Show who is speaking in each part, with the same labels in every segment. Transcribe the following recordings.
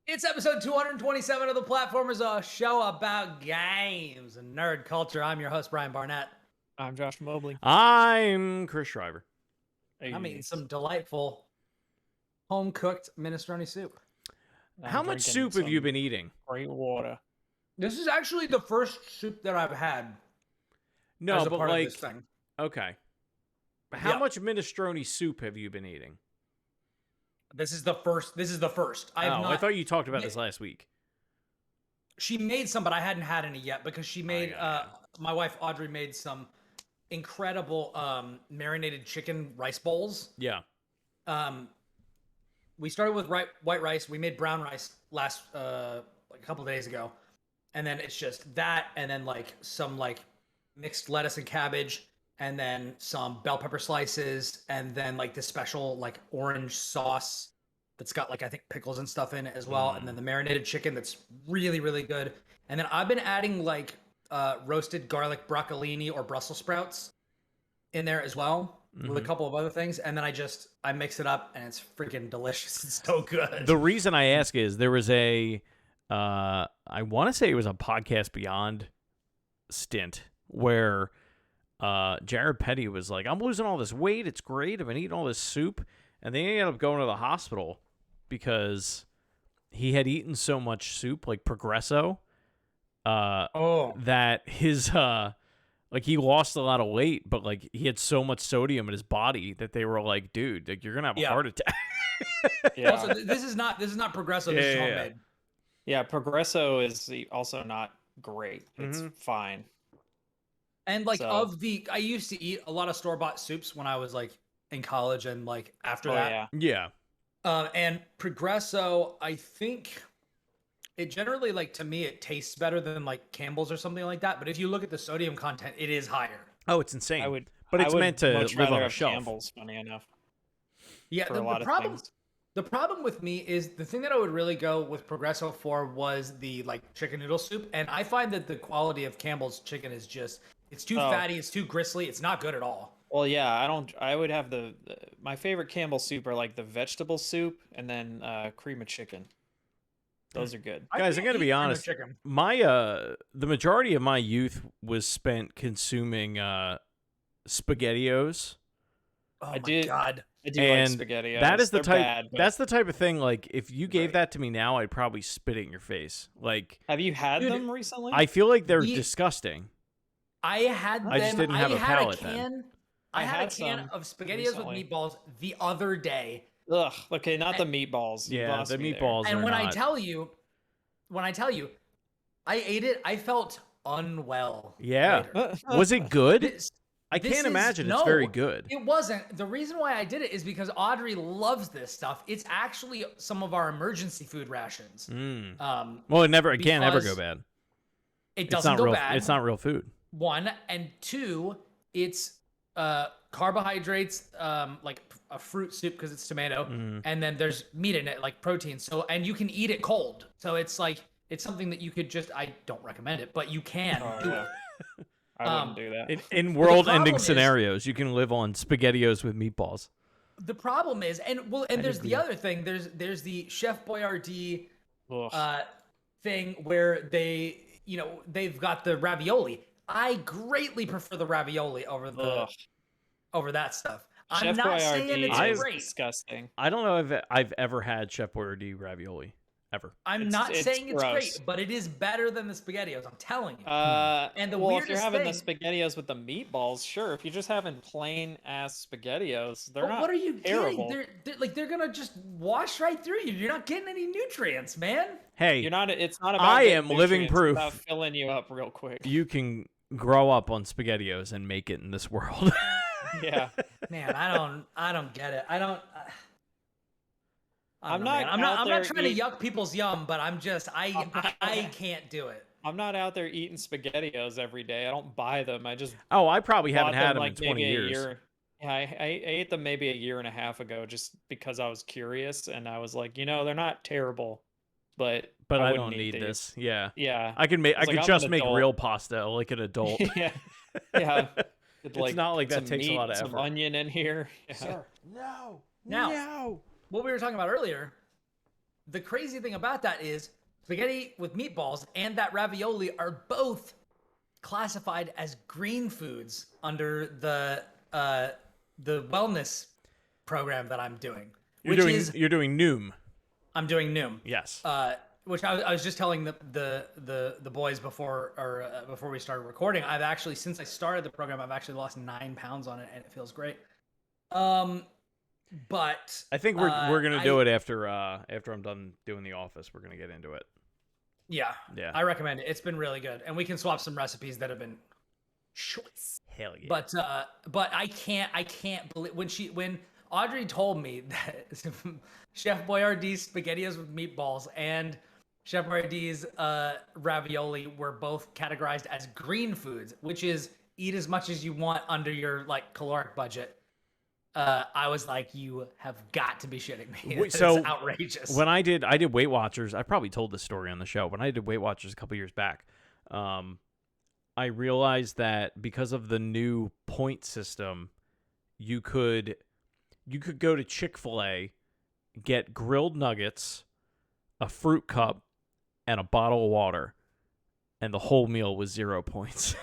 Speaker 1: It's episode 227 of The Platformers, a show about games and nerd culture. I'm your host, Brian Barnett.
Speaker 2: I'm Josh Mobley.
Speaker 3: I'm Chris Shriver.
Speaker 1: I'm eating some delightful home-cooked minestrone soup.
Speaker 3: How much soup have you been eating?
Speaker 2: Great water.
Speaker 1: This is actually the first soup that I've had.
Speaker 3: No,
Speaker 1: as a
Speaker 3: but
Speaker 1: part
Speaker 3: like,
Speaker 1: of this thing.
Speaker 3: okay. How much minestrone soup have you been eating?
Speaker 1: This is the first.
Speaker 3: I thought you talked about this last week.
Speaker 1: She made some, but I hadn't had any yet because she made. My wife Audrey made some incredible marinated chicken rice bowls.
Speaker 3: Yeah.
Speaker 1: We started with white rice. We made brown rice last like a couple days ago, and then it's just that, and then like some like mixed lettuce and cabbage, and then some bell pepper slices, and then like this special like orange sauce that's got like I think pickles and stuff in it as well, and then the marinated chicken that's really really good. And then I've been adding like roasted garlic broccolini or Brussels sprouts in there as well with a couple of other things, and then I mix it up and it's freaking delicious. It's so good.
Speaker 3: The reason I ask is there was a I want to say it was a Podcast Beyond stint where Jared Petty was like, I'm losing all this weight, it's great, I've been eating all this soup, and they ended up going to the hospital because he had eaten so much soup, like Progresso, that his like he lost a lot of weight, but like he had so much sodium in his body that they were like, dude, like, you're gonna have a heart attack.
Speaker 1: Yeah. Also, this is not Progresso. This is homemade.
Speaker 2: Yeah, Progresso is also not great. It's fine.
Speaker 1: And like I used to eat a lot of store-bought soups when I was like in college and like after that.
Speaker 3: Yeah.
Speaker 1: And Progresso, I think it generally, like, to me, it tastes better than like Campbell's or something like that. But if you look at the sodium content, it is higher.
Speaker 3: Oh, it's insane.
Speaker 2: But
Speaker 3: it's meant to live on a shelf.
Speaker 2: Campbell's, funny enough.
Speaker 1: Yeah, the problem with me is the thing that I would really go with Progresso for was the like chicken noodle soup, and I find that the quality of Campbell's chicken is just it's too fatty, it's too gristly, it's not good at all.
Speaker 2: Well, yeah, I would have my favorite Campbell soup are like the vegetable soup and then cream of chicken. Those are good.
Speaker 3: Guys, I'm gonna be honest. My the majority of my youth was spent consuming SpaghettiOs.
Speaker 1: Oh my god.
Speaker 2: I do like SpaghettiOs.
Speaker 3: That is the type.
Speaker 2: Bad,
Speaker 3: that's the type of thing. Like, if you gave that to me now, I'd probably spit it in your face. Like,
Speaker 2: have you had them recently?
Speaker 3: I feel like they're disgusting.
Speaker 1: I had them.
Speaker 3: I just didn't have a palate then.
Speaker 1: I had a can of SpaghettiOs with meatballs the other day.
Speaker 2: Ugh. Okay, not the meatballs.
Speaker 3: Yeah, the meatballs.
Speaker 1: And when I tell you, I ate it, I felt unwell.
Speaker 3: Yeah. Was it good? I can't imagine it's very good.
Speaker 1: It wasn't. The reason why I did it is because Audrey loves this stuff. It's actually some of our emergency food rations.
Speaker 3: Well, it can't ever go bad.
Speaker 1: It doesn't go bad.
Speaker 3: It's not real food.
Speaker 1: One, and two, it's carbohydrates, like a fruit soup because it's tomato, and then there's meat in it, like protein. So, and you can eat it cold. So it's like it's something that you could just. I don't recommend it, but you can do it.
Speaker 2: I wouldn't do that.
Speaker 3: In world-ending scenarios, you can live on SpaghettiOs with meatballs.
Speaker 1: The problem is, and there's the other thing. There's the Chef Boyardee thing where they've got the ravioli. I greatly prefer the ravioli over that stuff. I'm not saying it's great.
Speaker 2: Disgusting.
Speaker 3: I don't know if I've ever had Chef Boyardee ravioli. Ever.
Speaker 1: I'm not saying it's great, but it is better than the SpaghettiOs. I'm telling you. And
Speaker 2: if you're having the SpaghettiOs with the meatballs, sure. If you're just having plain ass SpaghettiOs, they're not.
Speaker 1: What are you
Speaker 2: terrible.
Speaker 1: Kidding? They're gonna just wash right through you. You're not getting any nutrients, man.
Speaker 3: Hey,
Speaker 2: you're not. It's not about.
Speaker 3: I am living proof.
Speaker 2: It's about filling you up real quick.
Speaker 3: You can grow up on SpaghettiOs and make it in this world.
Speaker 2: Yeah,
Speaker 1: man. I don't get it. I'm not trying to yuck people's yum, but I can't do it.
Speaker 2: I'm not out there eating SpaghettiOs every day. I don't buy them. I just
Speaker 3: I probably haven't had them
Speaker 2: like
Speaker 3: in 20 years.
Speaker 2: Yeah, I ate them maybe a year and a half ago just because I was curious and I was like, they're not terrible, but
Speaker 3: I don't need this. Yeah.
Speaker 2: Yeah.
Speaker 3: I could just make real pasta like an adult.
Speaker 2: Yeah. Yeah.
Speaker 3: It's not like that takes a lot of effort.
Speaker 2: Some onion in here. Yeah.
Speaker 3: Sir, no.
Speaker 1: Now, what we were talking about earlier the crazy thing about that is spaghetti with meatballs and that ravioli are both classified as green foods under the wellness program that I'm doing.
Speaker 3: You're doing Noom.
Speaker 1: I'm doing Noom.
Speaker 3: Yes.
Speaker 1: Which I was just telling the boys before we started recording. I've actually, since I started the program, I've actually lost 9 pounds on it, and it feels great. But
Speaker 3: I think we're gonna do it after I'm done doing The Office. We're gonna get into it.
Speaker 1: Yeah.
Speaker 3: Yeah.
Speaker 1: I recommend it. It's been really good, and we can swap some recipes that have been choice.
Speaker 3: Hell yeah.
Speaker 1: But I can't believe when Audrey told me that Chef Boyardee's SpaghettiOs with meatballs and Chef Boyardee's ravioli were both categorized as green foods, which is eat as much as you want under your like caloric budget. I was like, you have got to be shitting me. It's outrageous.
Speaker 3: When I did Weight Watchers, I probably told this story on the show. When I did Weight Watchers a couple years back, I realized that because of the new point system, you could go to Chick-fil-A, get grilled nuggets, a fruit cup, and a bottle of water, and the whole meal was 0 points.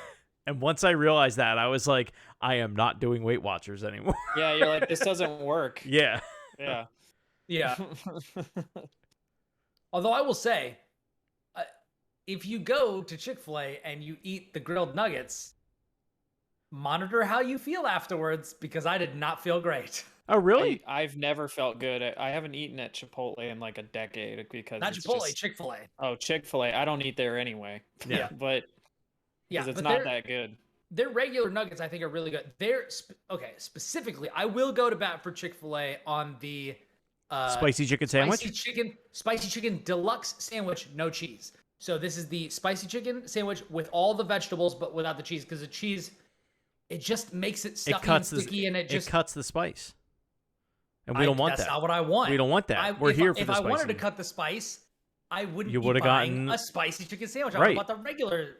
Speaker 3: And once I realized that, I was like, I am not doing Weight Watchers anymore.
Speaker 2: Yeah, you're like, this doesn't work.
Speaker 3: Yeah.
Speaker 2: Yeah.
Speaker 1: Yeah. Although I will say, if you go to Chick-fil-A and you eat the grilled nuggets, monitor how you feel afterwards, because I did not feel great.
Speaker 3: Oh, really?
Speaker 2: I've never felt good. I haven't eaten at Chipotle in like a decade because
Speaker 1: Not Chipotle, Chick-fil-A.
Speaker 2: Oh, Chick-fil-A. I don't eat there anyway.
Speaker 3: Yeah.
Speaker 2: But because it's not that good.
Speaker 1: Their regular nuggets, I think, are really good. Specifically, I will go to bat for Chick-fil-A on the
Speaker 3: spicy chicken sandwich?
Speaker 1: Spicy chicken deluxe sandwich, no cheese. So this is the spicy chicken sandwich with all the vegetables, but without the cheese, because the cheese, it just makes it stuffy and sticky, and it cuts
Speaker 3: the spice. And we don't want that.
Speaker 1: That's not what I want.
Speaker 3: We don't want that. We're here for the spicy.
Speaker 1: If I wanted to cut the spice, I wouldn't
Speaker 3: be
Speaker 1: buying a spicy chicken sandwich. I would have bought the regular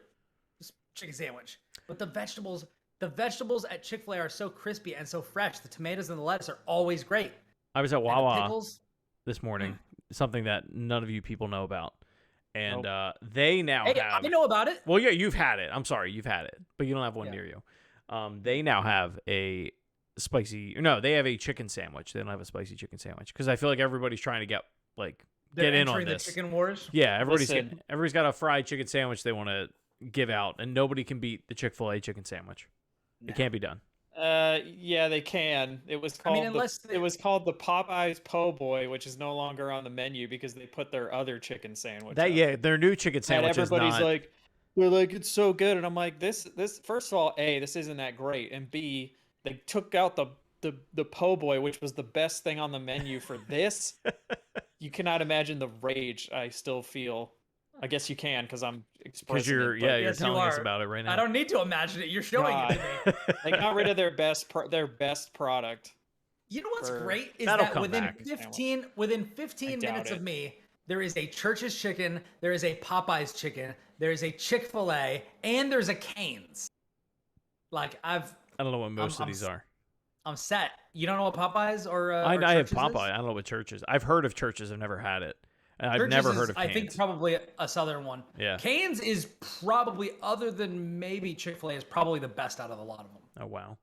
Speaker 1: chicken sandwich. But the vegetables at Chick-fil-A are so crispy and so fresh. The tomatoes and the lettuce are always great.
Speaker 3: I was at Wawa this morning, something that none of you people know about. And they now have...
Speaker 1: I know about it.
Speaker 3: Well, yeah, you've had it. I'm sorry, you've had it. But you don't have one near you. They now have a spicy... No, they have a chicken sandwich. They don't have a spicy chicken sandwich. Because I feel like everybody's trying to get in on this.
Speaker 1: The chicken wars?
Speaker 3: Yeah, everybody's got a fried chicken sandwich they want to give out, and nobody can beat the Chick-fil-A chicken sandwich. No. It can't be done.
Speaker 2: Yeah, they can. It was called it was called the Popeyes Po' Boy, which is no longer on the menu because they put their other chicken sandwich.
Speaker 3: Their new chicken sandwich.
Speaker 2: And everybody's like, they're like, it's so good, and I'm like, this. First of all, A, this isn't that great, and B, they took out the Po' Boy, which was the best thing on the menu for this. You cannot imagine the rage I still feel. I guess you can, because I'm expressing it.
Speaker 3: You're telling us about it right now.
Speaker 1: I don't need to imagine it. You're showing it to me.
Speaker 2: They got rid of their best product.
Speaker 1: You know what's great is that within 15 minutes of me, there is a Church's chicken, there is a Popeyes chicken, there is a Chick-fil-A, and there's a Cane's. Like I
Speaker 3: don't know what most of these are.
Speaker 1: I'm set. You don't know what Popeyes or
Speaker 3: I have Popeye. I don't know what Church's. I've heard of Church's. I've never had it. And I've never heard of Cane's.
Speaker 1: I think probably a southern one.
Speaker 3: Yeah.
Speaker 1: Cane's is probably, other than maybe Chick-fil-A, is probably the best out of a lot of them.
Speaker 3: Oh wow.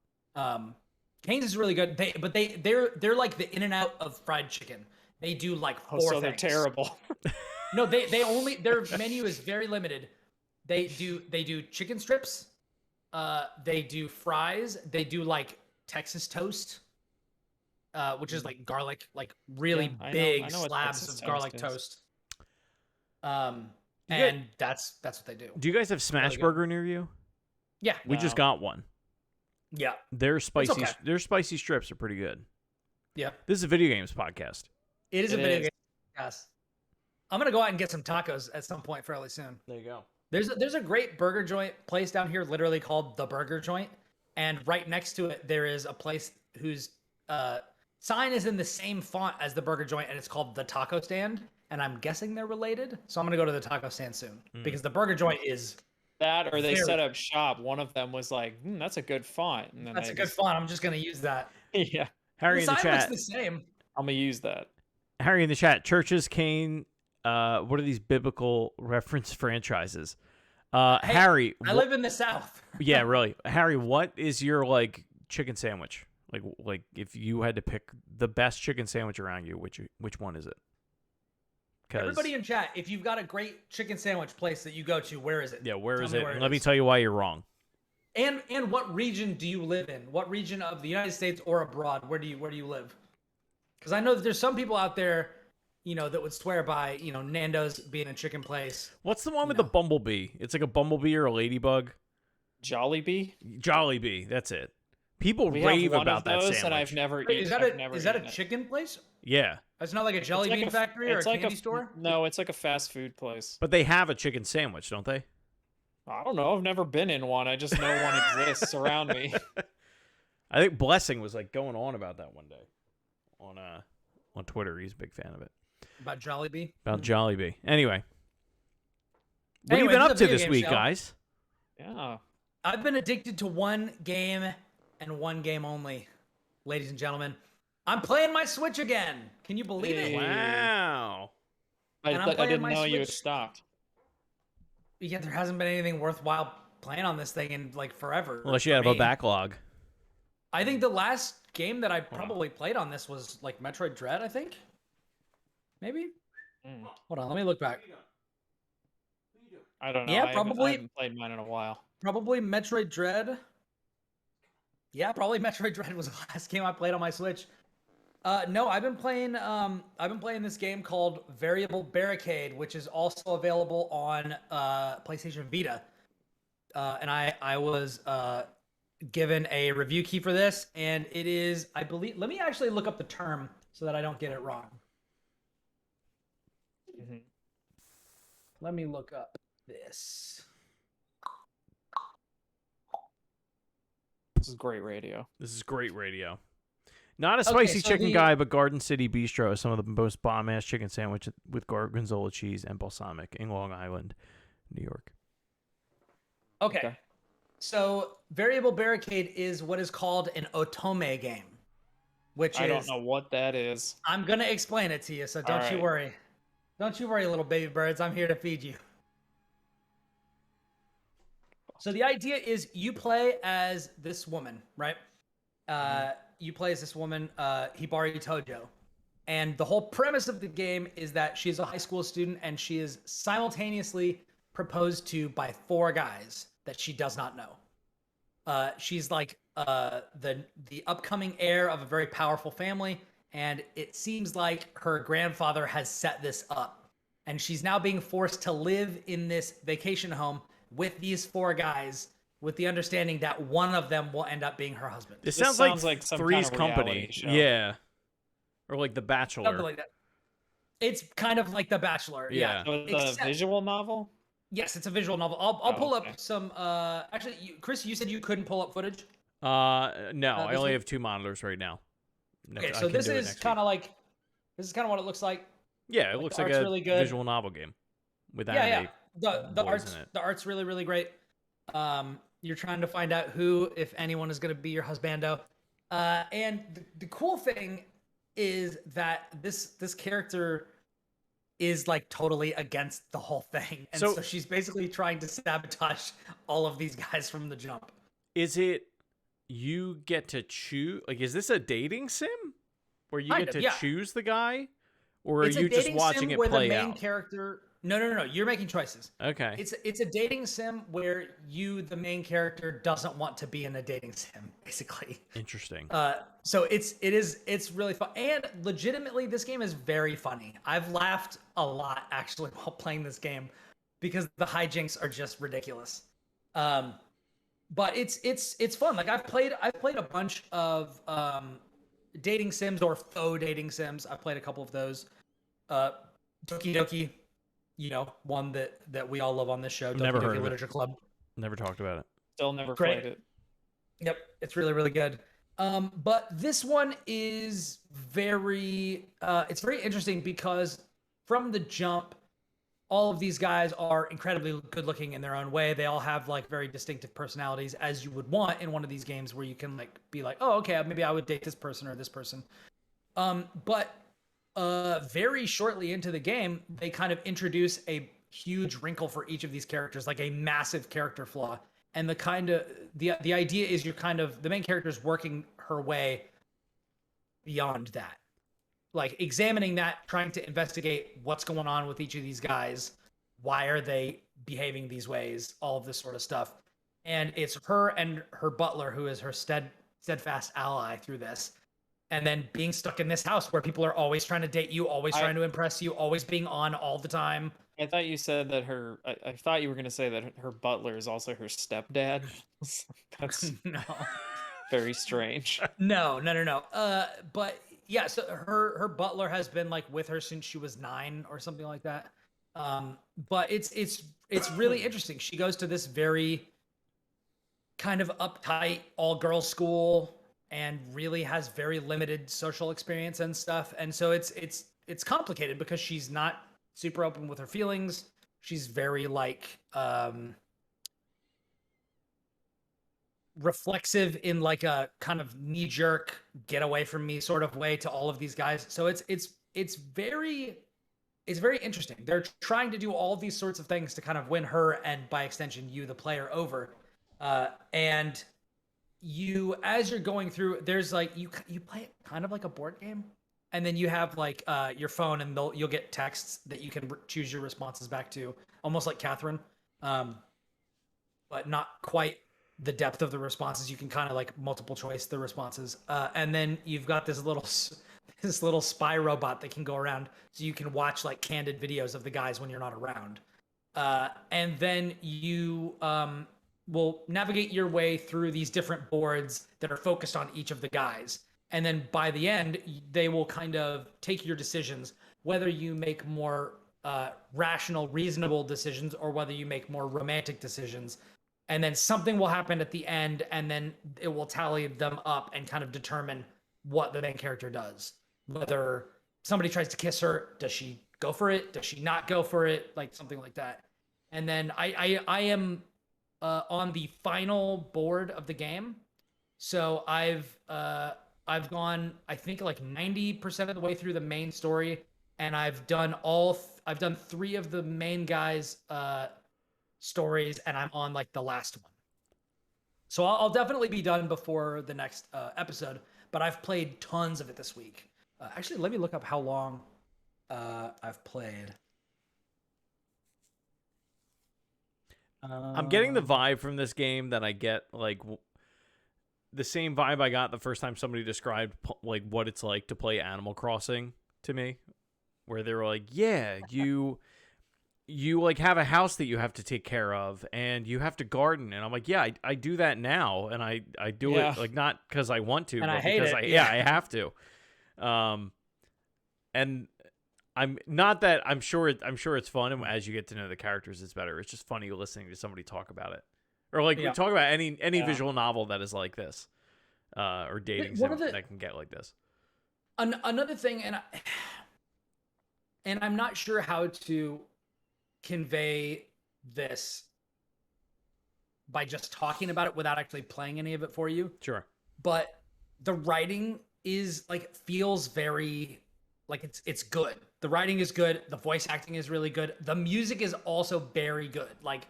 Speaker 1: Cane's is really good. They're like the In-N-Out of fried chicken. They do like 4 things.
Speaker 2: They're terrible.
Speaker 1: No, they only, their menu is very limited. They do chicken strips. They do fries. They do like Texas toast. Which is like garlic, like really big slabs of garlic toast. And that's what they do.
Speaker 3: Do you guys have Smash Burger near you?
Speaker 1: Yeah,
Speaker 3: we just got one.
Speaker 1: Yeah,
Speaker 3: their spicy strips are pretty good.
Speaker 1: Yeah,
Speaker 3: this is a video games podcast.
Speaker 1: It is a video games podcast. I'm gonna go out and get some tacos at some point fairly soon.
Speaker 3: There you go.
Speaker 1: There's a great burger joint place down here, literally called The Burger Joint, and right next to it there is a place whose sign is in the same font as the burger joint, and it's called The Taco Stand, and I'm guessing they're related. So I'm going to go to the taco stand soon, because the burger joint is...
Speaker 2: That, or they set up shop. One of them was like, that's a good font. And then
Speaker 1: good font. I'm just going to use that.
Speaker 2: Yeah.
Speaker 3: Harry in the chat.
Speaker 1: Looks the same.
Speaker 2: I'm going to use that.
Speaker 3: Harry in the chat. Churches, Kane. What are these biblical reference franchises?
Speaker 1: Hey,
Speaker 3: Harry,
Speaker 1: I live in the South.
Speaker 3: yeah, really. Harry, what is your like chicken sandwich? Like if you had to pick the best chicken sandwich around you, which one is it?
Speaker 1: Everybody in chat, if you've got a great chicken sandwich place that you go to, where is it?
Speaker 3: Yeah, where
Speaker 1: Tell
Speaker 3: is
Speaker 1: me
Speaker 3: it?
Speaker 1: where
Speaker 3: Let me tell you why you're wrong.
Speaker 1: And what region do you live in? What region of the United States or abroad? Where do you live? Because I know that there's some people out there, that would swear by, Nando's being a chicken place.
Speaker 3: What's the one with the bumblebee? It's like a bumblebee or a ladybug.
Speaker 2: Jollibee.
Speaker 3: Jollibee, that's it. People
Speaker 2: We
Speaker 3: rave
Speaker 2: have one
Speaker 3: about
Speaker 2: of
Speaker 3: that
Speaker 2: those,
Speaker 3: sandwich.
Speaker 2: and I've never
Speaker 1: Wait,
Speaker 2: eaten.
Speaker 1: is that a chicken place?
Speaker 3: Yeah.
Speaker 1: It's not like a jelly bean factory or a candy store?
Speaker 2: No, it's like a fast food place.
Speaker 3: But they have a chicken sandwich, don't they?
Speaker 2: I don't know. I've never been in one. I just know one exists around me.
Speaker 3: I think Blessing was like going on about that one day on Twitter. He's a big fan of it.
Speaker 1: About Jollibee?
Speaker 3: About Jollibee. Anyway. What have you
Speaker 1: Anyway,
Speaker 3: been
Speaker 1: this
Speaker 3: up
Speaker 1: is a
Speaker 3: to
Speaker 1: video
Speaker 3: this
Speaker 1: game
Speaker 3: week,
Speaker 1: show.
Speaker 3: guys?
Speaker 2: Yeah.
Speaker 1: I've been addicted to one game and one game only, ladies and gentlemen. I'm playing my Switch again. Can you believe it?
Speaker 3: Wow.
Speaker 1: And I'm
Speaker 2: I
Speaker 1: playing
Speaker 2: didn't
Speaker 1: my
Speaker 2: know you had
Speaker 1: Switch.
Speaker 2: stopped.
Speaker 1: Yeah, there hasn't been anything worthwhile playing on this thing in like forever.
Speaker 3: Unless you
Speaker 1: for
Speaker 3: have a
Speaker 1: me.
Speaker 3: backlog.
Speaker 1: I think the last game that I probably played on this was like Metroid Dread, I think. Maybe? Hold on, let me look back.
Speaker 2: I don't know.
Speaker 1: Yeah,
Speaker 2: I
Speaker 1: probably.
Speaker 2: haven't played mine in a while.
Speaker 1: Probably Metroid Dread. Yeah, probably Metroid Dread was the last game I played on my Switch. No, I've been playing this game called Variable Barricade, which is also available on PlayStation Vita. And I was given a review key for this, and it is, I believe, let me actually look up the term so that I don't get it wrong. Let me look up this.
Speaker 2: This is great radio.
Speaker 3: This is great radio. Not a
Speaker 1: Okay,
Speaker 3: spicy
Speaker 1: so
Speaker 3: chicken
Speaker 1: the-
Speaker 3: guy, but Garden City Bistro is some of the most bomb-ass chicken sandwich with gorgonzola cheese and balsamic in Long Island, New York.
Speaker 1: Okay. So Variable Barricade is what is called an otome game, which
Speaker 2: I
Speaker 1: is,
Speaker 2: don't know what that is.
Speaker 1: I'm going to explain it to you, so don't you
Speaker 2: right.
Speaker 1: worry. Don't you worry, little baby birds. I'm here to feed you. So the idea is you play as this woman, right? You play as this woman, Hibari Tojo. And the whole premise of the game is that she's a high school student and she is simultaneously proposed to by 4 guys that she does not know. She's like the upcoming heir of a very powerful family, and it seems like her grandfather has set this up. And she's now being forced to live in this vacation home with these 4 guys, with the understanding that one of them will end up being her husband.
Speaker 3: This
Speaker 2: This
Speaker 3: sounds
Speaker 2: sounds
Speaker 3: like
Speaker 2: like some
Speaker 3: Three's
Speaker 2: kind of
Speaker 3: Company.
Speaker 2: reality show.
Speaker 3: Yeah. Or like The Bachelor.
Speaker 1: Something like that. It's kind of like The Bachelor.
Speaker 3: Yeah.
Speaker 2: So it's a
Speaker 1: Except-
Speaker 2: visual novel?
Speaker 1: Yes, it's a visual novel. I'll pull
Speaker 2: okay.
Speaker 1: up some. Actually, Chris, you said you couldn't pull up footage.
Speaker 3: No, I
Speaker 1: this
Speaker 3: only
Speaker 1: week?
Speaker 3: have 2 monitors right now.
Speaker 1: Okay,
Speaker 3: I
Speaker 1: so
Speaker 3: can
Speaker 1: this
Speaker 3: do it
Speaker 1: is
Speaker 3: next
Speaker 1: kind
Speaker 3: week.
Speaker 1: of like, this is kind of what it looks like.
Speaker 3: Yeah, it
Speaker 1: like
Speaker 3: looks
Speaker 1: the
Speaker 3: like
Speaker 1: art's
Speaker 3: a
Speaker 1: really good.
Speaker 3: visual novel game with
Speaker 1: Yeah,
Speaker 3: anime.
Speaker 1: the
Speaker 3: boys in it.
Speaker 1: art's really really great. You're trying to find out who, if anyone, is going to be your husbando. And the cool thing is that this character is like totally against the whole thing, and
Speaker 3: So-
Speaker 1: so she's basically trying to sabotage all of these guys from the jump.
Speaker 3: Is it you get to choose? Like, is this a dating sim where you
Speaker 1: Kind
Speaker 3: get
Speaker 1: of,
Speaker 3: to
Speaker 1: yeah.
Speaker 3: choose the guy, or
Speaker 1: It's
Speaker 3: are
Speaker 1: a
Speaker 3: you just
Speaker 1: dating
Speaker 3: watching
Speaker 1: sim
Speaker 3: it
Speaker 1: where
Speaker 3: play
Speaker 1: the main
Speaker 3: out?
Speaker 1: character. No. You're making choices.
Speaker 3: Okay.
Speaker 1: It's a dating sim where you, the main character, doesn't want to be in a dating sim, basically.
Speaker 3: Interesting.
Speaker 1: So it's really fun, and legitimately this game is very funny. I've laughed a lot actually while playing this game because the hijinks are just ridiculous. But it's fun. Like I've played a bunch of dating sims or faux dating sims. I've played a couple of those. Doki Doki, one that we all love on this show. Doki
Speaker 3: Never
Speaker 1: Doki
Speaker 3: heard of it.
Speaker 1: Literature Club.
Speaker 3: Never talked about it.
Speaker 2: Still never
Speaker 1: Great.
Speaker 2: played it.
Speaker 1: Yep, it's really, really good. But this one is it's very interesting because from the jump, all of these guys are incredibly good looking in their own way. They all have like very distinctive personalities, as you would want in one of these games where you can like be like, oh, okay, maybe I would date this person or this person. But very shortly into the game, they kind of introduce a huge wrinkle for each of these characters, like a massive character flaw. And the idea is you're kind of the main character is working her way beyond that, like examining that, trying to investigate what's going on with each of these guys, why are they behaving these ways, all of this sort of stuff. And it's her and her butler who is her steadfast ally through this. And then being stuck in this house where people are always trying to date you, always trying to impress you, always being on all the time.
Speaker 2: I thought you said that I thought you were going to say that her butler is also her stepdad. That's
Speaker 1: No.
Speaker 2: very strange.
Speaker 1: No. But yeah, so her butler has been like with her since she was 9 or something like that. But it's really interesting. She goes to this very kind of uptight all girls school and really has very limited social experience and stuff. And so it's complicated because she's not super open with her feelings. She's very like reflexive in like a kind of knee-jerk get away from me sort of way to all of these guys. So it's very interesting. They're trying to do all these sorts of things to kind of win her and by extension you the player over. And you, as you're going through, there's like you play it kind of like a board game, and then you have like your phone, and you'll get texts that you can choose your responses back to, almost like Catherine, but not quite the depth of the responses. You can kind of like multiple choice the responses, and then you've got this little spy robot that can go around, so you can watch like candid videos of the guys when you're not around, and then you will navigate your way through these different boards that are focused on each of the guys. And then by the end, they will kind of take your decisions, whether you make more rational, reasonable decisions or whether you make more romantic decisions. And then something will happen at the end, and then it will tally them up and kind of determine what the main character does. Whether somebody tries to kiss her, does she go for it? Does she not go for it? Like something like that. And then I am on the final board of the game. So I've gone, I think like 90% of the way through the main story, and I've done I've done 3 of the main guys' stories, and I'm on like the last one. So I'll definitely be done before the next episode, but I've played tons of it this week. Actually, let me look up how long I've played.
Speaker 3: I'm getting the vibe from this game that I get like the same vibe I got the first time somebody described like what it's like to play Animal Crossing to me, where they were like, yeah, you like have a house that you have to take care of and you have to garden, and I'm like, yeah, I do that now, and I do it like not because I want to,
Speaker 1: and
Speaker 3: but
Speaker 1: I hate
Speaker 3: because
Speaker 1: it.
Speaker 3: I have to. And I'm not that I'm sure it's fun, and as you get to know the characters it's better. It's just funny listening to somebody talk about it, or like we talk about any visual novel that is like this, or dating sim that can get like this.
Speaker 1: Another thing, and I'm not sure how to convey this by just talking about it without actually playing any of it for you.
Speaker 3: Sure.
Speaker 1: But the writing is like feels very like it's good. The writing is good. The voice acting is really good. The music is also very good. Like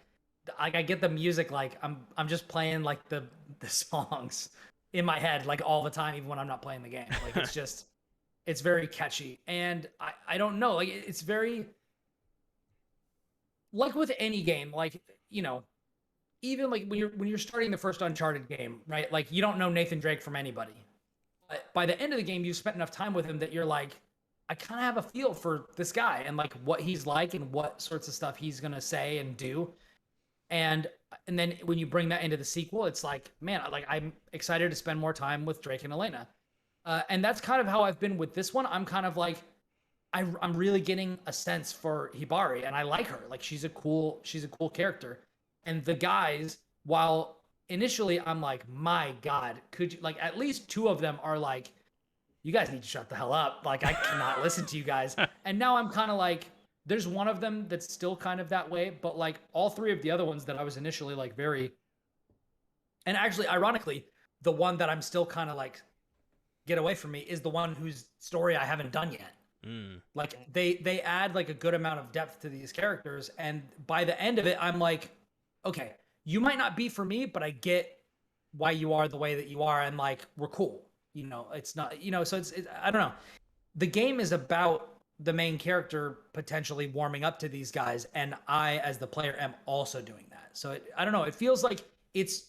Speaker 1: I get the music, like I'm just playing like the songs in my head like all the time, even when I'm not playing the game. Like it's just it's very catchy. And I don't know, like it's very like with any game, like, you know, even like when you're starting the first Uncharted game, right? Like you don't know Nathan Drake from anybody. But by the end of the game, you've spent enough time with him that you're like, I kind of have a feel for this guy and like what he's like and what sorts of stuff he's gonna say and do. And then when you bring that into the sequel, it's like, man, like I'm excited to spend more time with Drake and Elena. And that's kind of how I've been with this one. I'm kind of like, I'm really getting a sense for Hibari, and I like her. Like she's a cool character. And the guys, while initially I'm like, my God, could you, like, at least 2 of them are like, you guys need to shut the hell up. Like I cannot listen to you guys. And now I'm kind of like, there's one of them that's still kind of that way, but like all 3 of the other ones that I was initially like very, and actually ironically, the one that I'm still kind of like, get away from me is the one whose story I haven't done yet. Like they add like a good amount of depth to these characters, and by the end of it, I'm like, okay, you might not be for me, but I get why you are the way that you are, and like we're cool. You know, it's not, so it's I don't know. The game is about the main character potentially warming up to these guys, and I, as the player, am also doing that. So I don't know. It feels like it's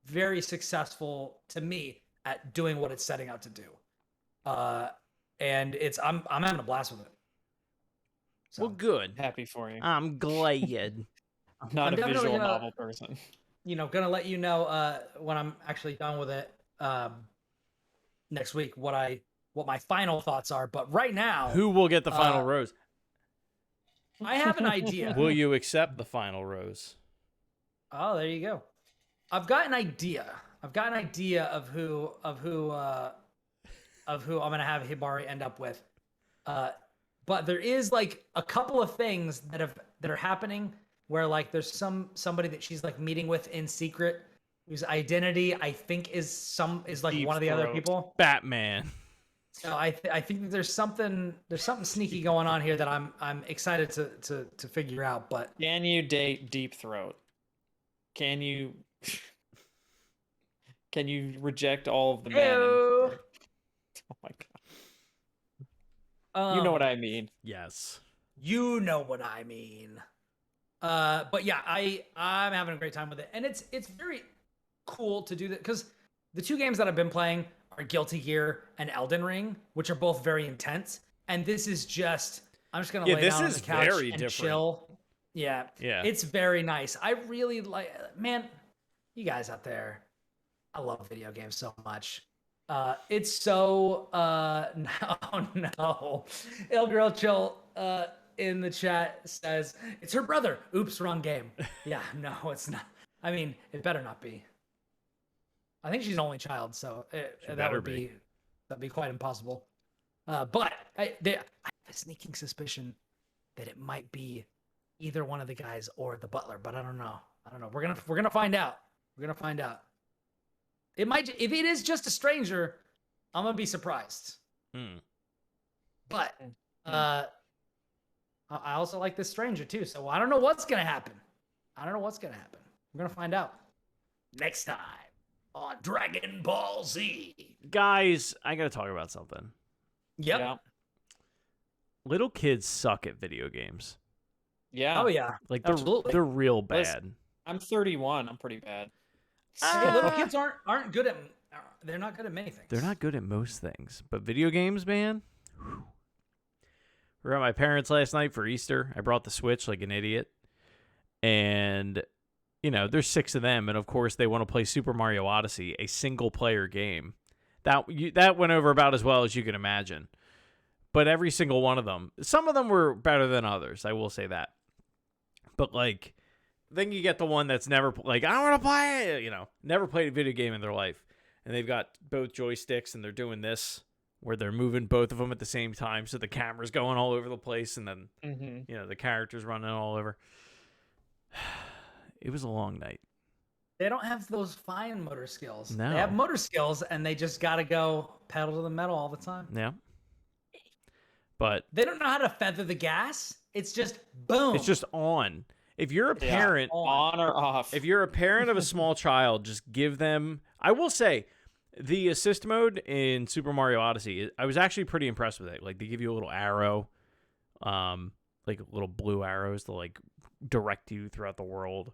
Speaker 1: very successful to me at doing what it's setting out to do. And I'm having a blast with it. So,
Speaker 3: Well, good.
Speaker 2: Happy for you.
Speaker 3: I'm glad.
Speaker 2: I'm not
Speaker 1: I'm
Speaker 2: a visual
Speaker 1: definitely
Speaker 2: novel person.
Speaker 1: gonna let you know when I'm actually done with it next week what my final thoughts are. But right now,
Speaker 3: Who will get the final rose?
Speaker 1: I have an idea.
Speaker 3: Will you accept the final rose?
Speaker 1: Oh, there you go. I've got an idea. Of who I'm gonna have Hibari end up with. But there is like a couple of things that are happening where like there's somebody that she's like meeting with in secret whose identity I think is like
Speaker 2: Deep
Speaker 1: one of the other
Speaker 2: throat.
Speaker 1: people.
Speaker 3: Batman.
Speaker 1: So I think that there's something sneaky going on here that I'm excited to figure out. But
Speaker 2: Can you date Deep Throat? Can you reject all of the men?
Speaker 1: Ew.
Speaker 2: Oh my god. You know what I mean.
Speaker 3: Yes.
Speaker 1: You know what I mean. But yeah, I'm having a great time with it, and it's very cool to do that because the two games that I've been playing are Guilty Gear and Elden Ring, which are both very intense. And this is just I'm just gonna lay down on the couch
Speaker 3: very
Speaker 1: and
Speaker 3: different.
Speaker 1: chill. Yeah, it's very nice. I really like, man. You guys out there, I love video games so much. It's so no. Il Girl Chill in the chat says it's her brother. Oops, wrong game. Yeah, no, it's not. I mean, it better not be. I think she's an only child, so that'd be quite impossible. But I have a sneaking suspicion that it might be either one of the guys or the butler, but I don't know. We're gonna find out. We're gonna find out. It might, if it is just a stranger, I'm gonna be surprised. But I also like this stranger too, so I don't know what's gonna happen. We're gonna find out next time on Dragon Ball Z.
Speaker 3: Guys, I gotta talk about something.
Speaker 1: Yep.
Speaker 2: Yeah.
Speaker 3: Little kids suck at video games.
Speaker 2: Yeah.
Speaker 1: Oh yeah.
Speaker 3: Like
Speaker 1: Absolutely.
Speaker 3: they're real bad.
Speaker 2: Listen, I'm 31. I'm pretty bad.
Speaker 1: Little kids aren't good at. They're not good at many things.
Speaker 3: They're not good at most things, but video games, man. Whew. We were at my parents' last night for Easter. I brought the Switch like an idiot, and there's 6 of them, and of course they want to play Super Mario Odyssey, a single-player game. That went over about as well as you can imagine. But every single one of them, some of them were better than others. I will say that. But like, then you get the one that's never like, I want to play it. Never played a video game in their life, and they've got both joysticks and they're doing this where they're moving both of them at the same time, so the camera's going all over the place, and then the characters running all over. It was a long night.
Speaker 1: They don't have those fine motor skills.
Speaker 3: No.
Speaker 1: They have motor skills, and they just got to go pedal to the metal all the time.
Speaker 3: Yeah. But
Speaker 1: they don't know how to feather the gas. It's just boom.
Speaker 3: It's just on. If you're a parent,
Speaker 2: on or off.
Speaker 3: If you're a parent of a small child, just give them. I will say, the assist mode in Super Mario Odyssey, I was actually pretty impressed with it. Like, they give you a little arrow, like little blue arrows to like direct you throughout the world.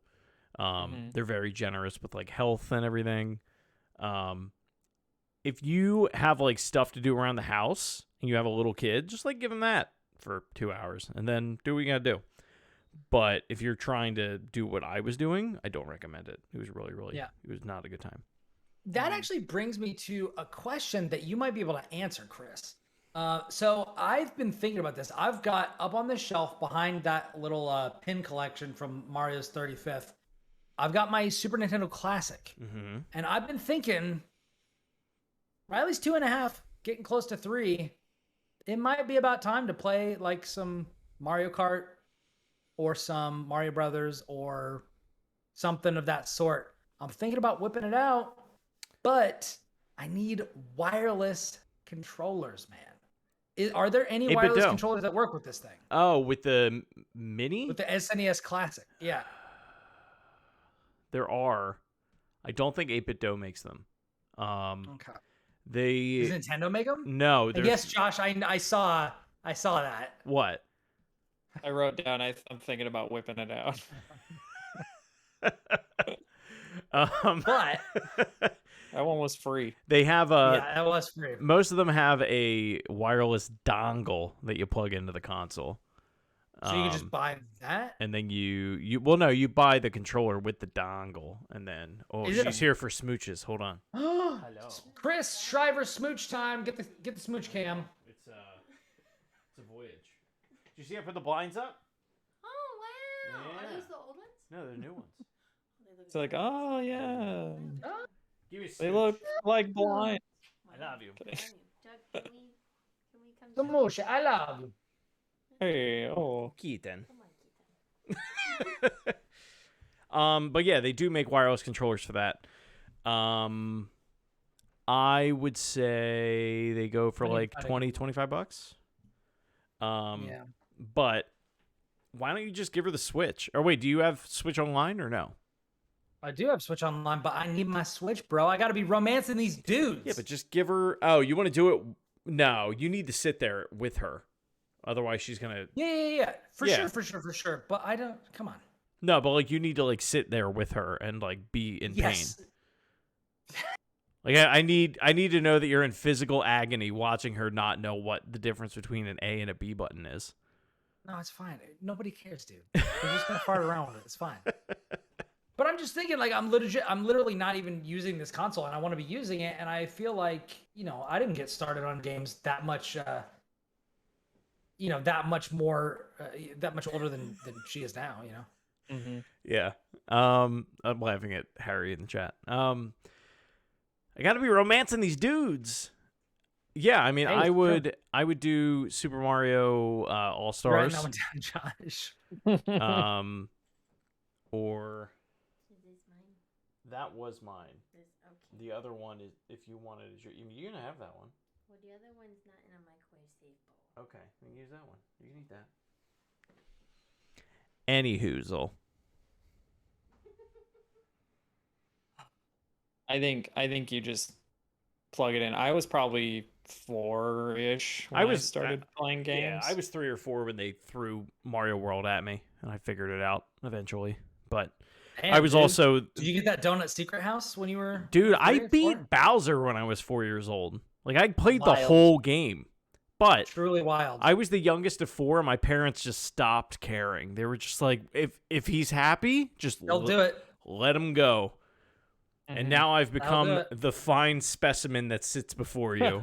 Speaker 3: They're very generous with like health and everything. If you have like stuff to do around the house and you have a little kid, just like give them that for 2 hours and then do what you gotta do. But if you're trying to do what I was doing, I don't recommend it. It was really, it was not a good time.
Speaker 1: That actually brings me to a question that you might be able to answer, Chris. So I've been thinking about this. I've got up on the shelf behind that little pin collection from Mario's 35th. I've got my Super Nintendo Classic. And I've been thinking, Riley's 2.5, getting close to 3. It might be about time to play like some Mario Kart or some Mario Brothers or something of that sort. I'm thinking about whipping it out, but I need wireless controllers, man. Are there any
Speaker 3: 8-bit
Speaker 1: wireless
Speaker 3: Do.
Speaker 1: controllers that work with this thing?
Speaker 3: Oh, with the Mini?
Speaker 1: With the SNES Classic? Yeah.
Speaker 3: There are. I don't think 8-bit Do makes them.
Speaker 1: Okay.
Speaker 3: They
Speaker 1: Does Nintendo make them?
Speaker 3: no.
Speaker 1: Yes, Josh. I saw that.
Speaker 3: What?
Speaker 2: I wrote down. I'm thinking about whipping it out.
Speaker 1: But
Speaker 2: That one was free.
Speaker 3: They have
Speaker 1: yeah, that was free.
Speaker 3: most of them have a wireless dongle that you plug into the console.
Speaker 1: So you can just buy that?
Speaker 3: And then you buy the controller with the dongle, and then she's here for smooches. Hold on.
Speaker 1: Hello. Chris Shriver smooch time. Get the smooch cam.
Speaker 3: It's a voyage. Did you see I put the blinds up?
Speaker 4: Oh wow!
Speaker 3: Yeah.
Speaker 4: Are those the old ones?
Speaker 3: No, they're new ones.
Speaker 2: It's like, oh yeah,
Speaker 3: Give me a
Speaker 2: they
Speaker 3: smooch.
Speaker 2: look like blind.
Speaker 3: I love you.
Speaker 4: Doug, can we come?
Speaker 1: Smooch, I love you.
Speaker 2: Hey, oh,
Speaker 3: Keaton.
Speaker 4: Come on, Keaton.
Speaker 3: But yeah, they do make wireless controllers for that. I would say they go for like 20, 25 bucks.
Speaker 1: Yeah.
Speaker 3: But why don't you just give her the Switch? Or wait, do you have Switch Online or no?
Speaker 1: I do have Switch Online, but I need my Switch, bro. I got to be romancing these dudes.
Speaker 3: Yeah, but just give her. Oh, you want to do it? No, you need to sit there with her. Otherwise, she's gonna.
Speaker 1: Yeah. For
Speaker 3: Yeah.
Speaker 1: sure. But I don't. Come on.
Speaker 3: No, but like you need to like sit there with her and like be in
Speaker 1: Yes.
Speaker 3: pain. Like I need to know that you're in physical agony watching her not know what the difference between an A and a B button is.
Speaker 1: No, it's fine. Nobody cares, dude. We're just gonna fart around with it. It's fine. But I'm just thinking, like, I'm literally not even using this console, and I want to be using it, and I feel like, I didn't get started on games that much, that much more, that much older than she is now,
Speaker 2: Mm-hmm.
Speaker 3: Yeah. I'm laughing at Harry in the chat. I got to be romancing these dudes. Yeah, I mean,
Speaker 1: Hey,
Speaker 3: I would do Super Mario All
Speaker 1: Write
Speaker 3: Stars.
Speaker 1: that one down, Josh.
Speaker 3: Or
Speaker 4: Is this mine?
Speaker 3: that was mine.
Speaker 4: This okay.
Speaker 3: The other one is, if you wanted, you're gonna have that one.
Speaker 4: Well, the other one's not in a microwave safe bowl.
Speaker 3: Okay, then use that one. You can eat that. Anyhoozle.
Speaker 2: I think you just plug it in. I was probably 4-ish when I started playing games.
Speaker 3: Yeah, I was 3 or 4 when they threw Mario World at me, and I figured it out eventually. But
Speaker 1: Damn,
Speaker 3: I was
Speaker 1: dude.
Speaker 3: also,
Speaker 1: Did you get that donut secret house when you were?
Speaker 3: dude, I
Speaker 1: 3 or
Speaker 3: beat
Speaker 1: 4?
Speaker 3: Bowser when I was 4 years old. Like I played the
Speaker 1: Wild.
Speaker 3: whole game, but
Speaker 1: Truly wild.
Speaker 3: I was the youngest of 4, and my parents just stopped caring. They were just like, if he's happy, just
Speaker 1: They'll do it.
Speaker 3: let him go. And now I've
Speaker 1: do
Speaker 3: become
Speaker 1: it.
Speaker 3: the fine specimen that sits before you.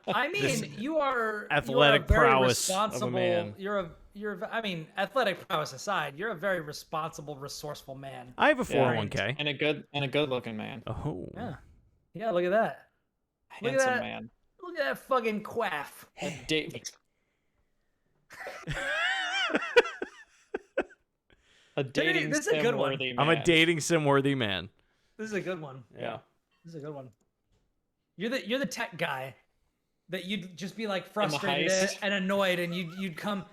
Speaker 1: I mean, you are
Speaker 3: athletic
Speaker 1: you are a very
Speaker 3: prowess of a
Speaker 1: responsible.
Speaker 3: man.
Speaker 1: I mean, athletic prowess aside, you're a very responsible, resourceful man.
Speaker 3: I have a
Speaker 2: Yeah.
Speaker 3: 401k.
Speaker 2: and a good looking man.
Speaker 3: Oh.
Speaker 1: Yeah. Look at that. Look at
Speaker 2: Handsome
Speaker 1: that.
Speaker 2: man.
Speaker 1: Look at that fucking quaff.
Speaker 2: A date. A dating
Speaker 1: This is a good one.
Speaker 2: sim-worthy
Speaker 3: I'm a
Speaker 2: man.
Speaker 3: dating sim worthy man.
Speaker 1: This is a good one.
Speaker 3: Yeah.
Speaker 1: This is a good one. You're the tech guy that you'd just be like frustrated
Speaker 2: heist.
Speaker 1: and annoyed, and you'd come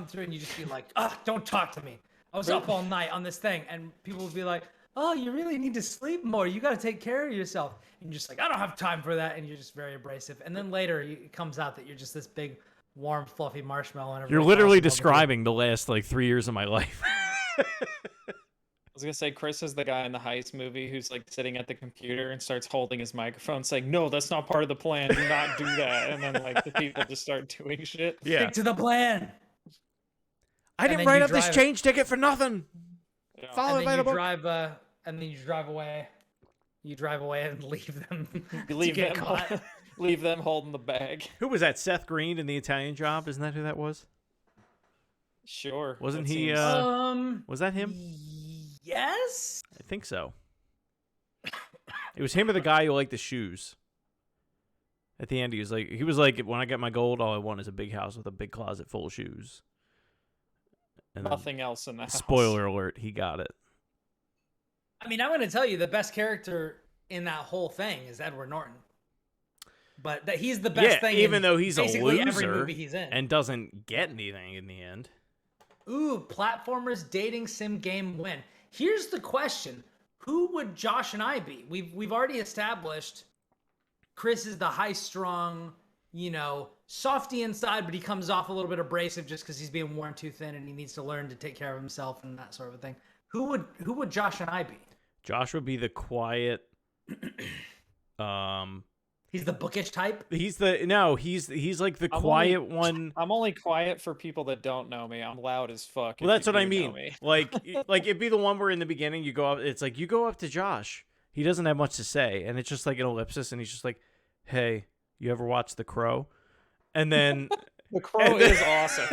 Speaker 1: through and you'd just be like, don't talk to me. I was up all night on this thing, and people would be like, oh, you really need to sleep more. You got to take care of yourself. And you're just like, I don't have time for that, and you're just very abrasive. And then later it comes out that you're just this big, warm, fluffy marshmallow. And
Speaker 3: You're
Speaker 1: everybody
Speaker 3: literally
Speaker 1: falls in love with you.
Speaker 3: describing the last like 3 years of my life.
Speaker 2: I was gonna say Chris is the guy in the heist movie who's like sitting at the computer and starts holding his microphone, saying, "No, that's not part of the plan. Do not do that." And then like the people just start doing shit.
Speaker 3: Yeah.
Speaker 1: Stick to the plan.
Speaker 3: I didn't
Speaker 1: then
Speaker 3: write
Speaker 1: you
Speaker 3: up this
Speaker 1: drive-
Speaker 3: change ticket for nothing.
Speaker 2: Yeah.
Speaker 3: Follow
Speaker 1: And
Speaker 3: by
Speaker 1: then
Speaker 3: the
Speaker 1: you
Speaker 3: book.
Speaker 1: drive, and then you drive away. You drive away and leave them.
Speaker 2: You
Speaker 1: to
Speaker 2: leave
Speaker 1: get
Speaker 2: them,
Speaker 1: caught.
Speaker 2: leave them holding the bag.
Speaker 3: Who was that? Seth Green in the Italian Job? Isn't that who that was?
Speaker 2: Sure.
Speaker 3: Wasn't
Speaker 2: that
Speaker 3: he,
Speaker 2: seems-
Speaker 3: Was that him?
Speaker 1: Yes.
Speaker 3: I think so. It was him or the guy who liked the shoes. At the end, he was like, when I get my gold, all I want is a big house with a big closet full of shoes. And then,
Speaker 2: nothing else in the house.
Speaker 3: spoiler alert, he got it.
Speaker 1: I mean, I'm going to tell you the best character in that whole thing is Edward Norton. but that he's the best thing.
Speaker 3: Even
Speaker 1: in
Speaker 3: though he's a
Speaker 1: basically
Speaker 3: loser
Speaker 1: every movie he's in,
Speaker 3: and doesn't get anything in the end.
Speaker 1: Ooh, platformers dating sim game win. Here's the question: who would Josh and I be? We've already established Chris is the high-strung, softy inside, but he comes off a little bit abrasive just because he's being worn too thin and he needs to learn to take care of himself and that sort of a thing. Who would Josh and I be?
Speaker 3: Josh would be the quiet.
Speaker 1: He's the bookish type.
Speaker 3: He's like the quiet one.
Speaker 2: I'm only quiet for people that don't know me. I'm loud as fuck.
Speaker 3: Well, that's what I mean. Like it'd be the one where in the beginning you go up. It's like you go up to Josh. He doesn't have much to say, and it's just like an ellipsis, and he's just like, "Hey, you ever watch The Crow?" And then
Speaker 2: The Crow is awesome.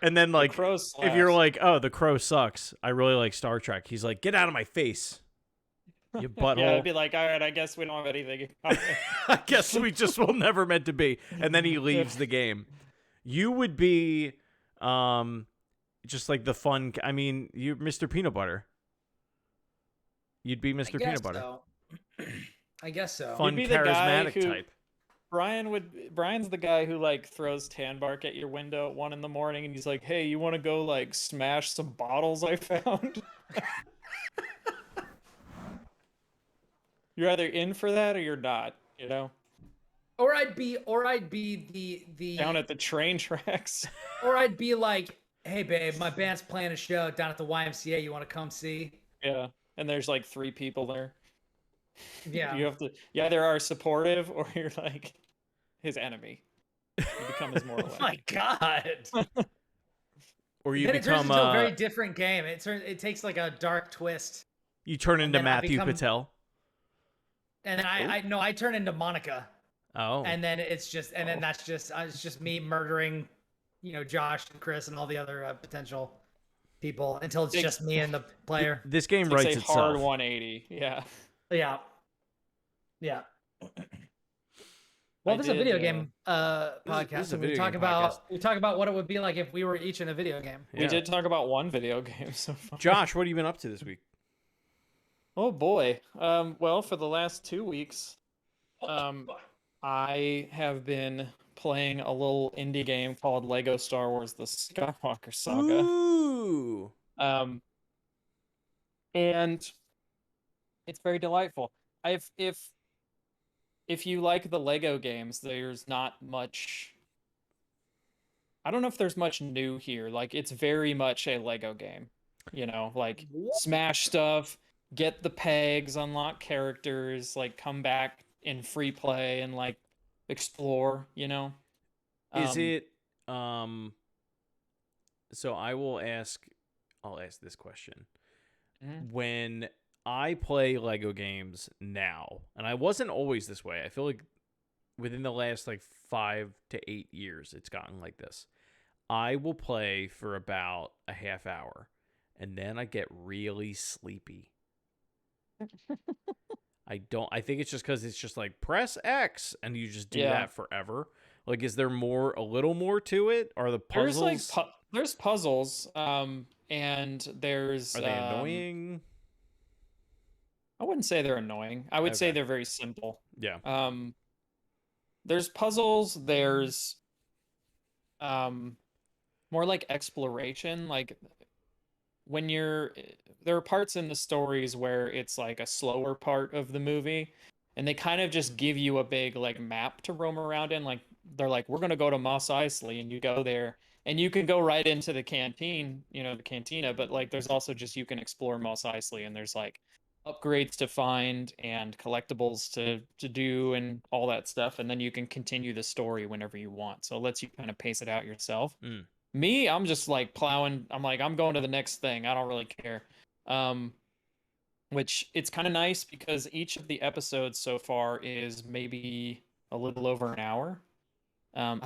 Speaker 3: And then like, if you're like, "Oh, The Crow sucks. I really like Star Trek." He's like, "Get out of my face, you butthole."
Speaker 2: Yeah, I'd be like, "All right, I guess we don't have anything in common."
Speaker 3: I guess we just will never meant to be. And then he leaves the game. You would be, just like the fun. I mean, you Mr. Peanut Butter. You'd be Mr. Peanut Butter.
Speaker 1: So. I guess so.
Speaker 3: Fun,
Speaker 2: You'd be the guy
Speaker 3: charismatic
Speaker 2: who-
Speaker 3: type.
Speaker 2: Brian's the guy who like throws Tanbark at your window at 1 a.m. and he's like, "Hey, you want to go like smash some bottles I found?" You're either in for that or you're not,
Speaker 1: Or I'd be the
Speaker 2: down at the train tracks.
Speaker 1: Or I'd be like, "Hey babe, my band's playing a show down at the YMCA. You want to come see?"
Speaker 2: Yeah, and there's like 3 people there.
Speaker 1: Yeah.
Speaker 2: You have to. You either are supportive or you're like his enemy. You become his mortal
Speaker 1: Oh my god.
Speaker 3: Or you
Speaker 1: Then it turns
Speaker 3: become
Speaker 1: into a very different game. It takes like a dark twist.
Speaker 3: you turn into
Speaker 1: then I
Speaker 3: Matthew
Speaker 1: become-
Speaker 3: Patel.
Speaker 1: And then I turn into Monica.
Speaker 3: Oh.
Speaker 1: And then it's just it's just me murdering, Josh and Chris and all the other potential people until it's just me and the player.
Speaker 3: This game
Speaker 2: It's
Speaker 3: writes
Speaker 2: a
Speaker 3: itself.
Speaker 2: hard 180. Yeah.
Speaker 1: Yeah. Yeah. Well, this is a video game podcast.
Speaker 3: this is a
Speaker 1: and we
Speaker 3: video
Speaker 1: talk
Speaker 3: game
Speaker 1: about what it would be like if we were each in a video game.
Speaker 3: Yeah.
Speaker 2: We did talk about one video game so far.
Speaker 3: Josh, what have you been up to this week?
Speaker 2: Oh boy. Well, for the last 2 weeks, I have been playing a little indie game called Lego Star Wars: The Skywalker Saga.
Speaker 3: Ooh.
Speaker 2: And it's very delightful. If you like the Lego games, there's not much. I don't know if there's much new here. Like, it's very much a Lego game. Like smash stuff, get the pegs, unlock characters, like come back in free play and like explore.
Speaker 3: Is it so I'll ask this question.
Speaker 2: Mhm.
Speaker 3: When I play Lego games now, and I wasn't always this way. I feel like within the last like 5 to 8 years it's gotten like this. I will play for about a half hour and then I get really sleepy. I think it's just because it's just like press X and you just do
Speaker 2: Yeah.
Speaker 3: that forever. Like, is there a little more to it? Are the puzzles,
Speaker 2: There's puzzles, and there's
Speaker 3: are they annoying?
Speaker 2: I wouldn't say they're annoying. I would say
Speaker 3: Okay.
Speaker 2: they're very simple.
Speaker 3: Yeah.
Speaker 2: There's puzzles, there's more like exploration, like when there are parts in the stories where it's like a slower part of the movie and they kind of just give you a big like map to roam around in. Like they're like, we're gonna go to Mos Eisley, and you go there and you can go right into the canteen, the cantina, but like there's also just you can explore Mos Eisley and there's like upgrades to find and collectibles to do and all that stuff, and then you can continue the story whenever you want, so it lets you kind of pace it out yourself. Me, I'm just like plowing. I'm like, I'm going to the next thing. I don't really care. Which it's kind of nice because each of the episodes so far is maybe a little over an hour. I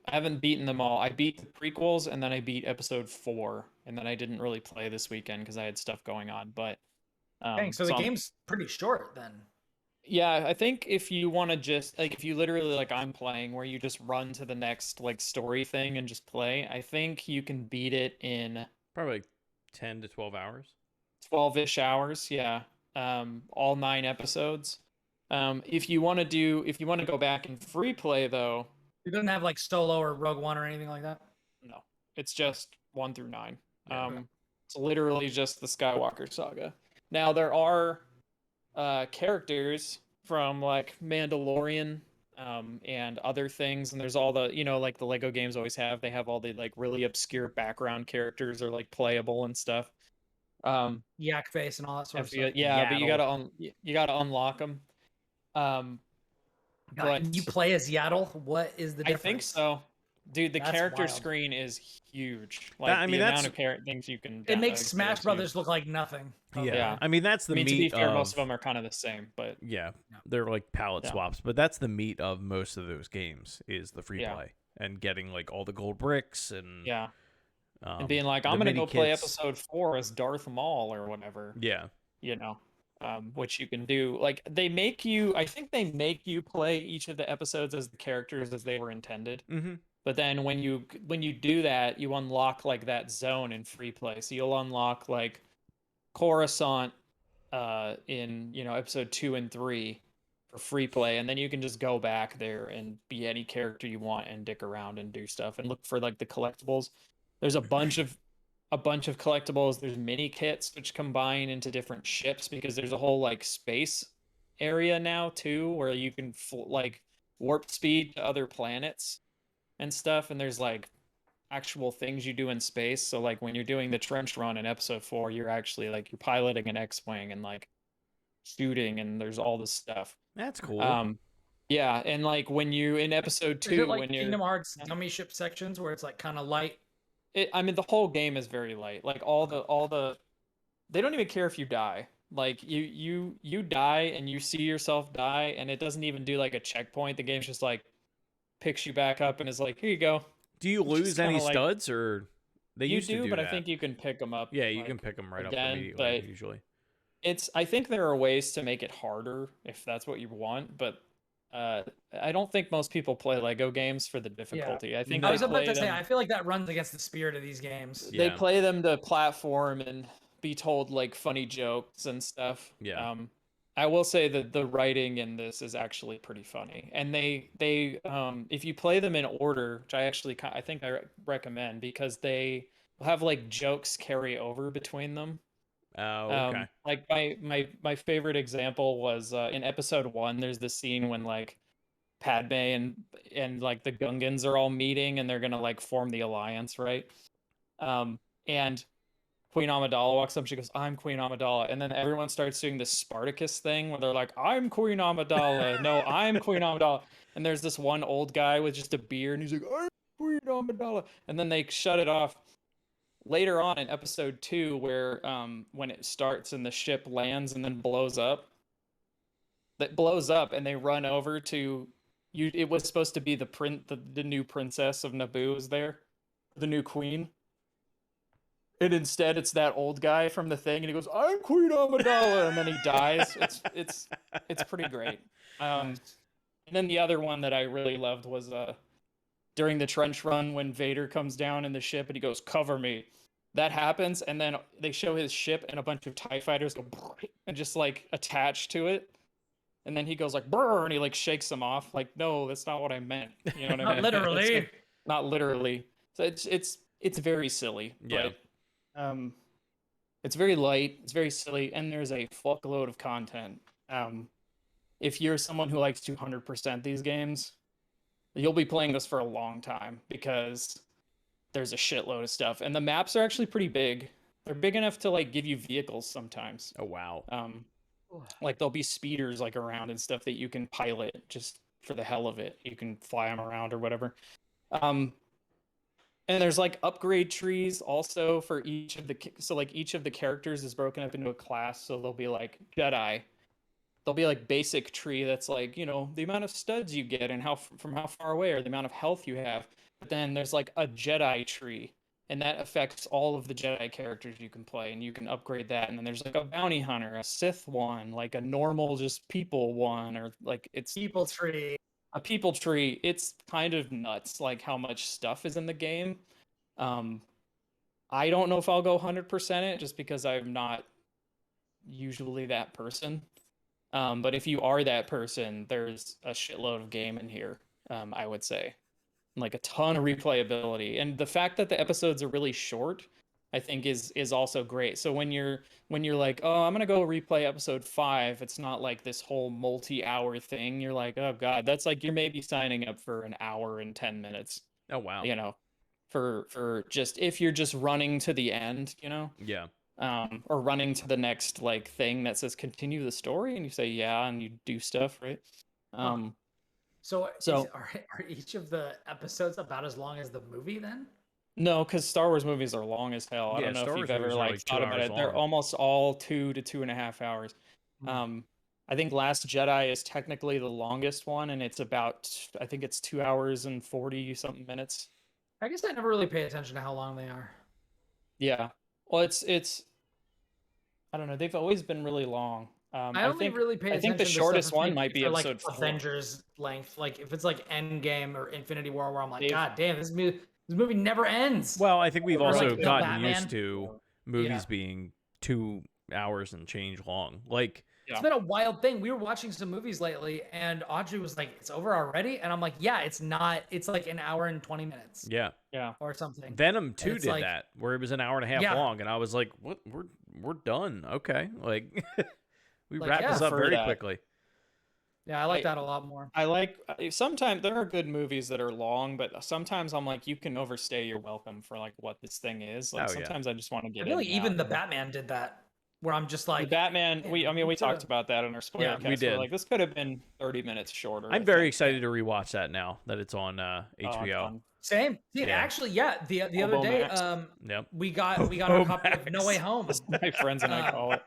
Speaker 2: haven't beaten them all. I beat the prequels and then I beat episode 4, and then I didn't really play this weekend because I had stuff going on. But
Speaker 1: Dang, so the game's pretty short then.
Speaker 2: yeah, I think if you want to just like if you literally like I'm playing where you just run to the next like story thing and just play, I think you can beat it in
Speaker 3: Probably like 10 to 12 hours.
Speaker 2: 12-ish hours. Yeah. all 9 episodes. If you want to go back and free play though,
Speaker 1: It doesn't have like Solo or Rogue One or anything like that.
Speaker 2: no, it's just 1 through 9.
Speaker 3: Yeah.
Speaker 2: It's literally just the Skywalker Saga. Now there are characters from like Mandalorian and other things, and there's all the, like the Lego games always have. They have all the like really obscure background characters are like playable and stuff.
Speaker 1: Yak face and all that sort of stuff.
Speaker 2: Yeah, but
Speaker 3: Yaddle.
Speaker 2: you gotta unlock them.
Speaker 1: God,
Speaker 2: But
Speaker 1: and you play as Yaddle? What is the
Speaker 2: I
Speaker 1: difference?
Speaker 2: think so. Dude, the
Speaker 1: That's
Speaker 2: character
Speaker 1: wild.
Speaker 2: screen is huge. Like
Speaker 3: I mean,
Speaker 2: the
Speaker 3: that's-
Speaker 2: amount of things you can.
Speaker 1: It makes
Speaker 2: download
Speaker 1: Smash
Speaker 2: is
Speaker 1: Brothers
Speaker 2: huge.
Speaker 1: look like nothing.
Speaker 2: Yeah.
Speaker 3: I mean, that's the
Speaker 2: I mean,
Speaker 3: meat
Speaker 2: to be fair,
Speaker 3: of
Speaker 2: most of them are kind of the same, but
Speaker 3: yeah,
Speaker 1: Yeah.
Speaker 3: they're like palette
Speaker 2: Yeah.
Speaker 3: swaps, but that's the meat of most of those games is the free
Speaker 2: Yeah.
Speaker 3: play and getting like all the gold bricks and
Speaker 2: yeah,
Speaker 3: and
Speaker 2: and being like, I'm gonna go play episode 4 as Darth Maul or whatever.
Speaker 3: Yeah,
Speaker 2: Which you can do. Like I think they make you play each of the episodes as the characters as they were intended.
Speaker 3: mm-hmm.
Speaker 2: But then when you do that, you unlock like that zone in free play. So you'll unlock like Coruscant in episode 2 and 3 for free play, and then you can just go back there and be any character you want and dick around and do stuff and look for like the collectibles. There's a bunch of collectibles. There's mini kits which combine into different ships because there's a whole like space area now too where you can like warp speed to other planets and stuff, and there's like actual things you do in space. So like when you're doing the trench run in episode 4, you're actually like you're piloting an X-wing and like shooting, and there's all this stuff.
Speaker 3: That's cool.
Speaker 2: Yeah, and like when you in episode 2
Speaker 1: Is it like
Speaker 2: when you're
Speaker 1: Kingdom Hearts dummy ship sections where it's like kind of light?
Speaker 2: I mean the whole game is very light. Like all the they don't even care if you die. Like you die and you see yourself die, and it doesn't even do like a checkpoint. The game's just like picks you back up and is like, here you go.
Speaker 3: Do you
Speaker 2: It's just
Speaker 3: lose any
Speaker 2: kinda like-
Speaker 3: studs or they
Speaker 2: You
Speaker 3: used to
Speaker 2: do,
Speaker 3: do
Speaker 2: but
Speaker 3: that?
Speaker 2: I think you can pick them up.
Speaker 3: Yeah, you
Speaker 2: like,
Speaker 3: can pick them right up
Speaker 2: again,
Speaker 3: immediately
Speaker 2: but
Speaker 3: usually.
Speaker 2: I think there are ways to make it harder if that's what you want, but I don't think most people play Lego games for the difficulty. I think
Speaker 1: I
Speaker 2: they
Speaker 1: was about
Speaker 2: play
Speaker 1: to say,
Speaker 2: them,
Speaker 1: I feel like that runs against the spirit of these games.
Speaker 2: they
Speaker 3: Yeah.
Speaker 2: play them to platform and be told like funny jokes and stuff.
Speaker 3: Yeah.
Speaker 2: I will say that the writing in this is actually pretty funny, and they if you play them in order, which I think I recommend, because they will have like jokes carry over between them.
Speaker 3: Oh, okay.
Speaker 2: Like my favorite example was in episode 1. There's this scene when like Padme and like the Gungans are all meeting and they're gonna like form the alliance, right? And Queen Amidala walks up. She goes, "I'm Queen Amidala," and then everyone starts doing this Spartacus thing where they're like, "I'm Queen Amidala." No, I'm Queen Amidala. And there's this one old guy with just a beard, and he's like, "I'm Queen Amidala," and then they shut it off. Later on in episode 2, where when it starts and the ship lands and then blows up, and they run over to you. It was supposed to be the new princess of Naboo is there, the new queen, and instead it's that old guy from the thing, and he goes, "I'm Queen Amidala," and then he dies. It's pretty great. And then the other one that I really loved was during the trench run when Vader comes down in the ship and he goes, "Cover me." That happens, and then they show his ship and a bunch of TIE fighters go and just like attach to it. And then he goes like brr, and he like shakes them off. Like, no, that's not what I meant. You know what I
Speaker 1: Not
Speaker 2: mean?
Speaker 1: literally.
Speaker 2: It's not literally. So it's very silly.
Speaker 3: Yeah.
Speaker 2: But, it's very light. It's very silly, and there's a fuckload of content. If you're someone who likes 200% these games, you'll be playing this for a long time because there's a shitload of stuff, and the maps are actually pretty big. They're big enough to like give you vehicles sometimes.
Speaker 3: Oh, wow.
Speaker 2: Like there'll be speeders like around and stuff that you can pilot just for the hell of it. You can fly them around or whatever. And there's like upgrade trees also for each of the characters is broken up into a class. So there'll be like Jedi. There'll be like basic tree that's like, the amount of studs you get and from how far away, or the amount of health you have. But then there's like a Jedi tree, and that affects all of the Jedi characters you can play, and you can upgrade that. And then there's like a bounty hunter, a Sith one, like a normal just people one, or like it's
Speaker 1: People tree.
Speaker 2: a people tree. It's kind of nuts, like how much stuff is in the game. I don't know if I'll go 100% it just because I'm not usually that person. But if you are that person, there's a shitload of game in here, I would say. Like a ton of replayability. And the fact that the episodes are really short, I think is also great. So when you're like, oh, I'm gonna go replay episode 5, it's not like this whole multi-hour thing. You're like, oh god, that's like you're maybe signing up for an hour and 10 minutes,
Speaker 3: Oh wow.
Speaker 2: you know, for just if you're just running to the end,
Speaker 3: Yeah.
Speaker 2: or running to the next like thing that says continue the story, and you say yeah, and you do stuff, right? Um,
Speaker 1: So,
Speaker 2: so
Speaker 1: are each of the episodes about as long as the movie then?
Speaker 2: no, because Star Wars movies are long as hell. I
Speaker 3: Yeah,
Speaker 2: don't know
Speaker 3: Star
Speaker 2: if
Speaker 3: Wars
Speaker 2: you've ever
Speaker 3: movies are
Speaker 2: like
Speaker 3: like 2
Speaker 2: thought about
Speaker 3: hours
Speaker 2: it. They're
Speaker 3: long.
Speaker 2: almost all 2 to 2.5 hours.
Speaker 1: Hmm.
Speaker 2: I think Last Jedi is technically the longest one, and it's about I think it's 2 hours and 40 something minutes.
Speaker 1: I guess I never really pay attention to how long they are.
Speaker 2: Yeah. Well, it's I don't know. They've always been really long.
Speaker 1: I only really pay
Speaker 2: I
Speaker 1: attention
Speaker 2: think the
Speaker 1: to
Speaker 2: shortest
Speaker 1: stuff
Speaker 2: one might be
Speaker 1: for like
Speaker 2: episode 4.
Speaker 1: Avengers length. Like if it's like Endgame or Infinity War, where I'm like,
Speaker 2: They've-
Speaker 1: God damn, this movie never ends.
Speaker 3: Well, I think we've
Speaker 2: Or,
Speaker 3: also
Speaker 2: like, the
Speaker 3: gotten
Speaker 1: Batman.
Speaker 3: used to movies being 2 hours and change long. Like,
Speaker 1: It's been a wild thing. We were watching some movies lately, and Audrey was like, "It's over already," and I'm like, "Yeah, it's not. It's like an hour and 20 minutes
Speaker 3: yeah.
Speaker 1: or something."
Speaker 3: Venom 2
Speaker 1: it's
Speaker 3: did
Speaker 1: like-
Speaker 3: that, where it was an hour and a half
Speaker 1: Yeah.
Speaker 3: long, and I was like, "What? We're done? Okay." Like, we
Speaker 1: Like,
Speaker 3: wrapped
Speaker 1: yeah.
Speaker 3: this up
Speaker 2: For
Speaker 3: very
Speaker 2: that.
Speaker 3: quickly.
Speaker 1: Yeah, I like that a lot more.
Speaker 2: I like sometimes there are good movies that are long, but sometimes I'm like, you can overstay your welcome for like what this thing is. Like
Speaker 3: Oh, yeah.
Speaker 2: sometimes I just want to
Speaker 1: I
Speaker 2: get
Speaker 1: feel like
Speaker 2: in and
Speaker 1: even
Speaker 2: out,
Speaker 1: the
Speaker 2: you know?
Speaker 1: Batman did that, where I'm just
Speaker 2: The
Speaker 1: like,
Speaker 2: Batman,
Speaker 1: man,
Speaker 2: we
Speaker 1: we
Speaker 2: talked
Speaker 1: could've-
Speaker 2: about that in our spoiler
Speaker 1: Yeah,
Speaker 2: cast.
Speaker 3: we
Speaker 2: We're
Speaker 3: did.
Speaker 2: like, this could have been 30 minutes shorter.
Speaker 3: I'm
Speaker 2: I
Speaker 3: very
Speaker 2: think.
Speaker 3: excited to rewatch that now that it's on
Speaker 2: Oh,
Speaker 3: HBO.
Speaker 2: fun.
Speaker 1: same. Yeah,
Speaker 3: Yeah.
Speaker 1: actually, yeah. The other
Speaker 2: Hobo
Speaker 1: day,
Speaker 2: Max.
Speaker 3: Yep.
Speaker 1: we got our
Speaker 3: Hobo
Speaker 1: copy of No Way
Speaker 3: Max.
Speaker 1: Home.
Speaker 2: That's what my friends and I call it.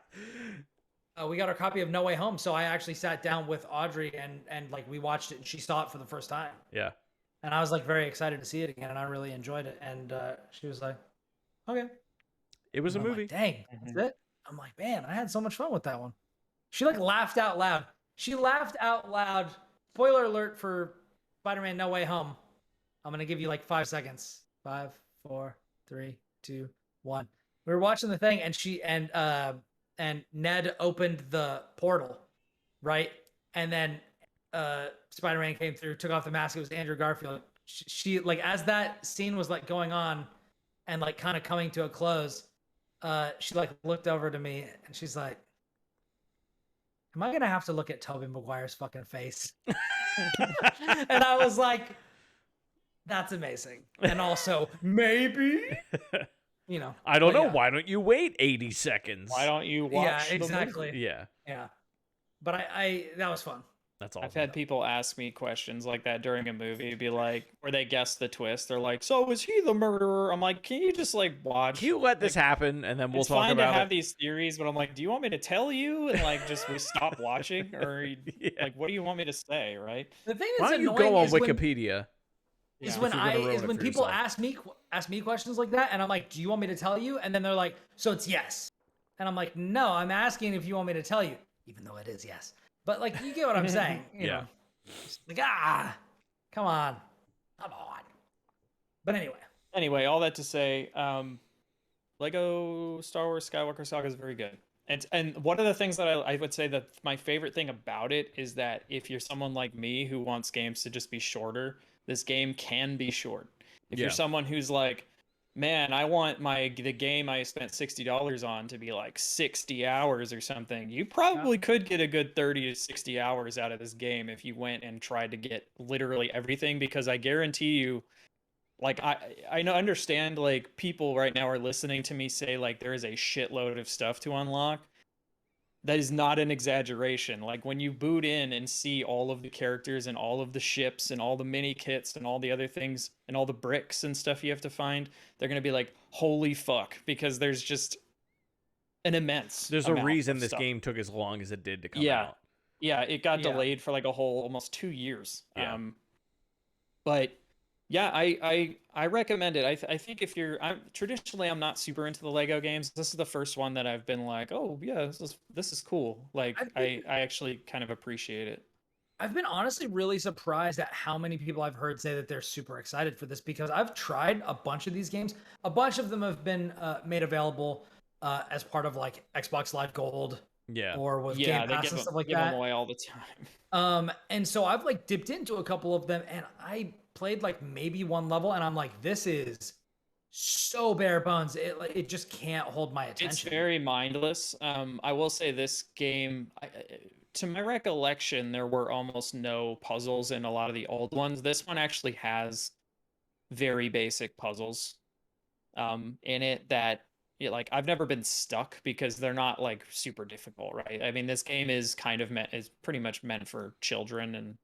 Speaker 1: We got our copy of No Way Home, so I actually sat down with Audrey and like we watched it, and she saw it for the first time,
Speaker 3: Yeah.
Speaker 1: and I was like very excited to see it again, and I really enjoyed it, and she was like, "Okay."
Speaker 3: It was a
Speaker 1: And I'm
Speaker 3: movie.
Speaker 1: like, dang, that's it. I'm like, man, I had so much fun with that one. She like laughed out loud. She laughed out loud. Spoiler alert for Spider-Man No Way Home. I'm gonna give you like 5 seconds. 5, 4, 3, 2, 1. We were watching the thing, and she and Ned opened the portal, right? And then Spider-Man came through, took off the mask. It was Andrew Garfield. She like as that scene was like going on, and like kind of coming to a close. She like looked over to me and she's like, "Am I gonna have to look at Tobey Maguire's fucking face?" And I was like, "That's amazing." And also, maybe,
Speaker 3: I don't
Speaker 1: but
Speaker 3: know.
Speaker 1: yeah.
Speaker 3: Why don't you wait 80 seconds?
Speaker 2: Why don't you watch
Speaker 1: Yeah,
Speaker 2: the movie?
Speaker 1: exactly.
Speaker 3: Yeah.
Speaker 1: Yeah, but I that was fun.
Speaker 3: That's awesome.
Speaker 2: I've had people ask me questions like that during a movie, be like, where they guess the twist. They're like, "So is he the murderer?" I'm like, "Can you just like watch?
Speaker 3: Can you let this happen and then we'll
Speaker 2: It's
Speaker 3: talk
Speaker 2: fine
Speaker 3: about
Speaker 2: to have
Speaker 3: it?
Speaker 2: these theories, but I'm like, do you want me to tell you and like just we stop watching, or
Speaker 3: Yeah.
Speaker 2: like what do you want me to say, right?"
Speaker 1: The thing
Speaker 3: Why
Speaker 1: that's
Speaker 3: don't you
Speaker 1: annoying
Speaker 3: go on
Speaker 1: is when,
Speaker 3: Wikipedia?
Speaker 1: is
Speaker 2: Yeah.
Speaker 1: when
Speaker 3: If you're gonna ruin
Speaker 1: is
Speaker 3: it
Speaker 1: when
Speaker 3: for
Speaker 1: people
Speaker 3: yourself.
Speaker 1: ask me questions like that, and I'm like, "Do you want me to tell you?" And then they're like, "So it's yes," and I'm like, "No, I'm asking if you want me to tell you, even though it is yes." But like, you get what I'm saying, you
Speaker 3: Yeah.
Speaker 1: know? It's like come on. But
Speaker 2: Anyway, all that to say, Lego Star Wars Skywalker Saga is very good. And one of the things that I would say that my favorite thing about it is that if you're someone like me who wants games to just be shorter, this game can be short. If
Speaker 3: Yeah.
Speaker 2: you're someone who's like, man, I want the game I spent $60 on to be like 60 hours or something, you probably could get a good 30 to 60 hours out of this game if you went and tried to get literally everything, because I guarantee you, like I understand like people right now are listening to me say like there is a shitload of stuff to unlock. That is not an exaggeration. Like when you boot in and see all of the characters and all of the ships and all the mini kits and all the other things and all the bricks and stuff you have to find, they're going to be like, holy fuck, because there's just an immense
Speaker 3: There's a
Speaker 2: amount
Speaker 3: reason
Speaker 2: of
Speaker 3: this
Speaker 2: stuff.
Speaker 3: game took as long as it did to come
Speaker 2: Yeah.
Speaker 3: out.
Speaker 2: Yeah, it got
Speaker 1: Yeah.
Speaker 2: delayed for like a whole almost 2 years.
Speaker 3: Yeah.
Speaker 2: But yeah, I recommend it. I think if you're, traditionally I'm not super into the Lego games. This is the first one that I've been like, oh yeah, this is cool. Like I actually kind of appreciate it.
Speaker 1: I've been honestly really surprised at how many people I've heard say that they're super excited for this, because I've tried a bunch of these games. A bunch of them have been made available as part of like Xbox Live Gold
Speaker 3: Yeah.
Speaker 1: or with
Speaker 2: Yeah,
Speaker 1: Game
Speaker 2: they
Speaker 1: Pass and stuff like
Speaker 2: give them
Speaker 1: that.
Speaker 2: away all the time.
Speaker 1: And so I've like dipped into a couple of them, and I played like maybe one level, and I'm like, this is so bare bones. It just can't hold my
Speaker 2: It's
Speaker 1: attention.
Speaker 2: very mindless. I will say this game, to my recollection, there were almost no puzzles in a lot of the old ones. This one actually has very basic puzzles in it that like I've never been stuck because they're not like super difficult, right? I mean, this game is kind of is pretty much meant for children and like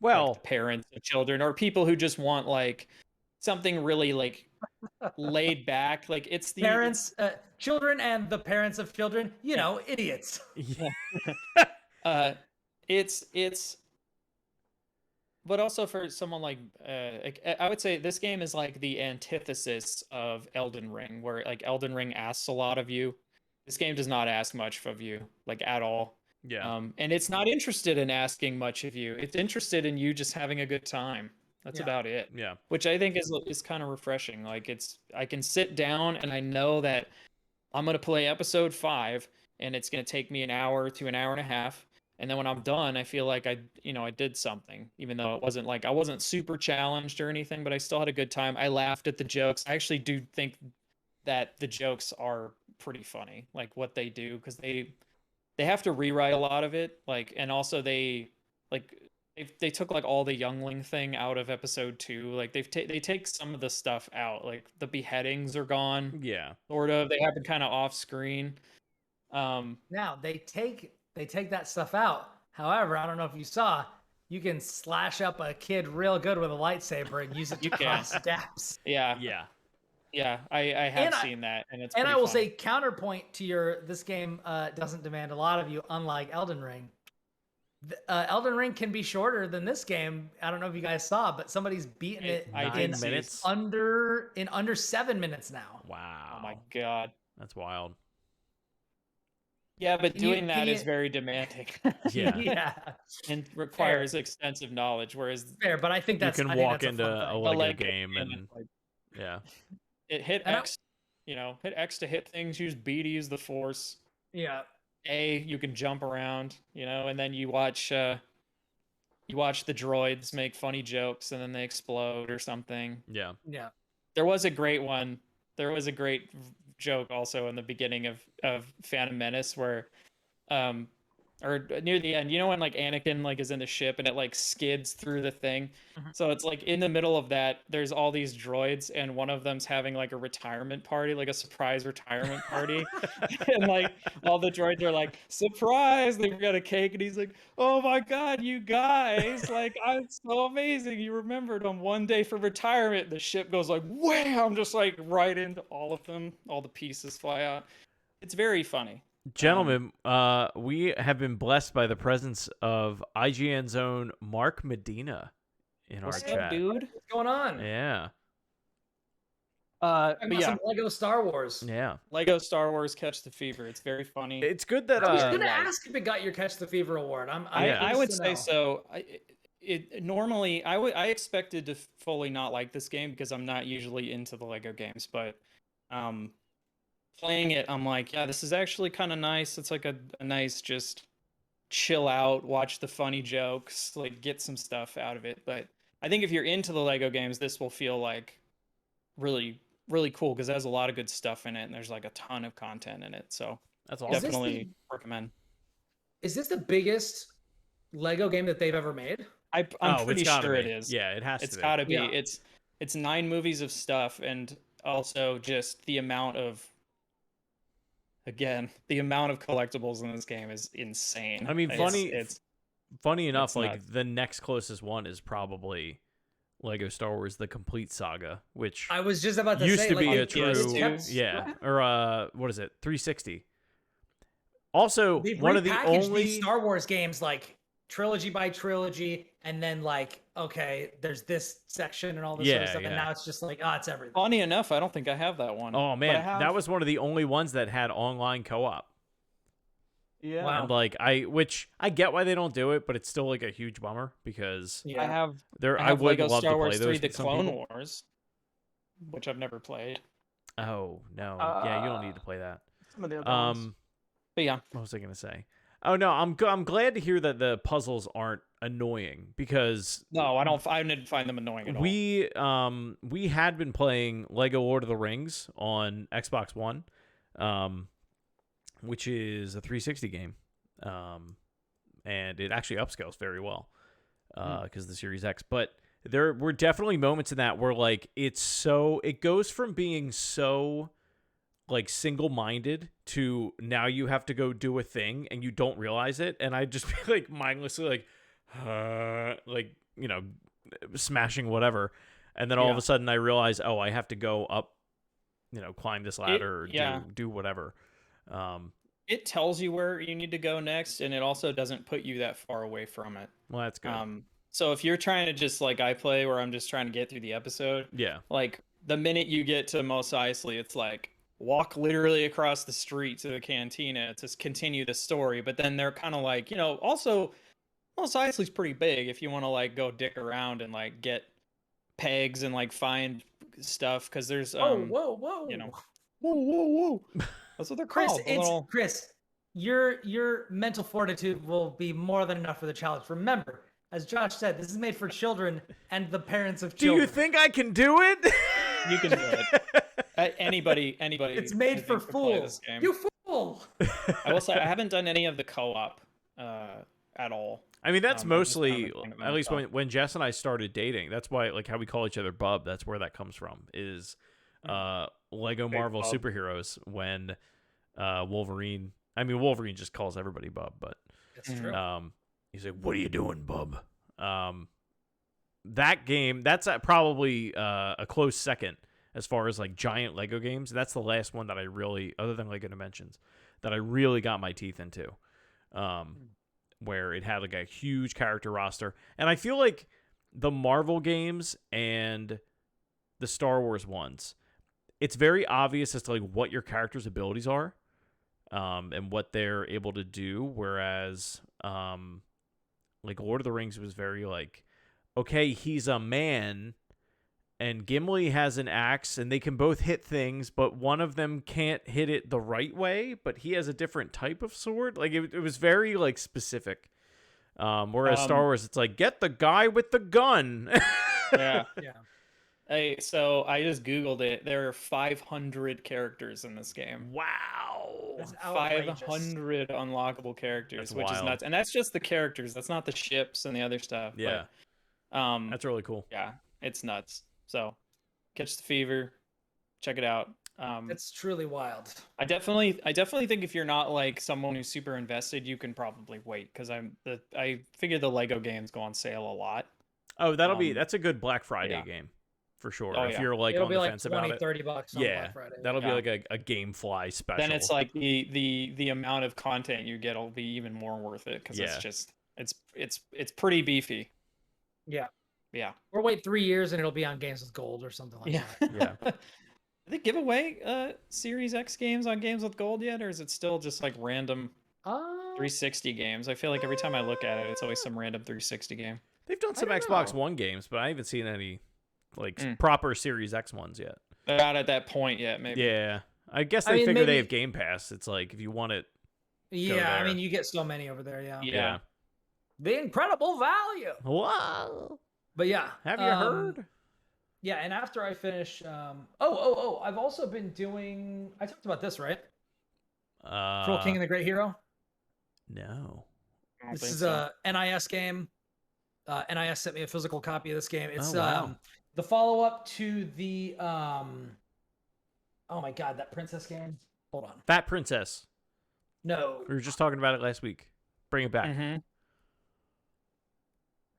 Speaker 3: Well,
Speaker 2: the parents of children or people who just want like something really like laid back. Like it's the
Speaker 1: Parents, children, and the parents of children, you know, idiots.
Speaker 3: yeah.
Speaker 2: uh it's but also for someone like I would say this game is like the antithesis of Elden Ring, where like Elden Ring asks a lot of you. This game does not ask much of you, like at all.
Speaker 3: Yeah.
Speaker 2: And it's not interested in asking much of you. It's interested in you just having a good time. That's
Speaker 1: Yeah.
Speaker 2: about it.
Speaker 3: Yeah.
Speaker 2: Which I think is kind of refreshing. Like I can sit down and I know that I'm gonna play episode 5 and it's gonna take me an hour to an hour and a half. And then when I'm done, I feel like I did something, even though it wasn't like I wasn't super challenged or anything, but I still had a good time. I laughed at the jokes. I actually do think that the jokes are pretty funny, like what they do, because they have to rewrite a lot of it, like, and also like they took like all the youngling thing out of episode 2. Like they take some of the stuff out, like the beheadings are gone,
Speaker 3: Yeah.
Speaker 2: sort of. They happen kind of off screen.
Speaker 1: Now they take that stuff out. However, I don't know if you saw, you can slash up a kid real good with a lightsaber and use it to
Speaker 2: You can.
Speaker 1: cross gaps.
Speaker 2: Yeah,
Speaker 3: Yeah.
Speaker 2: I have seen that, and it's
Speaker 1: And
Speaker 2: pretty
Speaker 1: I will
Speaker 2: funny.
Speaker 1: say, counterpoint to your, this game doesn't demand a lot of you, unlike Elden Ring. Elden Ring can be shorter than this game. I don't know if you guys saw, but somebody's beaten it
Speaker 2: I
Speaker 1: in
Speaker 2: did see.
Speaker 3: minutes.
Speaker 1: under 7 minutes now.
Speaker 3: Wow.
Speaker 2: Oh my god.
Speaker 3: That's wild.
Speaker 2: Yeah, but
Speaker 1: Can you-
Speaker 2: doing
Speaker 1: can
Speaker 2: that
Speaker 1: you-
Speaker 2: is very demanding.
Speaker 3: Yeah.
Speaker 1: Yeah,
Speaker 2: And requires extensive knowledge, whereas
Speaker 1: fair. But I think
Speaker 3: You
Speaker 1: that's
Speaker 3: can
Speaker 1: I think
Speaker 3: walk
Speaker 1: that's
Speaker 3: into
Speaker 1: a fun
Speaker 3: a
Speaker 1: thing.
Speaker 2: the
Speaker 3: Lego
Speaker 2: Lego
Speaker 3: game and
Speaker 2: it's like,
Speaker 3: yeah.
Speaker 2: it hit
Speaker 1: And I-
Speaker 2: X, hit X to hit things, use B to use the force.
Speaker 1: Yeah,
Speaker 2: A, you can jump around, and then you watch the droids make funny jokes and then they explode or something.
Speaker 3: Yeah.
Speaker 1: yeah.
Speaker 2: There was a great one. There was a great joke also in the beginning of Phantom Menace where or near the end, when like Anakin like is in the ship and it like skids through the thing.
Speaker 1: Mhm.
Speaker 2: So it's like in the middle of that, there's all these droids and one of them's having like a retirement party, like a surprise retirement party. And like all the droids are like, surprise, they've got a cake, and he's like, oh my god, you guys, like I'm so amazing. You remembered on one day for retirement. The ship goes like wham, just like right into all of them. All the pieces fly out. It's very funny.
Speaker 3: Gentlemen, we have been blessed by the presence of IGN's own Mark Medina in our
Speaker 2: What's
Speaker 3: chat.
Speaker 2: up, dude?
Speaker 1: What's going on?
Speaker 3: Yeah.
Speaker 1: Talking
Speaker 2: But
Speaker 1: about
Speaker 2: yeah,
Speaker 1: some Lego Star Wars.
Speaker 3: Yeah.
Speaker 2: Lego Star Wars Catch the Fever. It's very funny.
Speaker 3: It's good that
Speaker 1: I was
Speaker 2: Uh,
Speaker 1: gonna
Speaker 2: right.
Speaker 1: ask if it got your Catch the Fever award. I'm
Speaker 3: Yeah.
Speaker 2: I
Speaker 1: curious
Speaker 2: would
Speaker 1: to
Speaker 2: say
Speaker 1: know.
Speaker 2: so. Normally I expected to fully not like this game because I'm not usually into the Lego games, but playing it, I'm like, yeah, this is actually kind of nice. It's like a nice just chill out, watch the funny jokes, like get some stuff out of it. But I think if you're into the Lego games, this will feel like really, really cool because it has a lot of good stuff in it, and there's like a ton of content in it. So
Speaker 3: That's
Speaker 1: Is
Speaker 3: awesome.
Speaker 1: this
Speaker 2: definitely recommend.
Speaker 1: Is this the biggest Lego game that they've ever made?
Speaker 2: I'm
Speaker 3: Oh,
Speaker 2: pretty
Speaker 3: it's gotta
Speaker 2: sure
Speaker 3: be.
Speaker 2: it is.
Speaker 3: Yeah, it has
Speaker 2: It's
Speaker 3: to be.
Speaker 2: gotta be.
Speaker 1: Yeah.
Speaker 2: It's 9 movies of stuff, and also just the amount of collectibles in this game is insane.
Speaker 3: I mean,
Speaker 2: It's
Speaker 3: funny enough,
Speaker 2: it's
Speaker 3: like
Speaker 2: nuts.
Speaker 3: the next closest one is probably Lego Star Wars: The Complete Saga, which
Speaker 1: I was just about to
Speaker 3: used
Speaker 1: say,
Speaker 3: to
Speaker 1: like,
Speaker 3: be a
Speaker 1: it
Speaker 3: true,
Speaker 1: kept-
Speaker 3: yeah, or what is it, 360. Also,
Speaker 1: They've
Speaker 3: one of the
Speaker 1: repackaged
Speaker 3: only
Speaker 1: these Star Wars games like trilogy by trilogy, and then like, okay, there's this section and all this sort
Speaker 3: Yeah,
Speaker 1: of stuff, and
Speaker 3: yeah.
Speaker 1: now it's just like, oh, it's everything.
Speaker 2: funny enough. I don't think I have that one.
Speaker 3: oh
Speaker 2: But I
Speaker 3: man,
Speaker 2: have-
Speaker 3: that was one of the only ones that had online co-op.
Speaker 2: yeah.
Speaker 1: Wow.
Speaker 3: And like which I get why they don't do it, but it's still like a huge bummer because
Speaker 2: I have
Speaker 3: I would
Speaker 2: Lego
Speaker 3: love
Speaker 2: Star
Speaker 3: to play
Speaker 2: Wars
Speaker 3: those
Speaker 2: 3:
Speaker 3: with
Speaker 2: The
Speaker 3: some
Speaker 2: Clone
Speaker 3: people.
Speaker 2: Wars, which I've never played.
Speaker 3: Oh no, yeah, you don't need to play that.
Speaker 2: Some of the other ones. But yeah,
Speaker 3: What was I gonna say? Oh no, I'm glad to hear that the puzzles aren't annoying because
Speaker 2: no, I didn't find them annoying at all.
Speaker 3: we had been playing Lego Lord of the Rings on Xbox One, which is a 360 game, and it actually upscales very well because the Series X. But there were definitely moments in that where like it goes from being so like single-minded to now you have to go do a thing and you don't realize it, and I just be like mindlessly like smashing whatever, and then all of a sudden I realize, oh, I have to go up, climb this ladder or do whatever.
Speaker 2: It tells you where you need to go next, and it also doesn't put you that far away from it.
Speaker 3: Well, that's good.
Speaker 2: So if you're trying to just like I play where I'm just trying to get through the episode, like the minute you get to Mos Eisley, it's like walk literally across the street to the cantina to continue the story. But then they're kind of like, also Mos Eisley's pretty big if you want to like go dick around and like get pegs and like find stuff, because there's
Speaker 1: whoa.
Speaker 2: whoa. That's what they're called.
Speaker 1: Chris, your mental fortitude will be more than enough for the challenge. Remember, as Josh said, this is made for children and the parents of children.
Speaker 3: Do you think I can do it?
Speaker 2: You can do it. Anybody.
Speaker 1: It's made for fools. You fool!
Speaker 2: I will say I haven't done any of the co-op at all.
Speaker 3: I mean, that's mostly, at least when Jess and I started dating, that's why, like, how we call each other bub, that's where that comes from, is Lego Marvel superheroes when Wolverine just calls everybody bub, but
Speaker 1: that's true.
Speaker 3: He's like, what are you doing, bub? That game, that's probably a close second as far as, like, giant Lego games. That's the last one that I really, other than Lego Dimensions, that I really got my teeth into. Where it had like a huge character roster. And I feel like the Marvel games and the Star Wars ones, it's very obvious as to like what your character's abilities are, and what they're able to do. Whereas like Lord of the Rings was very like, okay, he's a man and Gimli has an axe and they can both hit things, but one of them can't hit it the right way, but he has a different type of sword. Like it was very like specific. Whereas Star Wars, it's like, get the guy with the gun.
Speaker 2: Yeah. Hey, so I just Googled it. There are 500 characters in this game.
Speaker 3: Wow.
Speaker 1: That's outrageous.
Speaker 2: 500 unlockable characters,
Speaker 3: That's
Speaker 2: which
Speaker 3: wild.
Speaker 2: is nuts. And that's just the characters. That's not the ships and the other stuff.
Speaker 3: Yeah.
Speaker 2: But,
Speaker 3: that's really cool.
Speaker 2: Yeah, it's nuts. So, catch the fever, check it out.
Speaker 1: It's truly wild.
Speaker 2: I definitely think if you're not like someone who's super invested, you can probably wait, because I figure the Lego games go on sale a lot.
Speaker 3: Oh, that's a good Black Friday game for sure.
Speaker 2: Oh,
Speaker 3: if you're like
Speaker 1: it'll
Speaker 3: on
Speaker 1: be
Speaker 3: the
Speaker 1: like
Speaker 3: fence
Speaker 1: 20,
Speaker 3: about it.
Speaker 1: $30 on Black Friday.
Speaker 3: That'll be like a GameFly special.
Speaker 2: Then it's like the amount of content you get will be even more worth it, because it's just it's pretty beefy.
Speaker 1: Yeah.
Speaker 2: Or
Speaker 1: wait 3 years and it'll be on Games with Gold or something like that.
Speaker 3: Yeah.
Speaker 2: Did they give away Series X games on Games with Gold yet, or is it still just like random 360 games? I feel like every time I look at it, it's always some random 360 game.
Speaker 3: They've done some Xbox One games, but I haven't seen any like proper Series X ones yet.
Speaker 2: They're not at that point yet, maybe.
Speaker 3: Yeah. I guess they figure they have Game Pass. It's like, if you want it,
Speaker 1: yeah, I mean, you get so many over there,
Speaker 3: Yeah.
Speaker 1: The incredible value.
Speaker 3: Wow.
Speaker 1: But yeah.
Speaker 3: Have you heard?
Speaker 1: Yeah, and after I finish, I've also been doing. I talked about this, right? Cruel King and the Great Hero.
Speaker 3: No.
Speaker 1: This is a NIS game. NIS sent me a physical copy of this game. It's the follow-up to the oh my god, that princess game. Hold on.
Speaker 3: Fat Princess.
Speaker 1: No.
Speaker 3: We were just talking about it last week. Bring it back.
Speaker 2: Mm-hmm.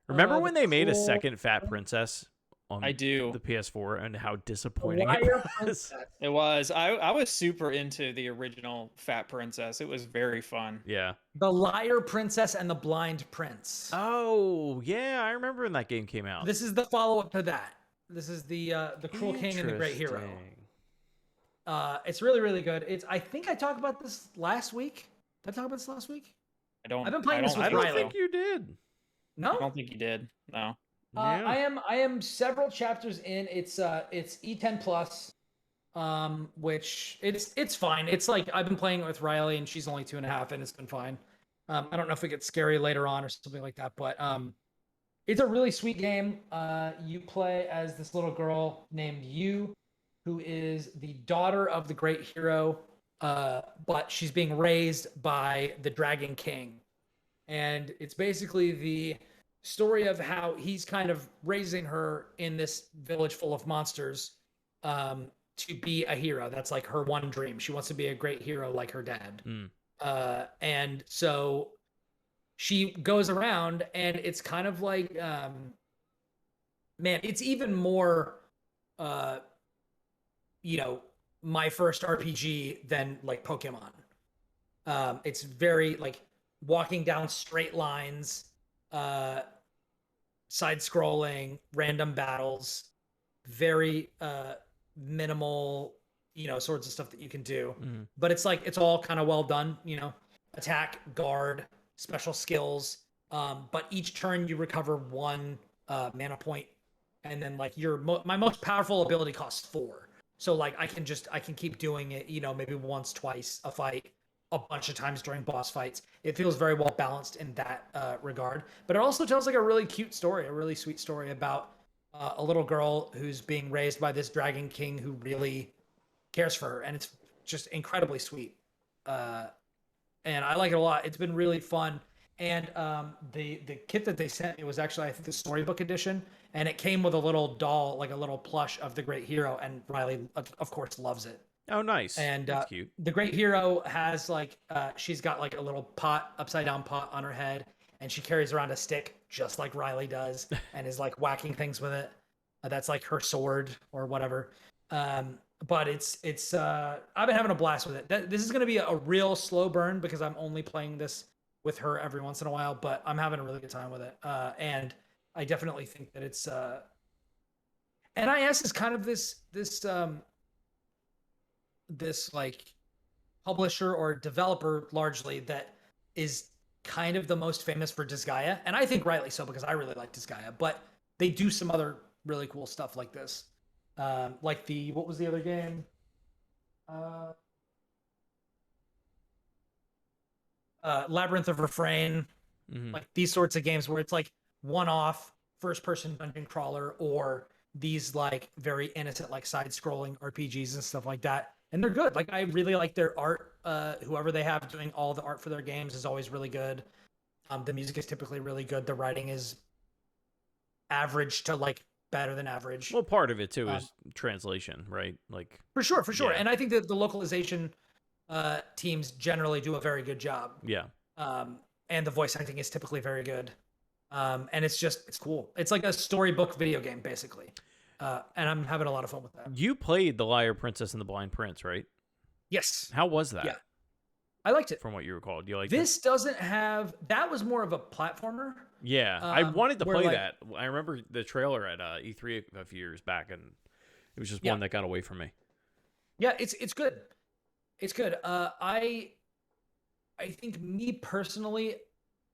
Speaker 3: Remember when they made a second Fat Princess on
Speaker 2: the
Speaker 3: PS4 and how disappointing
Speaker 1: Liar
Speaker 3: it was?
Speaker 2: It was. I was super into the original Fat Princess. It was very fun.
Speaker 3: Yeah.
Speaker 1: The Liar Princess and the Blind Prince.
Speaker 3: Oh, yeah. I remember when that game came out.
Speaker 1: This is the follow-up to that. This is the Cruel King and the Great Hero. It's really, really good. I think I talked about this last week. Did I talk about this last week?
Speaker 2: I've
Speaker 1: been playing this with
Speaker 3: I don't
Speaker 1: Riley.
Speaker 3: think you did.
Speaker 1: No?
Speaker 2: I don't think you did. No.
Speaker 1: I am several chapters in. It's E10 plus. which it's fine. It's like I've been playing it with Riley, and she's only 2.5, and it's been fine. I don't know if it gets scary later on or something like that, but it's a really sweet game. You play as this little girl named Yu, who is the daughter of the great hero, but she's being raised by the Dragon King. And it's basically the story of how he's kind of raising her in this village full of monsters to be a hero. That's like her one dream. She wants to be a great hero like her dad. And so she goes around, and it's kind of like, man, it's even more, my first RPG than like Pokemon. It's very like walking down straight lines, side scrolling, random battles, very minimal, sorts of stuff that you can do. But it's like, it's all kind of well done, attack, guard, special skills. But each turn you recover 1 mana point, and then like my most powerful ability costs 4. So like I can keep doing it, maybe once, twice a fight, a bunch of times during boss fights. It feels very well balanced in that regard. But it also tells like a really cute story, a really sweet story about a little girl who's being raised by this Dragon King who really cares for her, and it's just incredibly sweet. And I like it a lot. It's been really fun. And the kit that they sent me was actually, I think, the storybook edition, and it came with a little doll, like a little plush of the great hero, and Riley, of course, loves it.
Speaker 3: Oh, nice.
Speaker 1: And
Speaker 3: that's cute.
Speaker 1: The great hero has like, she's got like a little upside down pot on her head, and she carries around a stick just like Riley does, and is like whacking things with it. That's like her sword or whatever. But it's I've been having a blast with it. This is going to be a real slow burn because I'm only playing this with her every once in a while, but I'm having a really good time with it. And I definitely think that it's NIS is kind of this like publisher or developer largely that is kind of the most famous for Disgaea, and I think rightly so because I really like Disgaea, but they do some other really cool stuff like this. Like what was the other game? Labyrinth of Refrain. Like these sorts of games where it's like one-off first-person dungeon crawler, or these like very innocent like side-scrolling RPGs and stuff like that. And they're good. Like I really like their art. Whoever they have doing all the art for their games is always really good. The music is typically really good. The writing is average to like better than average.
Speaker 3: Well, part of it too is translation, right? Like
Speaker 1: for sure.
Speaker 3: Yeah.
Speaker 1: And I think that the localization teams generally do a very good job.
Speaker 3: Yeah.
Speaker 1: And the voice acting is typically very good. And it's cool. It's like a storybook video game, basically. And I'm having a lot of fun with that.
Speaker 3: You played The Liar Princess and the Blind Prince, right?
Speaker 1: Yes.
Speaker 3: How was that?
Speaker 1: Yeah. I liked it.
Speaker 3: From what you recalled. You liked
Speaker 1: this doesn't have, that was more of a platformer.
Speaker 3: Yeah. I wanted to play
Speaker 1: like,
Speaker 3: that. I remember the trailer at E3 a few years back, and it was just one that got away from me.
Speaker 1: Yeah, it's good. It's good. I think me personally,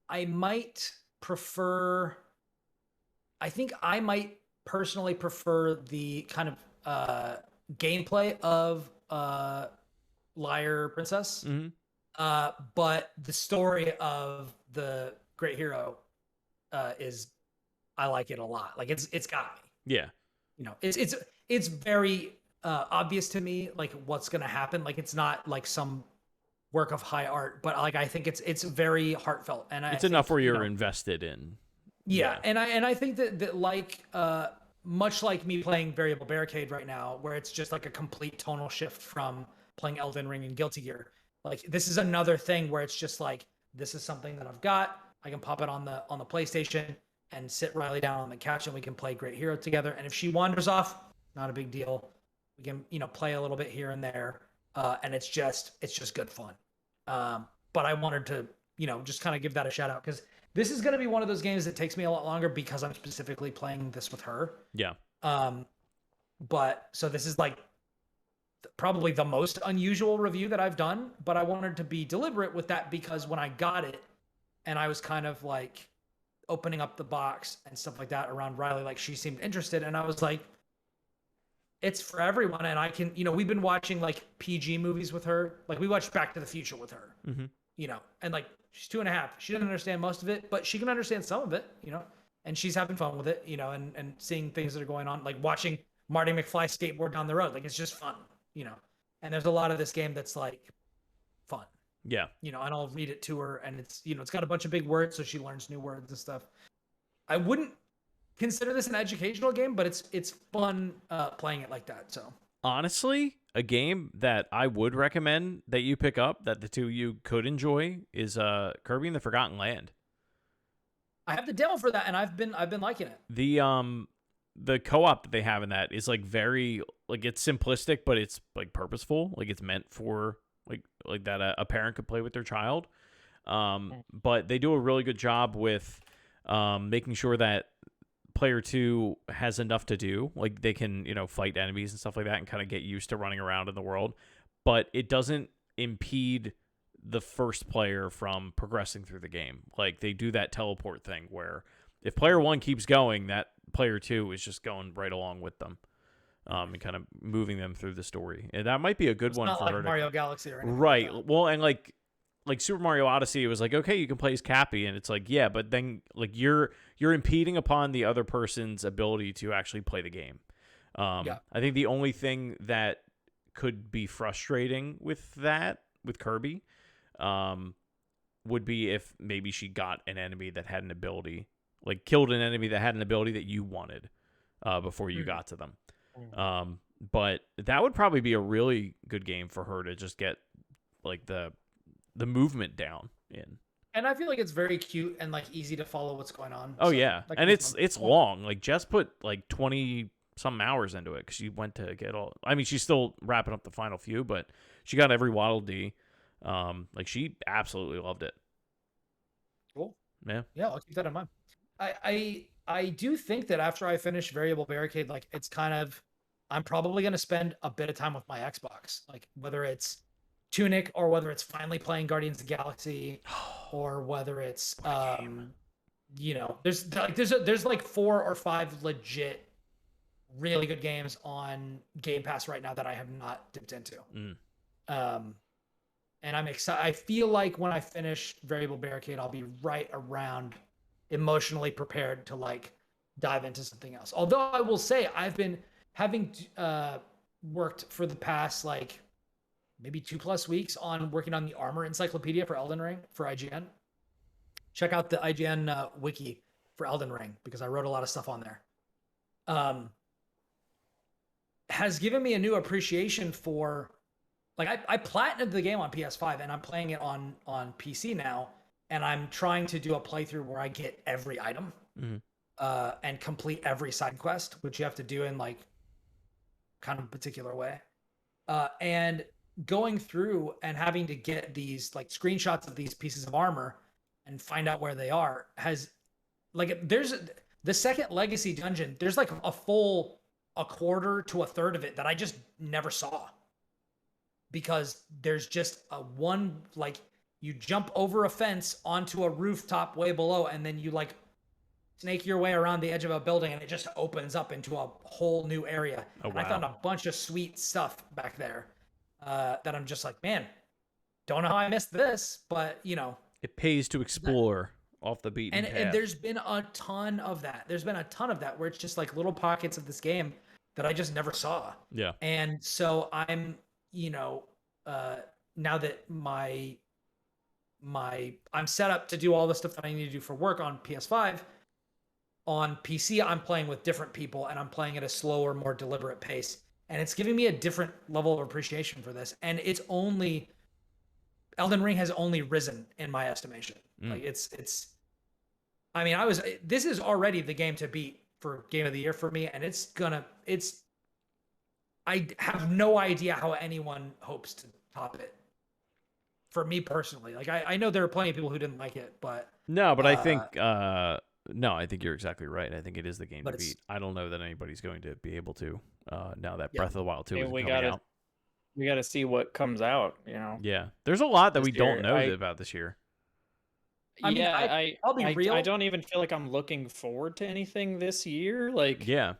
Speaker 1: I might personally prefer the kind of gameplay of Liar Princess. But the story of the great hero I like it a lot. Like it's got me.
Speaker 3: Yeah.
Speaker 1: It's very obvious to me like what's gonna happen. Like it's not like some work of high art, but like I think it's very heartfelt, and
Speaker 3: it's enough where you're invested in.
Speaker 1: Yeah, and I think that like much like me playing Variable Barricade right now, where it's just like a complete tonal shift from playing Elden Ring and Guilty Gear. Like this is another thing where it's just like this is something that I've got. I can pop it on the PlayStation and sit Riley down on the couch, and we can play Great Hero together. And if she wanders off, not a big deal. We can play a little bit here and there, and it's just good fun. But I wanted to just kind of give that a shout out because this is going to be one of those games that takes me a lot longer because I'm specifically playing this with her.
Speaker 3: Yeah.
Speaker 1: But so this is like probably the most unusual review that I've done, but I wanted to be deliberate with that because when I got it and I was kind of like opening up the box and stuff like that around Riley, like she seemed interested, and I was like, it's for everyone. And I can, we've been watching like PG movies with her. Like we watched Back to the Future with her,
Speaker 3: Mm-hmm.
Speaker 1: And like she's 2.5. She doesn't understand most of it, but she can understand some of it, and she's having fun with it, and seeing things that are going on, like watching Marty McFly skateboard down the road. Like it's just fun, and there's a lot of this game that's like fun,
Speaker 3: Yeah.
Speaker 1: and I'll read it to her, and it's, it's got a bunch of big words, so she learns new words and stuff. I wouldn't consider this an educational game, but it's fun playing it like that. So
Speaker 3: Honestly, a game that I would recommend that you pick up that the two of you could enjoy is Kirby and the Forgotten Land.
Speaker 1: I have the demo for that, and I've been liking it.
Speaker 3: The co-op that they have in that is like very like it's simplistic, but it's like purposeful. Like it's meant for like that a parent could play with their child. But they do a really good job with making sure that player 2 has enough to do. Like they can, fight enemies and stuff like that and kind of get used to running around in the world. But it doesn't impede the first player from progressing through the game. Like they do that teleport thing where if player 1 keeps going, that player 2 is just going right along with them. And kind of moving them through the story. And that might be a good one
Speaker 1: not
Speaker 3: for
Speaker 1: like
Speaker 3: her
Speaker 1: Mario Galaxy or anything.
Speaker 3: Right.
Speaker 1: Like
Speaker 3: Well, and like Super Mario Odyssey, it was like, okay, you can play as Cappy, and it's like, yeah, but then like you're impeding upon the other person's ability to actually play the game. I think the only thing that could be frustrating with that, with Kirby, would be if maybe she got an enemy that had an ability, like killed an enemy that had an ability that you wanted before you got to them. But that would probably be a really good game for her to just get like the movement down in.
Speaker 1: And I feel like it's very cute and like easy to follow what's going on.
Speaker 3: Oh
Speaker 1: so,
Speaker 3: yeah,
Speaker 1: like,
Speaker 3: and it's long. Like Jess put like 20 some hours into it because she went to get all. I mean, she's still wrapping up the final few, but she got every Waddle Dee. Like she absolutely loved it.
Speaker 1: Cool.
Speaker 3: Yeah.
Speaker 1: Yeah, I'll keep that in mind. I do think that after I finish Variable Barricade, like it's kind of, I'm probably going to spend a bit of time with my Xbox, like whether it's Tunic or whether it's finally playing Guardians of the Galaxy or whether it's there's like 4 or 5 legit really good games on Game Pass right now that I have not dipped into. And I'm excited. I feel like when I finish Variable Barricade, I'll be right around emotionally prepared to like dive into something else. Although I will say I've been having worked for the past like maybe 2+ weeks on working on the armor encyclopedia for Elden Ring for IGN. Check out the IGN wiki for Elden Ring because I wrote a lot of stuff on there. Has given me a new appreciation for, like I platinumed the game on PS5 and I'm playing it on PC now, and I'm trying to do a playthrough where I get every item and complete every side quest, which you have to do in like kind of a particular way. And going through and having to get these like screenshots of these pieces of armor and find out where they are has like, there's the second legacy dungeon. There's like a quarter to a third of it that I just never saw because there's just a one, like you jump over a fence onto a rooftop way below, and then you like snake your way around the edge of a building and it just opens up into a whole new area.
Speaker 3: Oh, wow.
Speaker 1: I found a bunch of sweet stuff back there that I'm just like, man, don't know how I missed this, but
Speaker 3: it pays to explore off the beaten path.
Speaker 1: And there's been a ton of that. There's been a ton of that where it's just like little pockets of this game that I just never saw.
Speaker 3: Yeah.
Speaker 1: And so I'm, now that I'm set up to do all the stuff that I need to do for work on PS5, on PC, I'm playing with different people and I'm playing at a slower, more deliberate pace. And it's giving me a different level of appreciation for this. And Elden Ring has only risen in my estimation. Like this is already the game to beat for Game of the Year for me. And I have no idea how anyone hopes to top it. For me personally, like I know there are plenty of people who didn't like it, but
Speaker 3: I think I think you're exactly right. I think it is the game to beat. I don't know that anybody's going to be able to now that Breath of the Wild 2 is coming out.
Speaker 2: We got to see what comes out,
Speaker 3: Yeah, there's a lot that we don't know
Speaker 2: year.
Speaker 3: about this year.
Speaker 1: I'll be real.
Speaker 2: I don't even feel like I'm looking forward to anything this year. Like,
Speaker 3: yeah,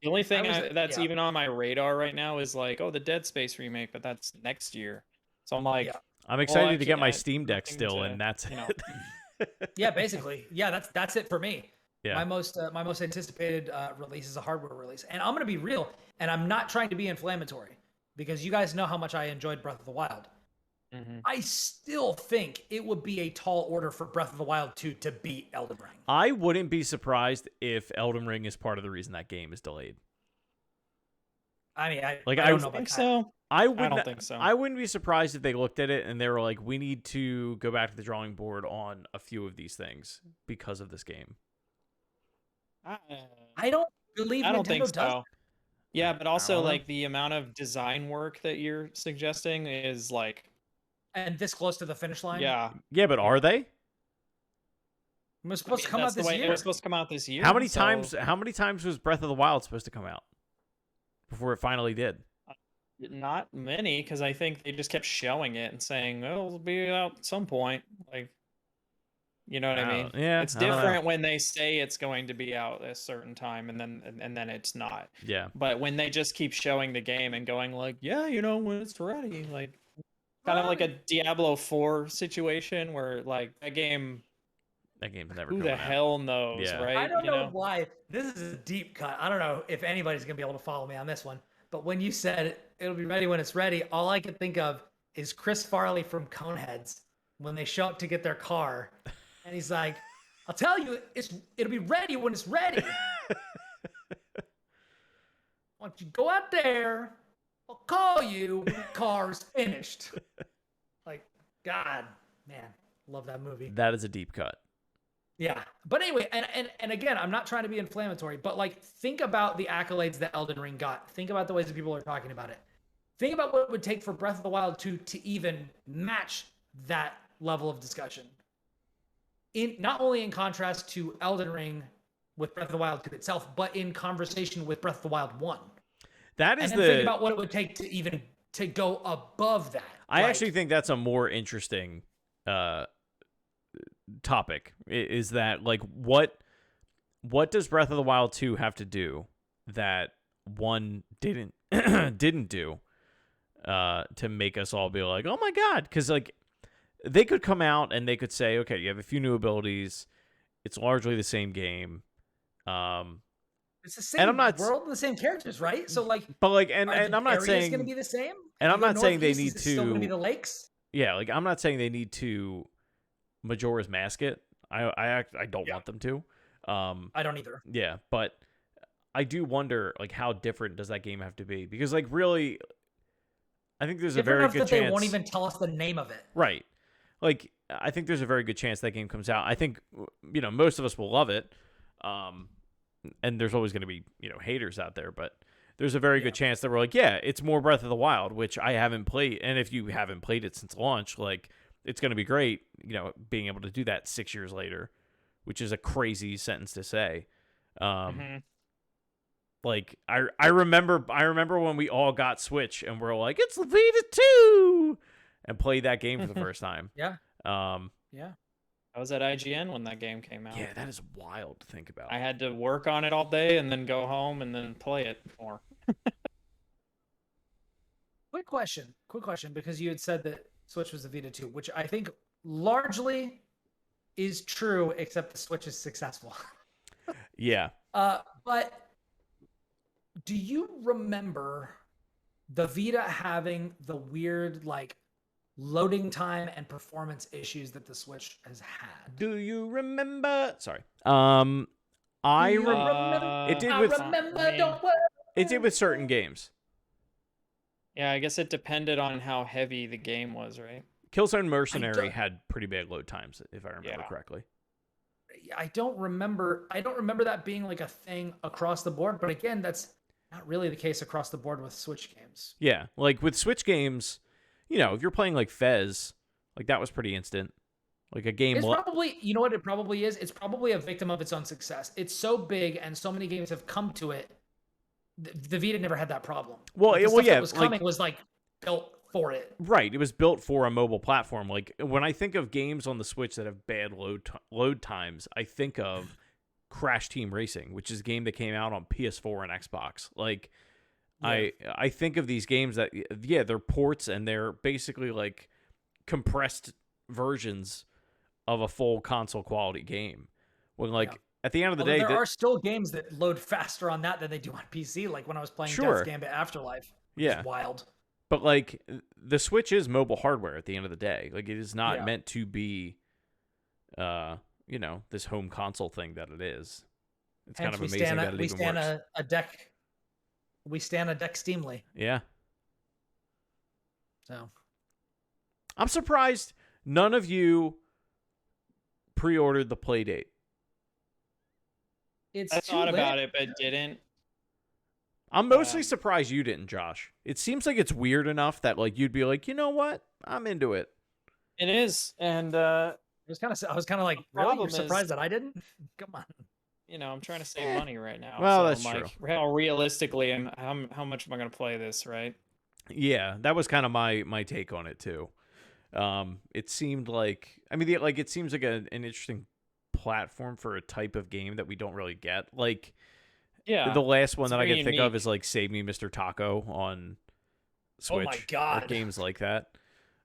Speaker 2: The only thing that's
Speaker 1: yeah.
Speaker 2: even on my radar right now is like, oh, the Dead Space remake, but that's next year. So I'm like,
Speaker 1: Yeah.
Speaker 3: I'm excited to get my
Speaker 2: can't-
Speaker 3: Steam Deck
Speaker 2: nothing
Speaker 3: still,
Speaker 2: to,
Speaker 3: and that's
Speaker 2: you know.
Speaker 3: it.
Speaker 1: Yeah, basically. Yeah, that's it for me.
Speaker 3: Yeah.
Speaker 1: My most anticipated release is a hardware release, and I'm gonna be real, and I'm not trying to be inflammatory because you guys know how much I enjoyed Breath of the Wild.
Speaker 2: Mhm.
Speaker 1: I still think it would be a tall order for Breath of the Wild 2 to beat Elden Ring.
Speaker 3: I wouldn't be surprised if Elden Ring is part of the reason that game is delayed.
Speaker 1: I mean, I
Speaker 3: Like,
Speaker 1: don't know about
Speaker 2: think
Speaker 1: that.
Speaker 2: so.
Speaker 3: I
Speaker 2: don't think so.
Speaker 3: I wouldn't be surprised if they looked at it and they were like, "We need to go back to the drawing board on a few of these things because of this game."
Speaker 1: I don't believe
Speaker 2: I don't
Speaker 1: Nintendo
Speaker 2: think
Speaker 1: does.
Speaker 2: so. Yeah, but also
Speaker 3: don't know.
Speaker 2: like the amount of design work that you're suggesting is like,
Speaker 1: And this close to the finish line.
Speaker 2: yeah.
Speaker 3: Yeah, but are they?
Speaker 1: It was supposed to come out
Speaker 2: That's the
Speaker 1: this
Speaker 2: way
Speaker 1: year.
Speaker 2: it was supposed to come out this year.
Speaker 3: How many
Speaker 2: so-
Speaker 3: times? How many times was Breath of the Wild supposed to come out before it finally did?
Speaker 2: Not many, because I think they just kept showing it and saying, "Oh, it'll be out at some point." Like, you know what I mean?
Speaker 3: Yeah,
Speaker 2: It's
Speaker 3: I don't know.
Speaker 2: different when they say it's going to be out at a certain time, and then it's not.
Speaker 3: Yeah,
Speaker 2: But when they just keep showing the game and going like, "Yeah, you know, when it's ready," like kind of like a Diablo 4 situation where like that game,
Speaker 3: that game's never.
Speaker 2: who
Speaker 3: coming
Speaker 2: the
Speaker 3: out.
Speaker 2: hell knows,
Speaker 3: Yeah.
Speaker 2: right?
Speaker 1: I don't
Speaker 2: You
Speaker 1: know why. This is a deep cut. I don't know if anybody's gonna be able to follow me on this one. But when you said it'll be ready when it's ready, all I could think of is Chris Farley from Coneheads when they show up to get their car, and he's like, "I'll tell you, it'll be ready when it's ready. Why don't you go out there? I'll call you when the car's finished." Like, God, man, love that movie.
Speaker 3: That is a deep cut.
Speaker 1: Yeah. But anyway, and again, I'm not trying to be inflammatory, but like think about the accolades that Elden Ring got. Think about the ways that people are talking about it. Think about what it would take for Breath of the Wild 2 to even match that level of discussion. In not only in contrast to Elden Ring with Breath of the Wild 2 itself, but in conversation with Breath of the Wild 1.
Speaker 3: That is
Speaker 1: and then think about what it would take to even to go above that.
Speaker 3: I
Speaker 1: Like,
Speaker 3: actually think that's a more interesting topic. Is that like what does Breath of the Wild 2 have to do that 1 didn't do to make us all be like, oh my god? Because like they could come out and they could say, okay, you have a few new abilities. It's largely the same game.
Speaker 1: it's the same
Speaker 3: and I'm not-
Speaker 1: world and the same characters, right? So like,
Speaker 3: But like, and
Speaker 1: are
Speaker 3: I'm
Speaker 1: the
Speaker 3: not
Speaker 1: areas
Speaker 3: saying,
Speaker 1: going to be the same.
Speaker 3: and
Speaker 1: If
Speaker 3: I'm
Speaker 1: you go
Speaker 3: not saying they
Speaker 1: northeast,
Speaker 3: need
Speaker 1: is it still going to be
Speaker 3: to.
Speaker 1: the lakes.
Speaker 3: Yeah, like I'm not saying they need to Majora's Mask it. I don't
Speaker 1: Yeah.
Speaker 3: want them to.
Speaker 1: I don't either.
Speaker 3: Yeah, but I do wonder like how different does that game have to be? Because like really, I think there's a
Speaker 1: Different
Speaker 3: very
Speaker 1: enough
Speaker 3: good
Speaker 1: that
Speaker 3: chance.
Speaker 1: they won't even tell us the name of it.
Speaker 3: Right. Like I think there's a very good chance that game comes out. I think most of us will love it. And there's always going to be haters out there, but there's a very good chance that we're like, yeah, it's more Breath of the Wild, which I haven't played. And if you haven't played it since launch, like it's going to be great, being able to do that 6 years later, which is a crazy sentence to say. Like I remember when we all got Switch and we're like, it's Vita 2 and played that game for the first time.
Speaker 1: Yeah.
Speaker 2: Yeah. I was at IGN when that game came out.
Speaker 3: Yeah, that is wild to think about.
Speaker 2: I had to work on it all day and then go home and then play it more.
Speaker 1: Quick question, because you had said that Switch was the Vita 2, which I think largely is true, except the Switch is successful.
Speaker 3: Yeah.
Speaker 1: But do you remember the Vita having the weird like loading time and performance issues that the Switch has had?
Speaker 3: Do you remember? Sorry. I
Speaker 1: You
Speaker 3: remember.
Speaker 1: remember?
Speaker 3: It did
Speaker 1: I
Speaker 3: with.
Speaker 1: remember.
Speaker 2: I mean-
Speaker 1: Don't worry.
Speaker 3: It did with certain games.
Speaker 2: Yeah, I guess it depended on how heavy the game was, right?
Speaker 3: Killzone Mercenary
Speaker 1: don't-
Speaker 3: had pretty bad load times, if I remember
Speaker 2: Yeah.
Speaker 3: correctly.
Speaker 1: I don't remember that being like a thing across the board, but again, that's not really the case across the board with Switch games.
Speaker 3: Yeah, like with Switch games, if you're playing like Fez, like that was pretty instant. Like a game.
Speaker 1: It's probably, you know what it probably is? It's probably a victim of its own success. It's so big and so many games have come to it. The Vita never had that problem.
Speaker 3: Well,
Speaker 1: Like, the
Speaker 3: well,
Speaker 1: stuff
Speaker 3: yeah,
Speaker 1: that was coming was like built for it.
Speaker 3: Right, it was built for a mobile platform. Like when I think of games on the Switch that have bad load times, I think of Crash Team Racing, which is a game that came out on PS4 and Xbox. Like,
Speaker 1: Yeah.
Speaker 3: I think of these games that, yeah, they're ports and they're basically like compressed versions of a full console quality game. When like
Speaker 1: Yeah.
Speaker 3: at the end of the
Speaker 1: Although
Speaker 3: day,
Speaker 1: there are still games that load faster on that than they do on PC. Like when I was playing
Speaker 3: Sure.
Speaker 1: Death Gambit Afterlife, which
Speaker 3: Yeah.
Speaker 1: is wild.
Speaker 3: but like the Switch is mobile hardware at the end of the day. Like it is not
Speaker 1: Yeah.
Speaker 3: meant to be, this home console thing that it is. It's kind
Speaker 1: Hence,
Speaker 3: of
Speaker 1: we
Speaker 3: amazing
Speaker 1: stand
Speaker 3: that
Speaker 1: a,
Speaker 3: it
Speaker 1: we
Speaker 3: even
Speaker 1: stand
Speaker 3: works.
Speaker 1: a deck. We stand a deck Steamly.
Speaker 3: Yeah.
Speaker 1: So
Speaker 3: I'm surprised none of you pre-ordered the Playdate.
Speaker 1: it's
Speaker 2: I
Speaker 1: too
Speaker 2: thought about
Speaker 1: late.
Speaker 2: it, but didn't.
Speaker 3: I'm mostly
Speaker 2: Um,
Speaker 3: surprised you didn't, Josh. It seems like it's weird enough that like you'd be like, you know what? I'm into it.
Speaker 2: It is, and
Speaker 1: I was kind of like, really?
Speaker 2: problem
Speaker 1: You're
Speaker 2: is-
Speaker 1: surprised that I didn't? Come on.
Speaker 2: I'm trying to save money right now.
Speaker 3: Well,
Speaker 2: so
Speaker 3: that's
Speaker 2: I'm
Speaker 3: true.
Speaker 2: like, how realistically, how much am I going to play this, right?
Speaker 3: Yeah, that was kind of my take on it too. It seemed like it seems like an interesting platform for a type of game that we don't really get. Like
Speaker 2: Yeah.
Speaker 3: the last one
Speaker 2: it's
Speaker 3: that I
Speaker 2: very
Speaker 3: can think of
Speaker 2: unique.
Speaker 3: is like Save Me, Mr. Taco on
Speaker 1: Oh
Speaker 3: Switch.
Speaker 1: my
Speaker 3: or
Speaker 1: God.
Speaker 3: games like that.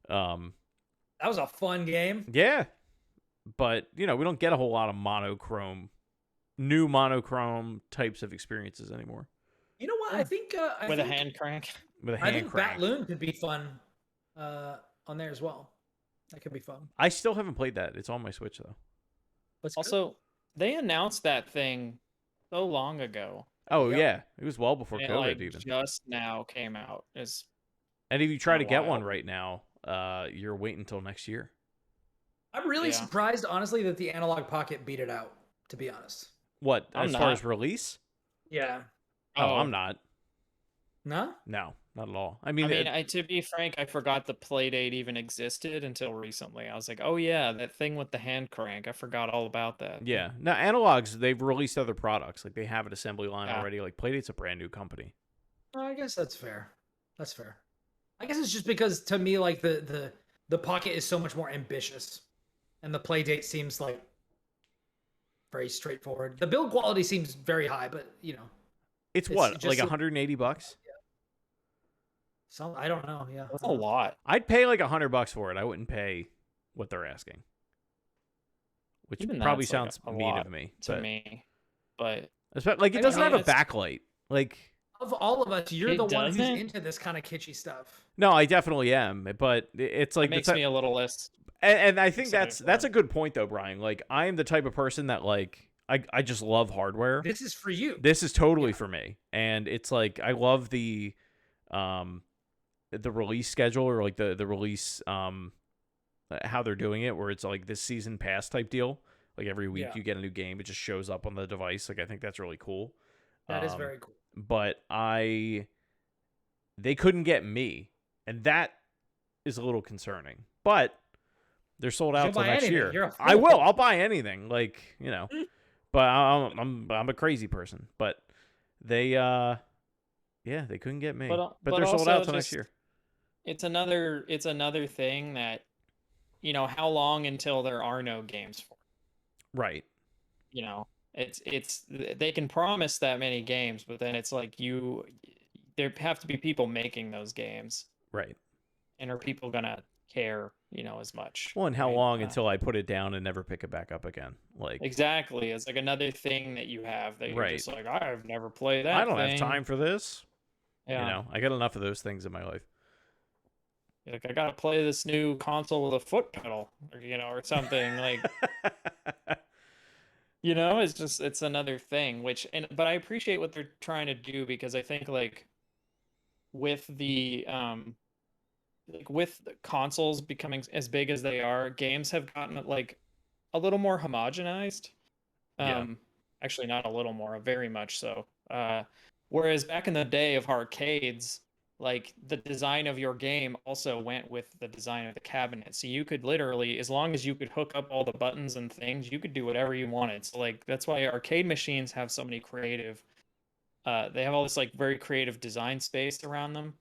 Speaker 1: That was a fun game.
Speaker 3: Yeah, but we don't get a whole lot of new monochrome types of experiences anymore.
Speaker 1: You know what? I think
Speaker 2: With a hand crank.
Speaker 3: With a
Speaker 1: I
Speaker 3: hand
Speaker 1: think
Speaker 3: crank.
Speaker 1: Batloon could be fun on there as well. That could be fun.
Speaker 3: I still haven't played that. It's on my Switch though.
Speaker 1: What's
Speaker 2: Also, they announced that thing so long ago.
Speaker 3: Oh
Speaker 1: Yep.
Speaker 3: yeah, it was well before
Speaker 2: and
Speaker 3: COVID
Speaker 2: like
Speaker 3: even.
Speaker 2: just now came out. It's
Speaker 3: And if you try to
Speaker 2: kinda
Speaker 3: get one
Speaker 2: wild.
Speaker 3: right now, you're waiting until next year.
Speaker 1: I'm really
Speaker 2: Yeah.
Speaker 1: surprised, honestly, that the Analog Pocket beat it out. To be honest.
Speaker 3: What
Speaker 2: I'm
Speaker 3: as far
Speaker 2: not.
Speaker 3: as release?
Speaker 1: Yeah.
Speaker 3: Oh, I'm not.
Speaker 1: No.
Speaker 3: No, not at all. I
Speaker 2: I
Speaker 3: mean,
Speaker 2: mean, to be frank, I forgot the Playdate even existed until recently. I was like, oh yeah, that thing with the hand crank. I forgot all about that.
Speaker 3: yeah. Now analogs, they've released other products. Like they have an assembly line
Speaker 2: Yeah.
Speaker 3: already. Like Playdate's a brand new company.
Speaker 1: I guess that's fair. That's fair. I guess it's just because to me, like the Pocket is so much more ambitious, and the Playdate seems like very straightforward. The build quality seems very high, but
Speaker 3: It's
Speaker 1: It's
Speaker 3: what,
Speaker 1: just
Speaker 3: like
Speaker 1: a-
Speaker 3: $180?
Speaker 1: some I don't know. Yeah,
Speaker 2: That's a lot.
Speaker 3: I'd pay like $100 for it. I wouldn't pay what they're asking. Which
Speaker 2: Even
Speaker 3: probably
Speaker 2: that's, like,
Speaker 3: sounds
Speaker 2: a
Speaker 3: mean
Speaker 2: lot
Speaker 3: of me.
Speaker 2: to
Speaker 3: but
Speaker 2: me. But
Speaker 3: like it
Speaker 1: I
Speaker 3: doesn't
Speaker 1: mean,
Speaker 3: have a
Speaker 2: it's-
Speaker 3: backlight. Like
Speaker 1: Of all of us, you're
Speaker 2: It
Speaker 1: the one who's
Speaker 2: doesn't?
Speaker 1: into this kind of kitschy stuff.
Speaker 3: no, I definitely am. But it's like
Speaker 2: it makes
Speaker 3: the
Speaker 2: me a little less.
Speaker 3: and I think
Speaker 2: excited
Speaker 3: that's
Speaker 2: for
Speaker 3: a good point though, Brian. Like I am the type of person that like I just love hardware.
Speaker 1: This is for you.
Speaker 3: This is totally
Speaker 1: Yeah.
Speaker 3: for me. And it's like I love the release schedule or like the release how they're doing it where it's like this season pass type deal. Like every week
Speaker 1: Yeah.
Speaker 3: you get a new game, it just shows up on the device. Like I think that's really cool.
Speaker 1: That is very cool.
Speaker 3: But they couldn't get me, and that is a little concerning. But they're sold out
Speaker 1: You'll
Speaker 3: till
Speaker 1: buy
Speaker 3: next
Speaker 1: anything.
Speaker 3: year.
Speaker 1: You're a
Speaker 3: I
Speaker 1: fool.
Speaker 3: will. I'll buy anything. Like but I'm a crazy person. But they they couldn't get me.
Speaker 2: But
Speaker 3: they're sold
Speaker 2: also
Speaker 3: out till next
Speaker 2: just-
Speaker 3: year.
Speaker 2: It's another thing that, how long until there are no games for it?
Speaker 3: Right.
Speaker 2: It's they can promise that many games, but then it's like there have to be people making those games,
Speaker 3: Right.
Speaker 2: and are people gonna care, as much?
Speaker 3: Well, and how
Speaker 2: right?
Speaker 3: long until I put it down and never pick it back up again? Like
Speaker 2: Exactly. It's like another thing that you have that you're
Speaker 3: Right.
Speaker 2: just like, I've never played that.
Speaker 3: I don't have
Speaker 2: thing."
Speaker 3: time for this.
Speaker 2: Yeah.
Speaker 3: I got enough of those things in my life.
Speaker 2: Like I gotta play this new console with a foot pedal, or something like. It's another thing, but I appreciate what they're trying to do because I think like with the consoles becoming as big as they are, games have gotten like a little more homogenized.
Speaker 3: Yeah.
Speaker 2: Actually not a little more, very much so. Whereas back in the day of arcades, like the design of your game also went with the design of the cabinet. So you could literally, as long as you could hook up all the buttons and things, you could do whatever you wanted. So like that's why arcade machines have so many creative they have all this like very creative design space around them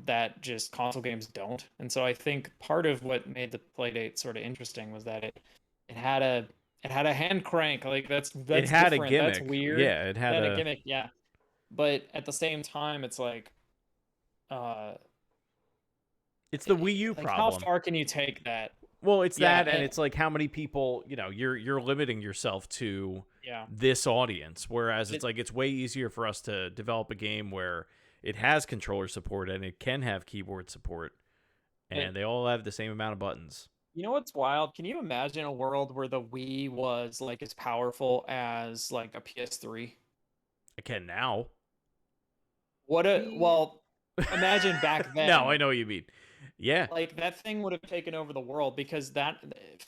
Speaker 2: that just console games don't. And so I think part of what made the Playdate sort of interesting was that it It had a hand crank. Like that's
Speaker 3: it had
Speaker 2: different.
Speaker 3: a gimmick.
Speaker 2: That's weird.
Speaker 3: Yeah, it had
Speaker 2: A gimmick. Yeah, but at the same time, it's like, uh,
Speaker 3: It's the Wii U
Speaker 2: like how
Speaker 3: problem.
Speaker 2: far can you take that?
Speaker 3: Well, it's
Speaker 2: Yeah,
Speaker 3: that, and it's like how many people, you're limiting yourself to
Speaker 2: Yeah.
Speaker 3: this audience. Whereas it's like it's way easier for us to develop a game where it has controller support and it can have keyboard support, and they all have the same amount of buttons.
Speaker 2: You know what's wild? Can you imagine a world where the Wii was like as powerful as like a PS3?
Speaker 3: I can now.
Speaker 2: Well, imagine back then.
Speaker 3: No, I know what you mean. Yeah.
Speaker 2: Like that thing would have taken over the world because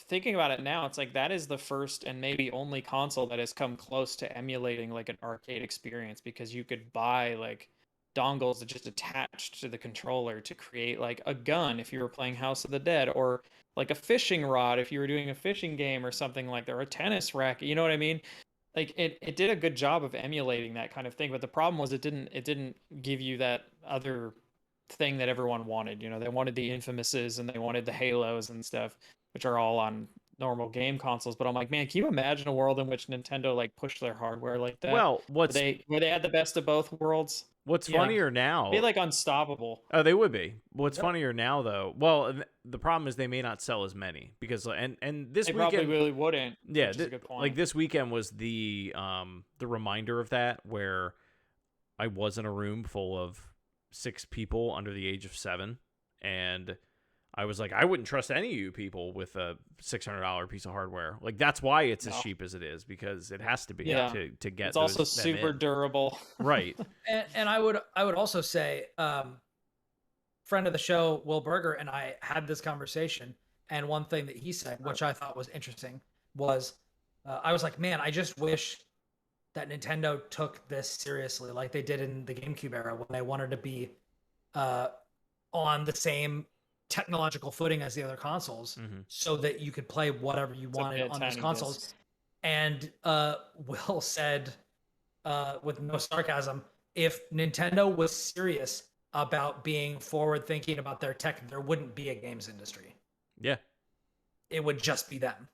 Speaker 2: thinking about it now, it's like that is the first and maybe only console that has come close to emulating like an arcade experience, because you could buy like dongles that just attached to the controller to create like a gun if you were playing House of the Dead, or like a fishing rod if you were doing a fishing game or something like that, or a tennis racket. You know what I mean? Like it did a good job of emulating that kind of thing, but the problem was it didn't give you that other thing that everyone wanted. They wanted the Infamouses and they wanted the Halos and stuff, which are all on normal game consoles. But I'm like, man, can you imagine a world in which Nintendo like pushed their hardware like that?
Speaker 3: Well,
Speaker 2: where they had the best of both worlds.
Speaker 3: What's funnier now?
Speaker 2: Be like unstoppable.
Speaker 3: Oh, they would be. What's funnier now, though? Well, the problem is they may not sell as many because and this
Speaker 2: they
Speaker 3: weekend
Speaker 2: probably really wouldn't.
Speaker 3: Yeah,
Speaker 2: which is a good point.
Speaker 3: like this weekend was the reminder of that, where I was in a room full of 6 people under the age of 7, and I was like, I wouldn't trust any of you people with a $600 piece of hardware. Like that's why it's as cheap as it is, because it has to be to get.
Speaker 2: It's also super durable,
Speaker 3: right?
Speaker 1: And I would also say, friend of the show Will Berger and I had this conversation, and one thing that he said, which I thought was interesting, was I was like, man, I just wish that Nintendo took this seriously, like they did in the GameCube era when they wanted to be on the same technological footing as the other consoles, so that you could play whatever you wanted on those consoles. Discs. And Will said, with no sarcasm, if Nintendo was serious about being forward thinking about their tech, there wouldn't be a games industry.
Speaker 3: Yeah.
Speaker 1: It would just be them.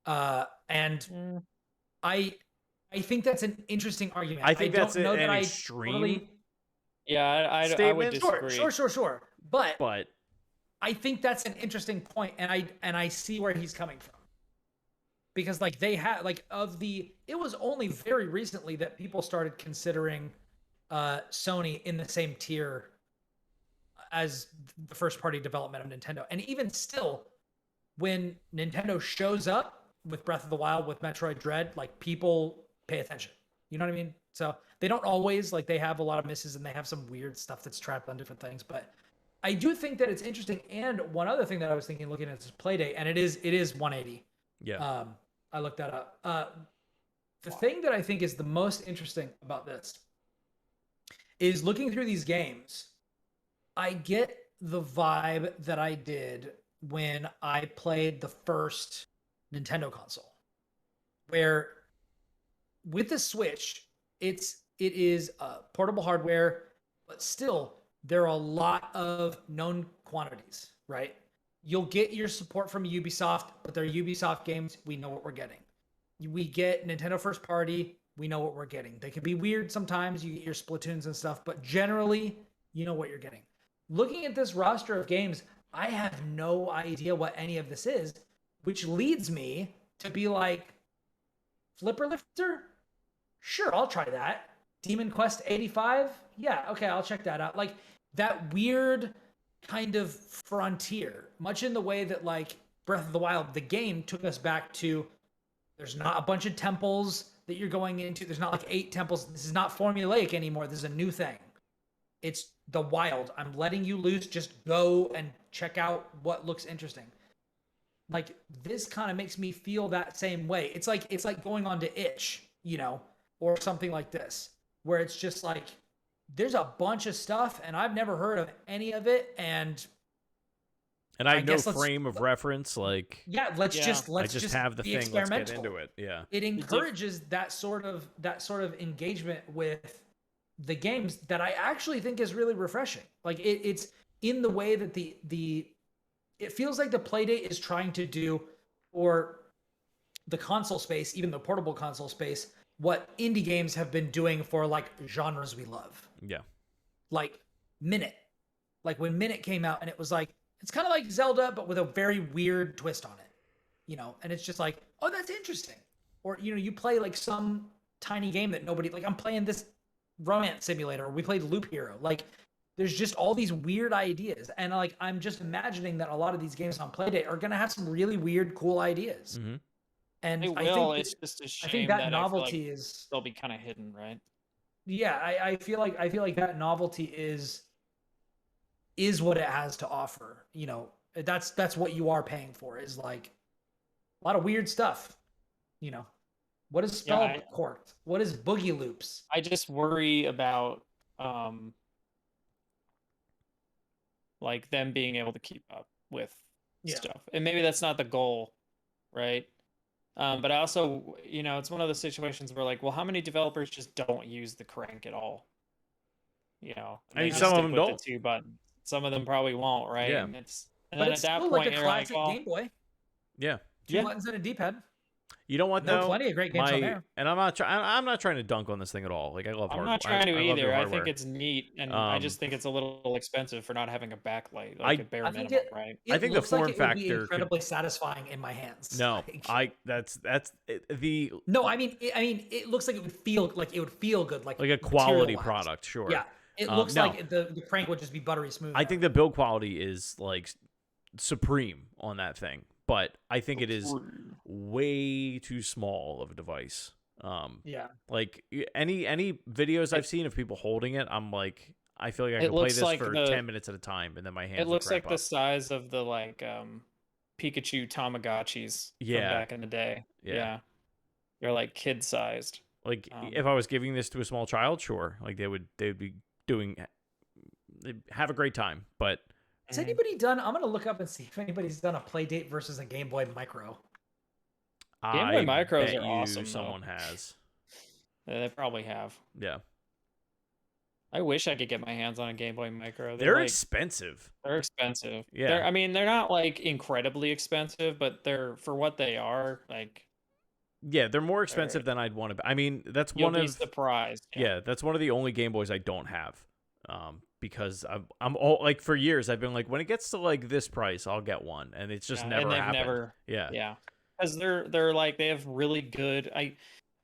Speaker 1: And I think that's an interesting argument.
Speaker 3: I think that's
Speaker 1: an
Speaker 3: extreme.
Speaker 1: Totally...
Speaker 2: Yeah, I would disagree.
Speaker 1: Sure. But
Speaker 3: But
Speaker 1: I think that's an interesting point, and I see where he's coming from. Because like they had it was only very recently that people started considering Sony in the same tier as the first party development of Nintendo. And even still, when Nintendo shows up with Breath of the Wild, with Metroid Dread, like people pay attention. You know what I mean? So they don't always, like they have a lot of misses and they have some weird stuff that's trapped on different things. But I do think that it's interesting. And one other thing that I was thinking, looking at this Playdate, and it is 180.
Speaker 3: Yeah.
Speaker 1: I looked that up. The thing that I think is the most interesting about this is looking through these games, I get the vibe that I did when I played the first Nintendo console, where with the Switch, it is portable hardware, but still there are a lot of known quantities, right? You'll get your support from Ubisoft, but they're Ubisoft games. We know what we're getting. We get Nintendo first party. We know what we're getting. They can be weird sometimes. You get your Splatoons and stuff, but generally, you know what you're getting. Looking at this roster of games, I have no idea what any of this is, which leads me to be like, Flipper Lifter? Sure, I'll try that. Demon Quest 85? Yeah, okay, I'll check that out. Like, that weird kind of frontier, much in the way that like Breath of the Wild, the game took us back to, there's not a bunch of temples that you're going into. There's not like 8 temples. This is not formulaic anymore. This is a new thing. It's the wild. I'm letting you loose. Just go and check out what looks interesting. Like this kind of makes me feel that same way. It's like going on to Itch, or something like this, where it's just like, there's a bunch of stuff and I've never heard of any of it. And
Speaker 3: I have no frame of reference. Like,
Speaker 1: let's just
Speaker 3: have the thing. Let's get into it. Yeah.
Speaker 1: It encourages that sort of engagement with the games that I actually think is really refreshing. Like it's in the way that it feels like the Playdate is trying to do, or the console space, even the portable console space, what indie games have been doing for like genres we love.
Speaker 3: Yeah.
Speaker 1: Like Minute. Like when Minute came out and it was like, it's kind of like Zelda, but with a very weird twist on it, you know? And it's just like, oh, that's interesting. Or, you know, you play like some tiny game that nobody, like I'm playing this romance simulator. We played Loop Hero. Like there's just all these weird ideas. And like, I'm just imagining that a lot of these games on Playdate are going to have some really weird, cool ideas.
Speaker 3: Mm-hmm.
Speaker 1: And
Speaker 2: They
Speaker 1: I
Speaker 2: will.
Speaker 1: think
Speaker 2: It's just a shame
Speaker 1: I think that
Speaker 2: that
Speaker 1: novelty is,
Speaker 2: they'll be kind of hidden, right?
Speaker 1: yeah, I feel like that novelty is what it has to offer. You know, that's what you are paying for, is like a lot of weird stuff. You know, what is spell corked? What is boogie loops?
Speaker 2: I just worry about like them being able to keep up with stuff, and maybe that's not the goal, right? But I also, you know, it's one of those situations where like, well, how many developers just don't use the crank at all? You know,
Speaker 3: I mean, some of them don't.
Speaker 2: The 2 buttons. Some of them probably won't, right?
Speaker 3: Yeah.
Speaker 2: And
Speaker 1: but
Speaker 2: then
Speaker 1: it's
Speaker 2: at that
Speaker 1: still
Speaker 2: point,
Speaker 1: like a
Speaker 2: you're like,
Speaker 1: classic
Speaker 2: well,
Speaker 1: Game Boy.
Speaker 3: Yeah.
Speaker 1: 2 buttons and a D-pad.
Speaker 3: You know what,
Speaker 1: There
Speaker 3: though?
Speaker 1: are plenty of great games on there.
Speaker 3: And I'm not trying to dunk on this thing at all. Like I love hardware.
Speaker 2: I'm not trying to
Speaker 3: I love
Speaker 2: either.
Speaker 3: your
Speaker 2: I
Speaker 3: hardware.
Speaker 2: think it's neat, and I just think it's a little expensive for not having a backlight, like a bare minimum, right?
Speaker 3: I think the form
Speaker 1: it
Speaker 3: factor
Speaker 1: would be incredibly satisfying in my hands.
Speaker 3: No,
Speaker 1: like,
Speaker 3: that's the.
Speaker 1: No, I mean, it looks like it would feel good, like
Speaker 3: a quality product. Sure.
Speaker 1: Yeah, it looks like the crank would just be buttery smooth.
Speaker 3: I think the build quality is like supreme on that thing, but I think it is way too small of a device.
Speaker 1: Yeah.
Speaker 3: Like any videos I've seen of people holding it, I'm like, I feel like I can play this
Speaker 2: like
Speaker 3: for 10 minutes at a time, and then my hands.
Speaker 2: It looks like
Speaker 3: up.
Speaker 2: the size of the Pikachu Tamagotchis from back in the day. Yeah. They're like kid sized.
Speaker 3: Like if I was giving this to a small child, sure, like they'd be they'd have a great time. But
Speaker 1: has anybody done? I'm gonna look up and see if anybody's done a Playdate versus a Game Boy Micro.
Speaker 2: Game Boy Micros are awesome.
Speaker 3: Someone has.
Speaker 2: They probably have.
Speaker 3: Yeah.
Speaker 2: I wish I could get my hands on a Game Boy Micro.
Speaker 3: They're expensive.
Speaker 2: They're expensive.
Speaker 3: Yeah.
Speaker 2: They're not like incredibly expensive, but they're for what they are. Like.
Speaker 3: Yeah, they're more expensive than I'd want to. I mean, that's
Speaker 2: You'll
Speaker 3: one
Speaker 2: be
Speaker 3: of
Speaker 2: surprised.
Speaker 3: Yeah, that's one of the only Game Boys I don't have. Because I'm all like for years I've been like, when it gets to like this price, I'll get one, and it's just never happened.
Speaker 2: Yeah, because they're like they have really good. I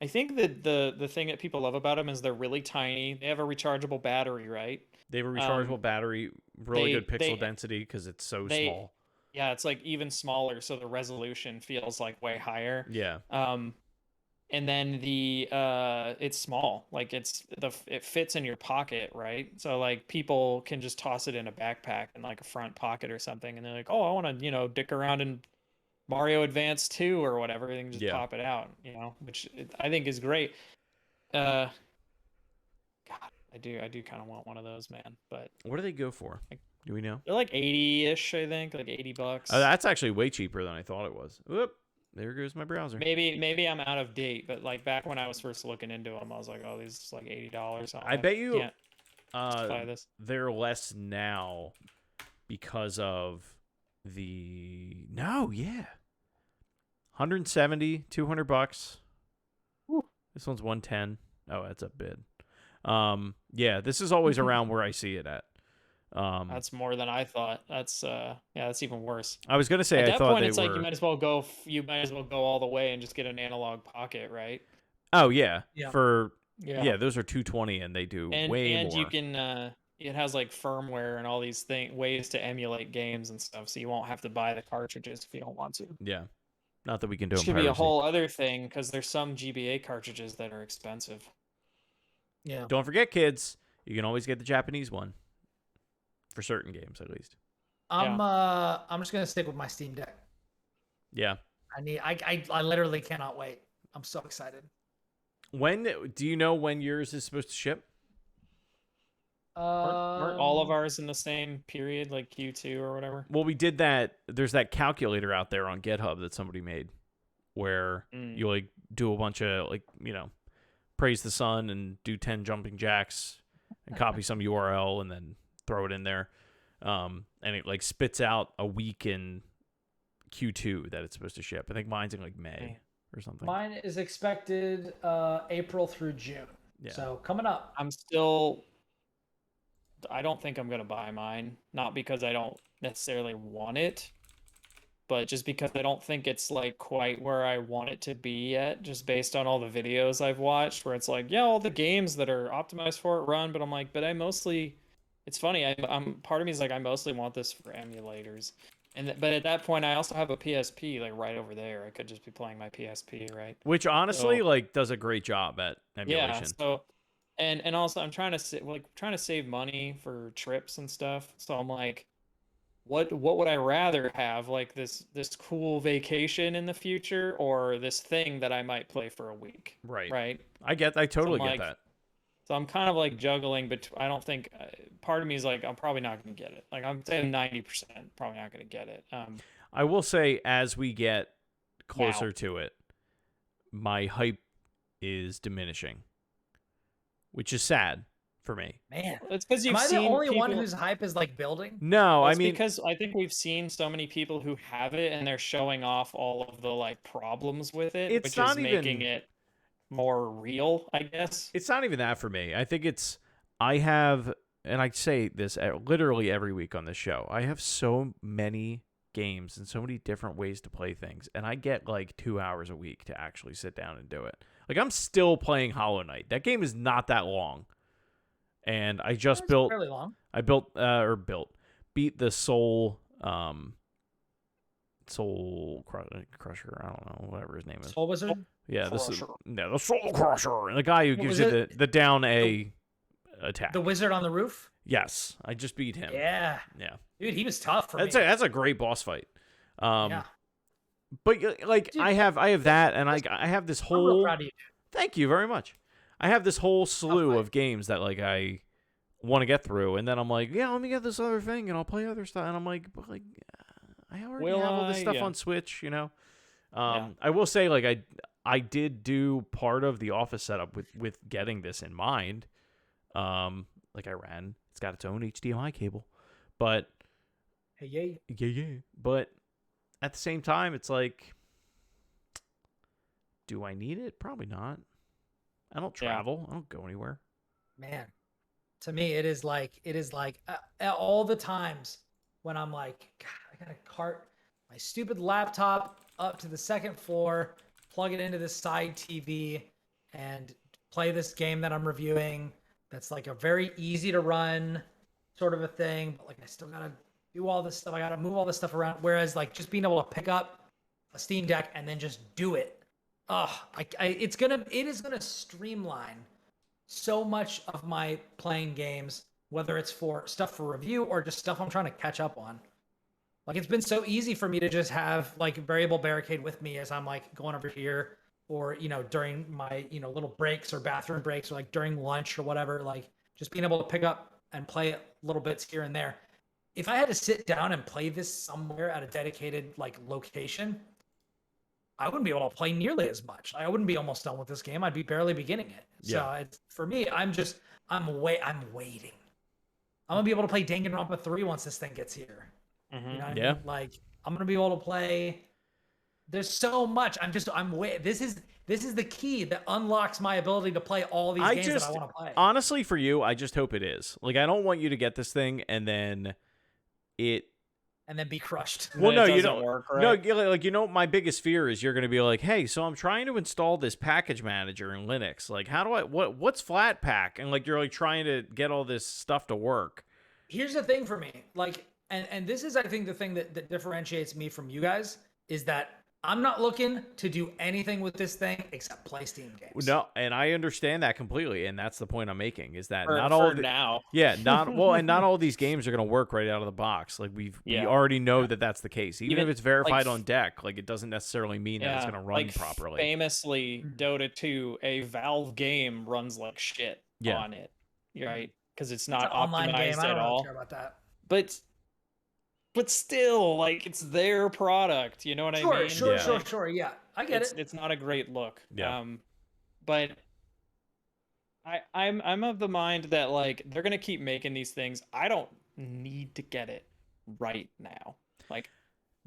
Speaker 2: think that the thing that people love about them is they're really tiny. They have a rechargeable battery, right?
Speaker 3: They have a rechargeable battery, really good pixel density because it's so small.
Speaker 2: Yeah, it's like even smaller, so the resolution feels like way higher.
Speaker 3: Yeah.
Speaker 2: And then it's small, like it fits in your pocket, right? So like people can just toss it in a backpack in like a front pocket or something, and they're like, oh, I want to dick around in Mario Advance 2 or whatever. They can just pop it out, which I think is great. God, I do kind of want one of those, man. But
Speaker 3: what do they go for? Do we know?
Speaker 2: They're like 80-ish, I think, like $80.
Speaker 3: Oh, that's actually way cheaper than I thought it was. Whoop. There goes my browser.
Speaker 2: Maybe I'm out of date, but like back when I was first looking into them, I was like, oh, these is like $80.
Speaker 3: I bet you
Speaker 2: buy this.
Speaker 3: They're less now because of $170, $200.
Speaker 2: Woo.
Speaker 3: This one's $110. Oh, that's a bid. Yeah, this is always around where I see it at.
Speaker 2: That's more than I thought. That's that's even worse.
Speaker 3: I was gonna say
Speaker 2: at
Speaker 3: I
Speaker 2: that
Speaker 3: thought
Speaker 2: point
Speaker 3: they
Speaker 2: it's
Speaker 3: were...
Speaker 2: like you might as well go all the way and just get an analog pocket, right?
Speaker 3: Oh yeah.
Speaker 1: Yeah.
Speaker 3: Those are $220 and they do way more.
Speaker 2: And you can it has like firmware and all these ways to emulate games and stuff, so you won't have to buy the cartridges if you don't want to.
Speaker 3: Yeah. Not that we can do.
Speaker 2: It should be a whole other thing because there's some GBA cartridges that are expensive.
Speaker 1: Yeah.
Speaker 3: Don't forget, kids, you can always get the Japanese one. For certain games, at least.
Speaker 1: I'm just gonna stick with my Steam Deck.
Speaker 3: Yeah.
Speaker 1: I literally cannot wait. I'm so excited.
Speaker 3: When do you know when yours is supposed to ship?
Speaker 2: Weren't all of ours in the same period, like Q2 or whatever?
Speaker 3: Well, we did that. There's that calculator out there on GitHub that somebody made, where you like do a bunch of like praise the sun and do 10 jumping jacks and copy some URL and then throw it in there, and it like spits out a week in Q2 that it's supposed to ship. I think mine's in like May. or something.
Speaker 1: Mine is expected April through June.
Speaker 3: Yeah.
Speaker 1: So coming up.
Speaker 2: I don't think I'm gonna buy mine. Not because I don't necessarily want it, but just because I don't think it's like quite where I want it to be yet, just based on all the videos I've watched where it's like, yeah, all the games that are optimized for it run, but I'm like, but I mostly, it's funny, I'm part of me is like, I mostly want this for emulators. But at that point, I also have a PSP like right over there. I could just be playing my PSP, right?
Speaker 3: Which honestly,
Speaker 2: So,
Speaker 3: like, does a great job at emulation.
Speaker 2: yeah, so and also I'm trying to save money for trips and stuff. So I'm like, what would I rather have, like this cool vacation in the future or this thing that I might play for a week?
Speaker 3: Right.
Speaker 2: Right.
Speaker 3: I totally get
Speaker 2: like,
Speaker 3: that.
Speaker 2: So I'm kind of like juggling, but I don't think part of me is like, I'm probably not going to get it. Like I'm saying 90% probably not going to get it.
Speaker 3: I will say, as we get closer to it, my hype is diminishing, which is sad for me.
Speaker 1: Man,
Speaker 2: it's because
Speaker 1: am
Speaker 2: you've
Speaker 1: I the
Speaker 2: seen
Speaker 1: only one
Speaker 2: people...
Speaker 1: whose hype is like building?
Speaker 3: No, I
Speaker 2: It's
Speaker 3: mean,
Speaker 2: because I think we've seen so many people who have it and they're showing off all of the like problems with it,
Speaker 3: It's
Speaker 2: which
Speaker 3: not
Speaker 2: is making it more real, I guess.
Speaker 3: it's not even that for me. I think I have, and I say this literally every week on this show, I have so many games and so many different ways to play things, and I get like 2 hours a week to actually sit down and do it. Like, I'm still playing Hollow Knight. That game is not that long. And I just built,
Speaker 1: fairly long.
Speaker 3: beat the Soul Crusher. I don't know, whatever his name is.
Speaker 1: Soul Wizard?
Speaker 3: Yeah, the
Speaker 2: Crusher.
Speaker 3: Soul Crusher. And the guy who gives you the down A attack.
Speaker 1: The wizard on the roof?
Speaker 3: Yes, I just beat him.
Speaker 1: Yeah.
Speaker 3: Yeah.
Speaker 1: Dude, he was tough for me.
Speaker 3: That's a great boss fight.
Speaker 1: Yeah.
Speaker 3: But like,
Speaker 1: Dude,
Speaker 3: I have that, and I have this
Speaker 1: I'm real
Speaker 3: whole.
Speaker 1: proud of you.
Speaker 3: Thank you very much. I have this whole slew of games that like I want to get through, and then I'm like, yeah, let me get this other thing, and I'll play other stuff, and I'm like, but like, I already have all this stuff on Switch, you know. I will say, like, I did do part of the office setup with getting this in mind. Like, it's got its own HDMI cable, but
Speaker 1: Hey,
Speaker 3: yeah. But at the same time, it's like, do I need it? Probably not. I don't travel. I don't go anywhere.
Speaker 1: Man, to me, it is like all the times when I'm like, God, I gotta cart my stupid laptop up to the second floor, plug it into this side TV, and play this game that I'm reviewing. That's like a very easy to run sort of a thing, but like I still gotta do all this stuff. I gotta move all this stuff around. Whereas like just being able to pick up a Steam Deck and then just do it. It is gonna streamline so much of my playing games, whether it's for stuff for review or just stuff I'm trying to catch up on. Like, it's been so easy for me to just have like variable Barricade with me as I'm like going over here, or during my little breaks or bathroom breaks, or like during lunch or whatever. Like, just being able to pick up and play little bits here and there. If I had to sit down and play this somewhere at a dedicated like location, I wouldn't be able to play nearly as much. I wouldn't be almost done with this game. I'd be barely beginning it. So for me, I'm waiting. I'm gonna be able to play Danganronpa 3 once this thing gets here.
Speaker 2: Mm-hmm.
Speaker 1: You know what I mean? Like, I'm gonna be able to play. There's so much. I'm wait. This is the key that unlocks my ability to play all these games that I want to play.
Speaker 3: Honestly, for you, I just hope it is. Like, I don't want you to get this thing and then be
Speaker 1: crushed.
Speaker 3: Well, no, you don't. Work, right? No, like, my biggest fear is you're going to be like, hey, so I'm trying to install this package manager in Linux. Like, how do what's Flatpak? And like, you're like trying to get all this stuff to work.
Speaker 1: Here's the thing for me, like, and this is, I think, the thing that differentiates me from you guys is that I'm not looking to do anything with this thing except play Steam games.
Speaker 3: No, and I understand that completely, and that's the point I'm making, is that
Speaker 2: not all these games are going to work right out of the box. Like, we already know that that's the case. Even if it's verified on deck, like, it doesn't necessarily mean that it's going to run properly. Famously, Dota 2, a Valve game runs like shit on it, right? Because it's not
Speaker 1: online
Speaker 2: optimized
Speaker 1: game. I don't
Speaker 2: at all.
Speaker 1: Really care about that.
Speaker 2: But still, like, it's their product. You know what I mean?
Speaker 1: Sure. Yeah, I get it.
Speaker 2: It's not a great look.
Speaker 3: Yeah.
Speaker 2: But I'm of the mind that, like, they're gonna keep making these things. I don't need to get it right now. Like,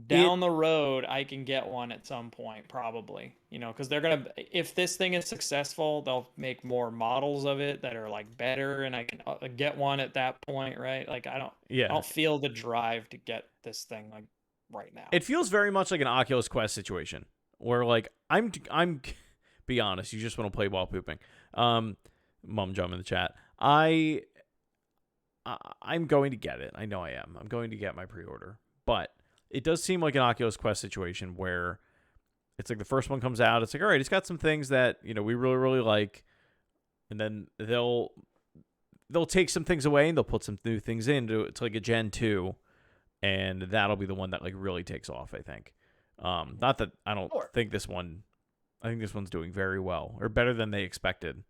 Speaker 2: down the road I can get one at some point, probably, because they're gonna, if this thing is successful, they'll make more models of it that are like better, and I can get one at that point, right? Like I don't feel the drive to get this thing like right now.
Speaker 3: It feels very much like an Oculus Quest situation where like I'm be honest, you just want to play while pooping. Mom jump in the chat. I'm going to get it. I know I am. I'm going to get my pre-order, but it does seem like an Oculus Quest situation where it's like the first one comes out. It's like, all right, it's got some things that, we really, really like. And then they'll take some things away and they'll put some new things into it's like a Gen 2. And that'll be the one that like really takes off, I think. Not that I don't think this one, I think this one's doing very well or better than they expected.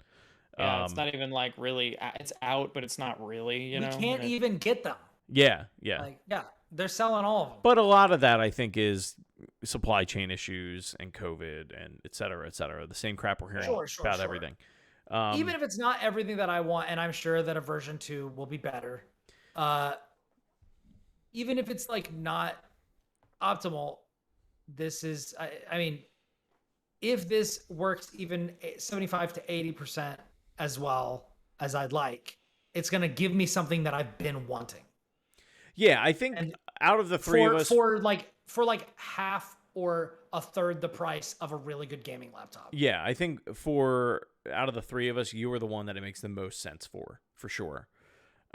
Speaker 2: Yeah, it's not even like really, it's out, but it's not really,
Speaker 1: We can't even get them.
Speaker 3: Yeah.
Speaker 1: Like, they're selling all of them.
Speaker 3: But a lot of that, I think, is supply chain issues and COVID and et cetera, et cetera. The same crap we're hearing about everything.
Speaker 1: Even if it's not everything that I want, and I'm sure that a version 2 will be better. Even if it's like not optimal, this is, I mean, if this works even 75 to 80% as well as I'd like, it's going to give me something that I've been wanting.
Speaker 3: Yeah, I think out of the three of us,
Speaker 1: for like half or a third the price of a really good gaming laptop.
Speaker 3: Yeah, I think out of the three of us, you are the one that it makes the most sense for sure.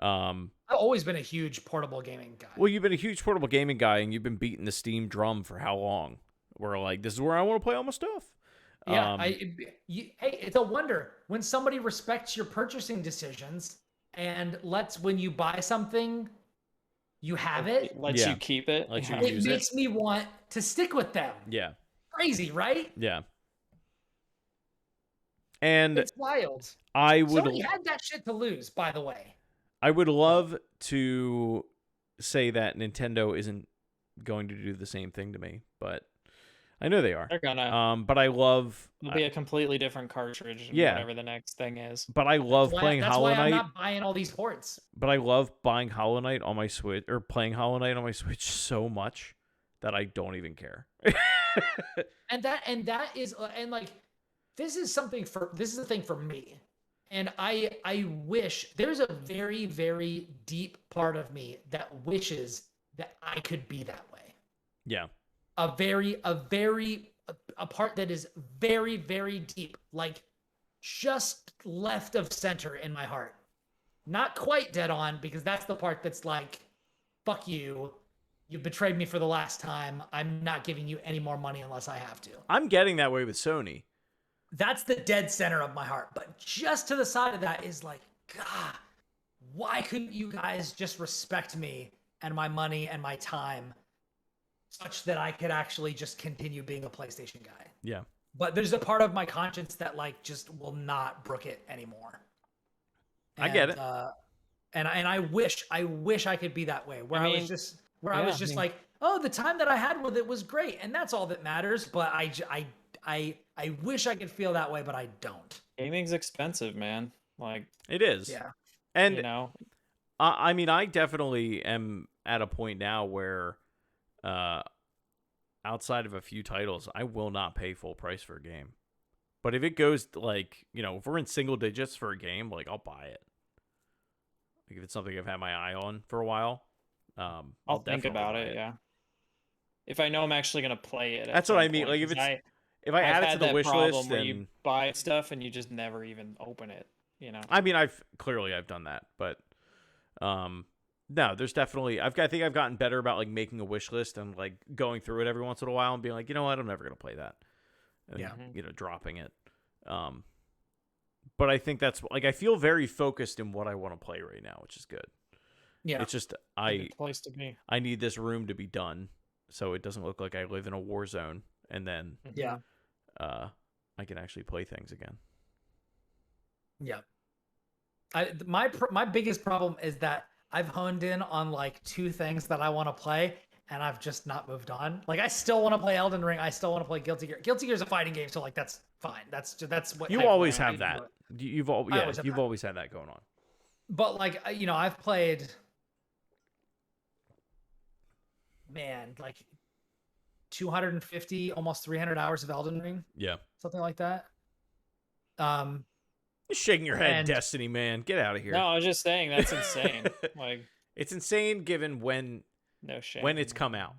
Speaker 1: I've always been a huge portable gaming guy.
Speaker 3: Well, you've been a huge portable gaming guy, and you've been beating the Steam drum for how long? Where like, this is where I want to play all my stuff.
Speaker 1: Yeah, hey, it's a wonder when somebody respects your purchasing decisions and when you buy something, you have it.
Speaker 2: Lets you keep it.
Speaker 1: It makes me want to stick with them.
Speaker 3: Yeah.
Speaker 1: Crazy, right?
Speaker 3: Yeah. And
Speaker 1: it's wild. Sony had that shit to lose, by the way.
Speaker 3: I would love to say that Nintendo isn't going to do the same thing to me, but I know they are.
Speaker 2: They're gonna.
Speaker 3: But I love.
Speaker 2: It'll be a completely different cartridge. Whatever the next thing is.
Speaker 3: But I love playing Hollow Knight.
Speaker 1: That's why I'm not buying all these ports.
Speaker 3: But I love buying Hollow Knight on my Switch or playing Hollow Knight on my Switch so much that I don't even care.
Speaker 1: and that is like, this is the thing for me. And I wish there's a very, very deep part of me that wishes that I could be that way.
Speaker 3: Yeah.
Speaker 1: A part that is very, very deep, like just left of center in my heart. Not quite dead on, because that's the part that's like, fuck you. You betrayed me for the last time. I'm not giving you any more money unless I have to.
Speaker 3: I'm getting that way with Sony.
Speaker 1: That's the dead center of my heart. But just to the side of that is like, God, why couldn't you guys just respect me and my money and my time such that I could actually just continue being a PlayStation guy?
Speaker 3: Yeah.
Speaker 1: But there's a part of my conscience that like just will not brook it anymore.
Speaker 3: I get it.
Speaker 1: And I wish I could be that way, where I was just like, oh, the time that I had with it was great, and that's all that matters. But I wish I could feel that way, but I don't.
Speaker 2: Gaming's expensive, man. Like,
Speaker 3: it is.
Speaker 1: Yeah.
Speaker 3: And I mean, I definitely am at a point now where outside of a few titles, I will not pay full price for a game. But if it goes like, if we're in single digits for a game, like, I'll buy it. Like, if it's something I've had my eye on for a while,
Speaker 2: I'll think about it. Yeah. If I know I'm actually gonna play it.
Speaker 3: That's what I mean. Like, if I add it to the wish list, then
Speaker 2: you buy stuff and you just never even open it.
Speaker 3: I mean, I've done that, but no, there's definitely I think I've gotten better about like making a wish list and like going through it every once in a while and being like, you know what, I'm never gonna play that, and dropping it. But I think that's like, I feel very focused in what I want to play right now, which is good.
Speaker 1: Yeah,
Speaker 3: it's just
Speaker 2: Good place to be.
Speaker 3: I need this room to be done so it doesn't look like I live in a war zone, and then I can actually play things again.
Speaker 1: Yeah. My biggest problem is that I've honed in on like two things that I want to play, and I've just not moved on. Like, I still want to play Elden Ring. I still want to play Guilty Gear. Guilty Gear is a fighting game, so like that's fine. That's what
Speaker 3: you always have that. You've always had that going on.
Speaker 1: But like, I've played, man, like 250, almost 300 hours of Elden Ring,
Speaker 3: Yeah.
Speaker 1: something like that.
Speaker 3: You're shaking your head,
Speaker 1: And-
Speaker 3: Destiny, man. Get out of here.
Speaker 2: No, I was just saying that's insane. Like,
Speaker 3: It's insane given when
Speaker 2: no shame.
Speaker 3: it's come out.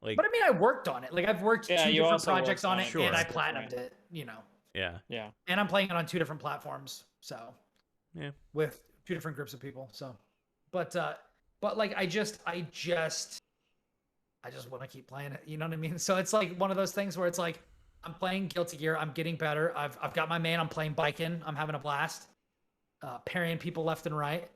Speaker 3: Like,
Speaker 1: But I mean, I worked on it. Like I've worked
Speaker 2: Yeah,
Speaker 1: two
Speaker 2: you
Speaker 1: different
Speaker 2: also
Speaker 1: projects
Speaker 2: worked
Speaker 1: on
Speaker 2: on
Speaker 1: it,
Speaker 2: it.
Speaker 3: Sure.
Speaker 1: and I
Speaker 2: That's
Speaker 1: platinumed
Speaker 2: different.
Speaker 1: it. You know,
Speaker 3: yeah.
Speaker 2: Yeah.
Speaker 1: and I'm playing it on 2 different platforms, so
Speaker 3: Yeah.
Speaker 1: with 2 different groups of people. So, but like I just want to keep playing it. You know what I mean? So it's like one of those things where it's like I'm playing Guilty Gear. I'm getting better. I've got my main. I'm playing biking. I'm having a blast. Parrying people left and right.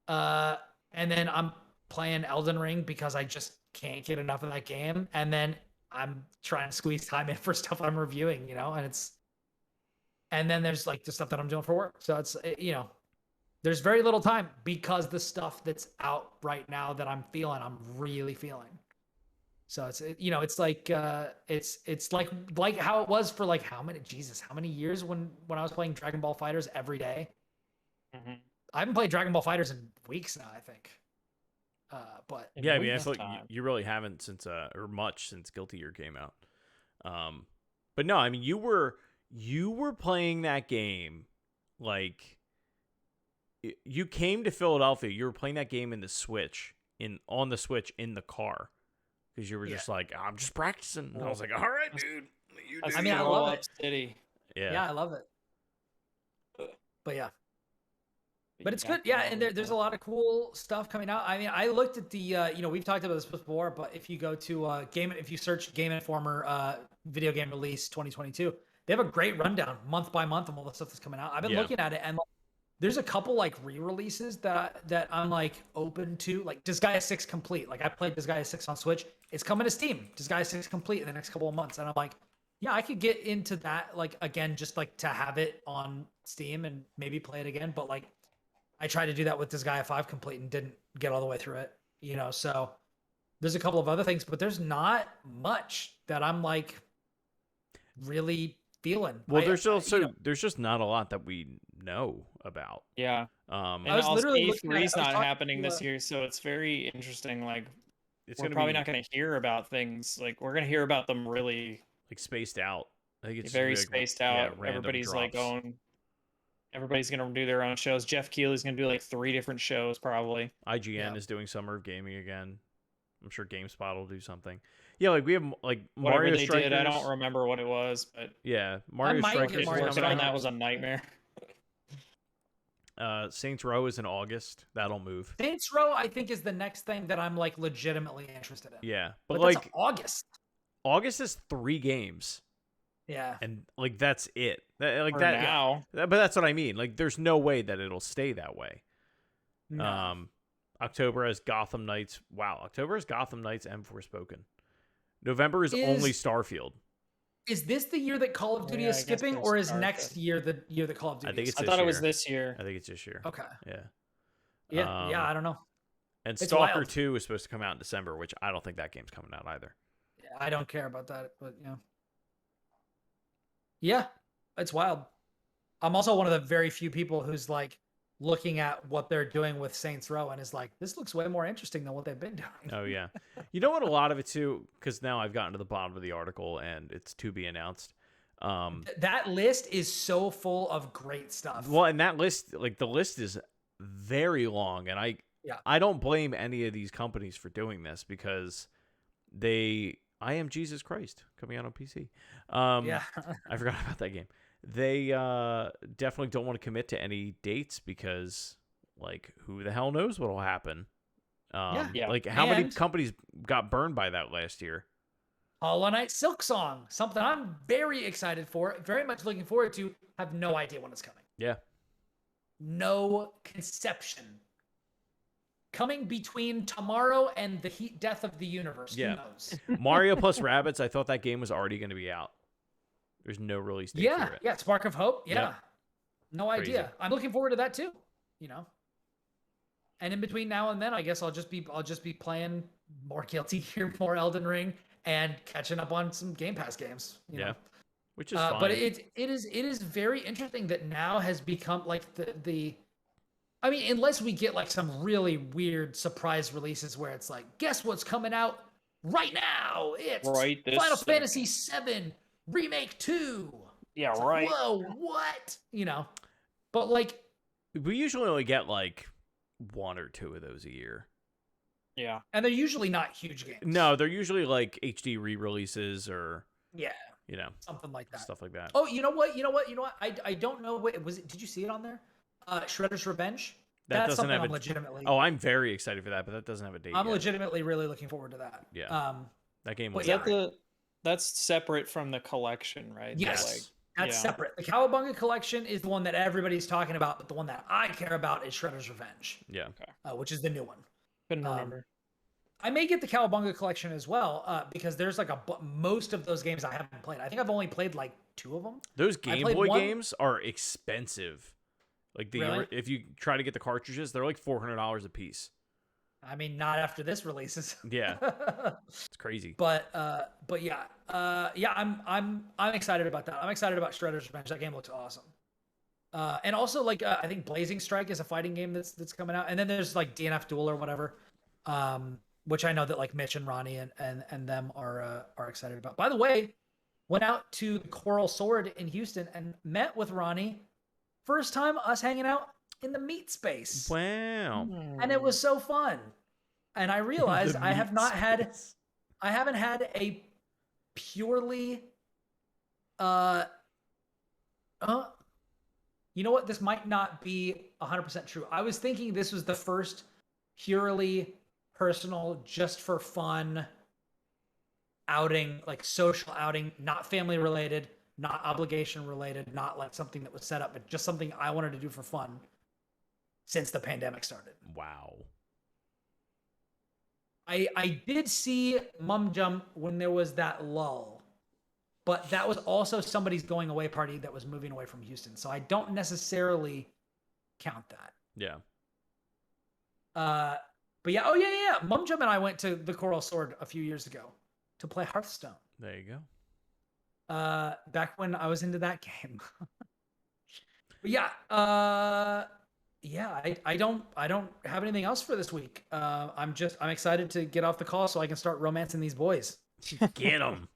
Speaker 1: And then I'm playing Elden Ring because I just can't get enough of that game. And then I'm trying to squeeze time in for stuff I'm reviewing, you know, and then there's like the stuff that I'm doing for work. So it's, you know, there's very little time because the stuff that's out right now that I'm feeling, I'm really feeling. So it's, you know, it's like, it's like how it was for like how many years when I was playing Dragon Ball Fighters every day.
Speaker 2: Mm-hmm.
Speaker 1: I haven't played Dragon Ball Fighters in weeks now, I think. But
Speaker 3: Yeah, I mean, I
Speaker 2: enough
Speaker 3: feel like
Speaker 2: time.
Speaker 3: you really haven't since or much since Guilty Gear came out. But no, I mean, you were playing that game like you came to Philadelphia. You were playing that game on the Switch in the car because you were just like, I'm just practicing. And I was like, all right, dude. You do
Speaker 1: I mean, I
Speaker 3: you."
Speaker 1: love it.
Speaker 2: City.
Speaker 1: yeah, I love it. But yeah. But it's
Speaker 2: You got
Speaker 1: good. Yeah,
Speaker 2: to
Speaker 1: and
Speaker 2: know
Speaker 1: there's
Speaker 2: that.
Speaker 1: a lot of cool stuff coming out. I mean, I looked at the, you know, we've talked about this before, but if you go to if you search Game Informer video game release 2022, they have a great rundown month by month of all the stuff that's coming out. I've been
Speaker 3: Yeah.
Speaker 1: looking at it, and like, there's a couple like re-releases that I'm like open to, like Disgaea 6 Complete. Like I played Disgaea 6 on Switch. It's coming to Steam. Disgaea 6 Complete in the next couple of months, and I'm like, yeah, I could get into that, like, again, just like to have it on Steam and maybe play it again, but like I tried to do that with Disgaea 5 Complete and didn't get all the way through it, you know. So there's a couple of other things, but there's not much that I'm like really feeling.
Speaker 3: Well, there's also
Speaker 1: you know,
Speaker 3: there's just not a lot that we know about.
Speaker 2: Yeah.
Speaker 3: Um,
Speaker 2: And
Speaker 1: I was
Speaker 2: also
Speaker 1: literally looking at it.
Speaker 2: E3's
Speaker 1: I was
Speaker 2: not
Speaker 1: talking
Speaker 2: happening
Speaker 1: to,
Speaker 2: this year, so it's very interesting. Like,
Speaker 3: it's
Speaker 2: we're
Speaker 3: gonna
Speaker 2: probably
Speaker 3: be
Speaker 2: not going to hear about things. Like, we're going to hear about them really
Speaker 3: like spaced out. I think it's just
Speaker 2: very
Speaker 3: gonna be, like,
Speaker 2: spaced
Speaker 3: yeah,
Speaker 2: out.
Speaker 3: random
Speaker 2: Everybody's like
Speaker 3: drops.
Speaker 2: going. Everybody's going to do their own shows. Jeff Keighley's going to do like 3 different shows probably.
Speaker 3: IGN
Speaker 1: Yeah.
Speaker 3: is doing Summer of Gaming again. I'm sure GameSpot will do something. Yeah, like we have like
Speaker 2: Whatever
Speaker 3: Mario
Speaker 2: they
Speaker 3: Strikers.
Speaker 2: did, I don't remember what it was, but
Speaker 3: Yeah, Mario
Speaker 1: might get
Speaker 3: Strikers.
Speaker 1: Mario
Speaker 3: is
Speaker 2: working
Speaker 3: coming
Speaker 2: on that
Speaker 3: out.
Speaker 2: was a nightmare.
Speaker 3: Saints Row is in August. That'll move.
Speaker 1: Saints Row, I think, is the next thing that I'm like legitimately interested in.
Speaker 3: Yeah,
Speaker 1: But
Speaker 3: but
Speaker 1: that's
Speaker 3: like
Speaker 1: August.
Speaker 3: August is 3 games,
Speaker 1: Yeah.
Speaker 3: and like that's it. Like
Speaker 2: For
Speaker 3: that.
Speaker 2: now.
Speaker 3: But that's what I mean. Like, there's no way that it'll stay that way.
Speaker 1: No.
Speaker 3: October has Gotham Knights. Wow, October has Gotham Knights and Forspoken. November is
Speaker 1: Is-
Speaker 3: only Starfield.
Speaker 1: Is this the year that Call of Duty
Speaker 2: Yeah,
Speaker 1: is
Speaker 2: I guess
Speaker 1: skipping,
Speaker 2: they'll
Speaker 1: or is
Speaker 2: start
Speaker 1: next year the year that Call of Duty?
Speaker 3: I think
Speaker 1: is
Speaker 3: it's
Speaker 2: I
Speaker 3: this
Speaker 2: thought it was
Speaker 3: year.
Speaker 2: this year.
Speaker 3: I think it's this year.
Speaker 1: Okay.
Speaker 3: Yeah.
Speaker 1: Yeah. I don't know.
Speaker 3: And
Speaker 1: It's
Speaker 3: Stalker
Speaker 1: wild.
Speaker 3: 2 is supposed to come out in December, which I don't think that game's coming out either.
Speaker 1: Yeah, I don't care about that, but yeah. Yeah, it's wild. I'm also one of the very few people who's like looking at what they're doing with Saints Row and is like, this looks way more interesting than what they've been doing.
Speaker 3: Oh, yeah. You know what? A lot of it, too, because now I've gotten to the bottom of the article and it's to be announced.
Speaker 1: That list is so full of great stuff.
Speaker 3: Well, and that list, like the list is very long, and I don't blame any of these companies for doing this because I Am Jesus Christ coming out on PC.
Speaker 1: Yeah.
Speaker 3: I forgot about that game. They definitely don't want to commit to any dates because, like, who the hell knows what will happen?
Speaker 2: Yeah.
Speaker 3: Like, how many
Speaker 1: And-
Speaker 3: companies got burned by that last year?
Speaker 1: Hollow Knight Silk Song, something I'm very excited for, very much looking forward to. Have no idea when it's coming.
Speaker 3: Yeah.
Speaker 1: No conception. Coming between tomorrow and the heat death of the universe.
Speaker 3: Yeah.
Speaker 1: Who knows?
Speaker 3: Mario plus Rabbids, I thought that game was already going to be out. There's no release date
Speaker 1: Yeah,
Speaker 3: for it.
Speaker 1: yeah. Spark of Hope. Yeah.
Speaker 3: Yep.
Speaker 1: No
Speaker 3: Crazy.
Speaker 1: idea. I'm looking forward to that too. You know. And in between now and then, I guess I'll just be playing more Guilty Gear, more Elden Ring, and catching up on some Game Pass games. You
Speaker 3: Yeah.
Speaker 1: know?
Speaker 3: Which is fine.
Speaker 1: But it is very interesting that now has become like the I mean, unless we get like some really weird surprise releases where it's like, guess what's coming out right now. It's
Speaker 2: Right this
Speaker 1: Final
Speaker 2: second.
Speaker 1: Fantasy VII Remake 2.
Speaker 2: Yeah,
Speaker 1: It's
Speaker 2: right.
Speaker 1: Like, whoa, what? You know, but like,
Speaker 3: We usually only get like 1 or 2 of those a year.
Speaker 2: Yeah.
Speaker 1: and they're usually not huge games.
Speaker 3: No, they're usually like HD re-releases or
Speaker 1: Yeah, something like that.
Speaker 3: stuff like that.
Speaker 1: Oh, you know what? I don't know. Was it? Did you see it on there? Shredder's Revenge.
Speaker 3: That
Speaker 1: That's
Speaker 3: doesn't
Speaker 1: something
Speaker 3: have
Speaker 1: I'm
Speaker 3: a-
Speaker 1: legitimately.
Speaker 3: Oh, I'm very excited for that, but that doesn't have a date
Speaker 1: I'm
Speaker 3: yet.
Speaker 1: legitimately really looking forward to that.
Speaker 3: Yeah. That game
Speaker 1: but
Speaker 3: was
Speaker 2: Is that that's separate from the collection, right? The,
Speaker 1: Yes.
Speaker 2: like,
Speaker 1: That's
Speaker 2: yeah.
Speaker 1: separate. The Cowabunga collection is the one that everybody's talking about, but the one that I care about is Shredder's Revenge,
Speaker 3: Yeah.
Speaker 1: which is the new one.
Speaker 2: Couldn't
Speaker 1: Um,
Speaker 2: remember.
Speaker 1: I may get the Cowabunga collection as well, because there's like most of those games I haven't played. I think I've only played like 2 of them.
Speaker 3: Those
Speaker 1: I
Speaker 3: Game
Speaker 1: played
Speaker 3: Boy
Speaker 1: one-
Speaker 3: games are expensive. Like
Speaker 1: Really?
Speaker 3: if you try to get the cartridges, they're like $400 a piece.
Speaker 1: I mean, not after this releases.
Speaker 3: Yeah. It's crazy.
Speaker 1: But yeah, I'm excited about that. I'm excited about Shredder's Revenge. That game looks awesome. And also like I think Blazing Strike is a fighting game that's coming out, and then there's like DNF Duel or whatever, which I know that like Mitch and Ronnie and them are excited about. By the way, went out to the Coral Sword in Houston and met with Ronnie. First time us hanging out in the meat space.
Speaker 3: Wow.
Speaker 1: And it was so fun. And I realized
Speaker 3: The
Speaker 1: I have
Speaker 3: meat
Speaker 1: not had
Speaker 3: space.
Speaker 1: I haven't had a purely you know what, this might not be 100% true. I was thinking this was the first purely personal, just for fun outing, like social outing, not family related, not obligation related, not like something that was set up, but just something I wanted to do for fun since the pandemic started.
Speaker 3: Wow.
Speaker 1: I did see Mum Jump when there was that lull, but that was also somebody's going away party that was moving away from Houston, so I don't necessarily count that.
Speaker 3: Yeah.
Speaker 1: But yeah, oh yeah. Mum Jump and I went to the Coral Sword a few years ago to play Hearthstone.
Speaker 3: There you go.
Speaker 1: Back when I was into that game. But yeah, I don't have anything else for this week. I'm excited to get off the call so I can start romancing these boys.
Speaker 3: Get them.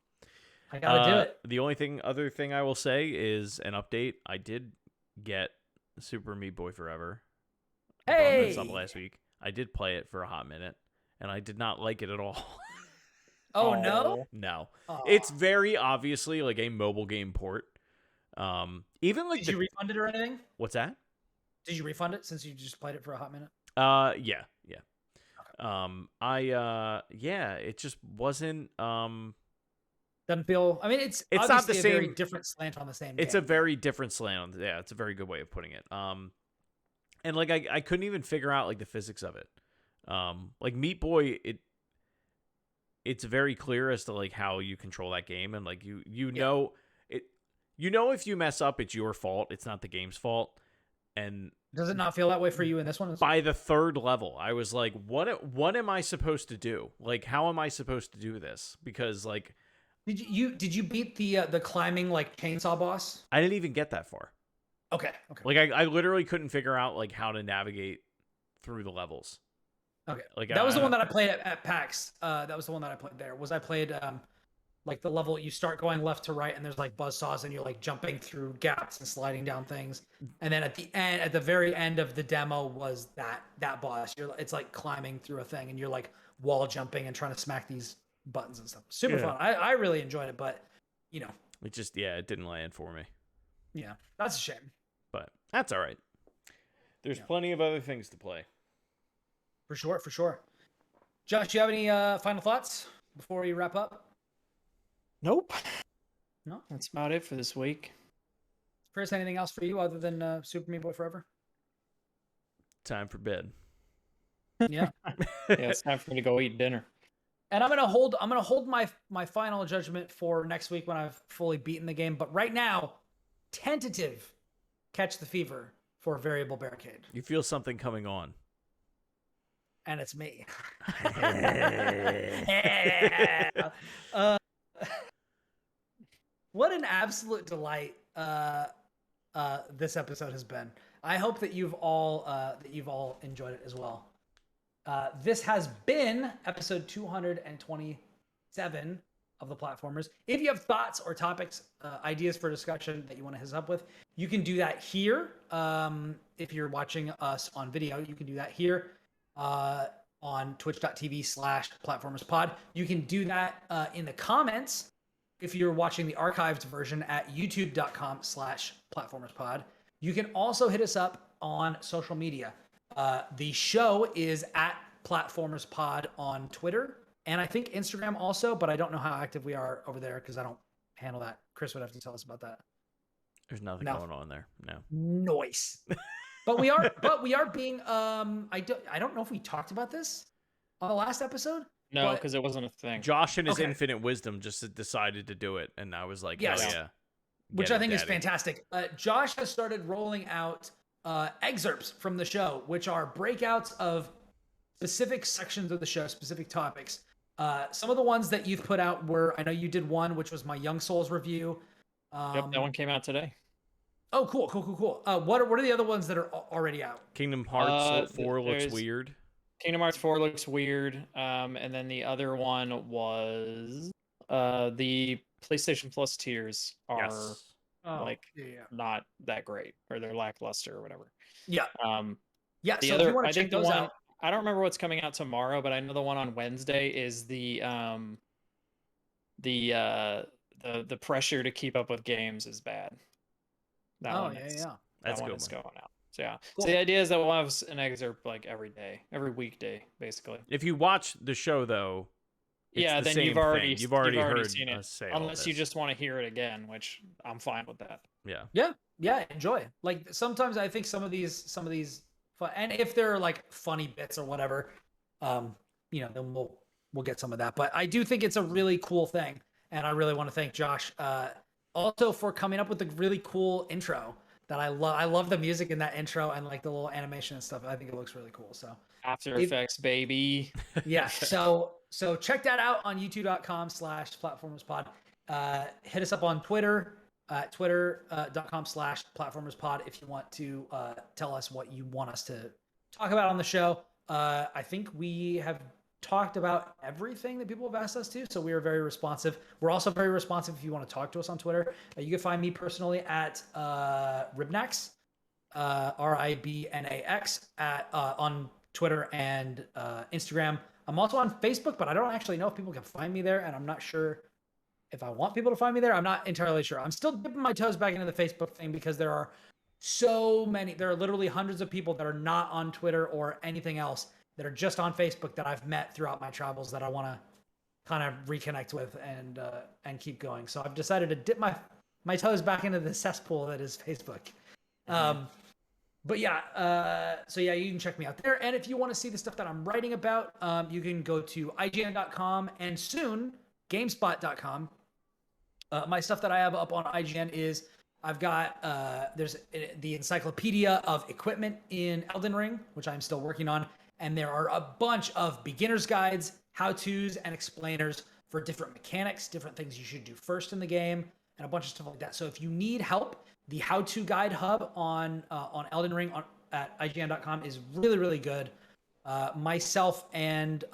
Speaker 1: I gotta do it.
Speaker 3: The only other thing I will say is an update. I did get Super Meat Boy Forever. I brought this up
Speaker 1: Hey!
Speaker 3: last week. I did play it for a hot minute, and I did not like it at all.
Speaker 1: Oh no!
Speaker 3: No.
Speaker 1: Aw.
Speaker 3: It's very obviously like a mobile game port. Even like
Speaker 1: Did you refund it or anything?
Speaker 3: what's that?
Speaker 1: Did you refund it since you just played it for a hot minute?
Speaker 3: Yeah. It just wasn't
Speaker 1: Doesn't feel. I mean, it's
Speaker 3: not
Speaker 1: obviously
Speaker 3: the
Speaker 1: a very
Speaker 3: same-
Speaker 1: different slant on the same.
Speaker 3: it's
Speaker 1: game.
Speaker 3: a very different slant. Yeah, it's a very good way of putting it. And like I couldn't even figure out like the physics of it. Like Meat Boy, it's very clear as to like how you control that game, and like you know it. You know if you mess up, it's your fault. It's not the game's fault. And
Speaker 1: Does it not feel that way for you in this one?
Speaker 3: by the 3rd level, I was like, what am I supposed to do? Like, how am I supposed to do this? Because like
Speaker 1: Did you beat the climbing like chainsaw boss?
Speaker 3: I didn't even get that far.
Speaker 1: Okay.
Speaker 3: Like I literally couldn't figure out like how to navigate through the levels.
Speaker 1: Okay.
Speaker 3: Like
Speaker 1: That was the one that I played at PAX. That was the one that I played there. I played like the level you start going left to right and there's like buzzsaws and you're like jumping through gaps and sliding down things. And then at the very end of the demo was that boss. It's like climbing through a thing and you're like wall jumping and trying to smack these buttons and stuff. Super fun. I really enjoyed it, but you know,
Speaker 3: it just it didn't land for me.
Speaker 1: yeah, that's a shame.
Speaker 3: But that's all right. There's plenty of other things to play.
Speaker 1: For sure. Josh, do you have any final thoughts before we wrap up?
Speaker 2: Nope.
Speaker 1: No?
Speaker 2: That's about it for this week.
Speaker 1: Chris, anything else for you other than Super Meat Boy Forever?
Speaker 3: Time for bed.
Speaker 1: Yeah.
Speaker 2: Yeah, it's time for me to go eat dinner.
Speaker 1: And I'm gonna hold my final judgment for next week when I've fully beaten the game. But right now, tentative Catch the Fever for Variable Barricade.
Speaker 3: You feel something coming on.
Speaker 1: And it's me. What an absolute delight this episode has been. I hope that you've all enjoyed it as well. This has been episode 223 7 of the platformers. If you have thoughts or topics, ideas for discussion that you want to hit us up with, you can do that here. If you're watching us on video, you can do that here on twitch.tv/platformerspod. You can do that in the comments if you're watching the archived version at youtube.com/platformerspod. You can also hit us up on social media. The show is at platformerspod on Twitter, and I think Instagram also, but I don't know how active we are over there because I don't handle that. Chris would have to tell us about that.
Speaker 3: There's nothing going on there. No.
Speaker 1: Noise. But we are being I don't know if we talked about this on the last episode.
Speaker 2: No, because it wasn't a thing.
Speaker 3: Josh in his infinite wisdom just decided to do it, and I was like,
Speaker 1: yes.
Speaker 3: hell yeah.
Speaker 1: Which I think is fantastic. Josh has started rolling out excerpts from the show, which are breakouts of specific sections of the show, specific topics. Some of the ones that you've put out were, I know you did one, which was my Young Souls review.
Speaker 2: Yep, that one came out today.
Speaker 1: Oh, cool. What are the other ones that are already out?
Speaker 3: Kingdom Hearts 4 looks weird.
Speaker 2: Kingdom Hearts 4 looks weird. And then the other one was the PlayStation Plus tiers are not that great, or they're lackluster or whatever.
Speaker 1: Yeah. Yeah.
Speaker 2: The
Speaker 1: so
Speaker 2: other,
Speaker 1: if you want
Speaker 2: I
Speaker 1: to check
Speaker 2: think the
Speaker 1: those
Speaker 2: one,
Speaker 1: out.
Speaker 2: I don't remember what's coming out tomorrow, but I know the one on Wednesday is the pressure to keep up with games is bad. That one
Speaker 1: yeah.
Speaker 2: That's
Speaker 3: good.
Speaker 2: That's going out. So yeah.
Speaker 1: Cool.
Speaker 2: So the idea is that we'll have an excerpt like every weekday, basically.
Speaker 3: If you watch the show, though, it's
Speaker 2: then
Speaker 3: same
Speaker 2: you've already
Speaker 3: heard
Speaker 2: seen it.
Speaker 3: us say all
Speaker 2: Unless you
Speaker 3: this.
Speaker 2: just want to hear it again, which I'm fine with that.
Speaker 1: Yeah. Enjoy. Like sometimes I think some of these fun, and if they're like funny bits or whatever, then we'll get some of that. But I do think it's a really cool thing, and I really want to thank Josh also for coming up with a really cool intro that I love. I love the music in that intro and like the little animation and stuff. I think it looks really cool. So
Speaker 2: After Effects, baby.
Speaker 1: Yeah. So check that out on youtube.com/platformerspod. Hit us up on Twitter at twitter.com/platformerspod if you want to tell us what you want us to talk about on the show. I think we have talked about everything that people have asked us to, so we are very responsive. We're also very responsive if you want to talk to us on Twitter. You can find me personally at Ribnax, RIBNAX on Twitter and Instagram. I'm also on Facebook, but I don't actually know if people can find me there, and I'm not sure if I want people to find me there. I'm not entirely sure. I'm still dipping my toes back into the Facebook thing because there are so many. There are literally hundreds of people that are not on Twitter or anything else that are just on Facebook that I've met throughout my travels that I want to kind of reconnect with and keep going. So I've decided to dip my toes back into the cesspool that is Facebook. But yeah, so yeah, you can check me out there. And if you want to see the stuff that I'm writing about, you can go to IGN.com and soon GameSpot.com. My stuff that I have up on IGN is I've got there's the encyclopedia of equipment in Elden Ring, which I'm still working on, and there are a bunch of beginner's guides, how-tos, and explainers for different mechanics, different things you should do first in the game, and a bunch of stuff like that. So if you need help, the how-to guide hub on Elden Ring at IGN.com is really, really good. Myself and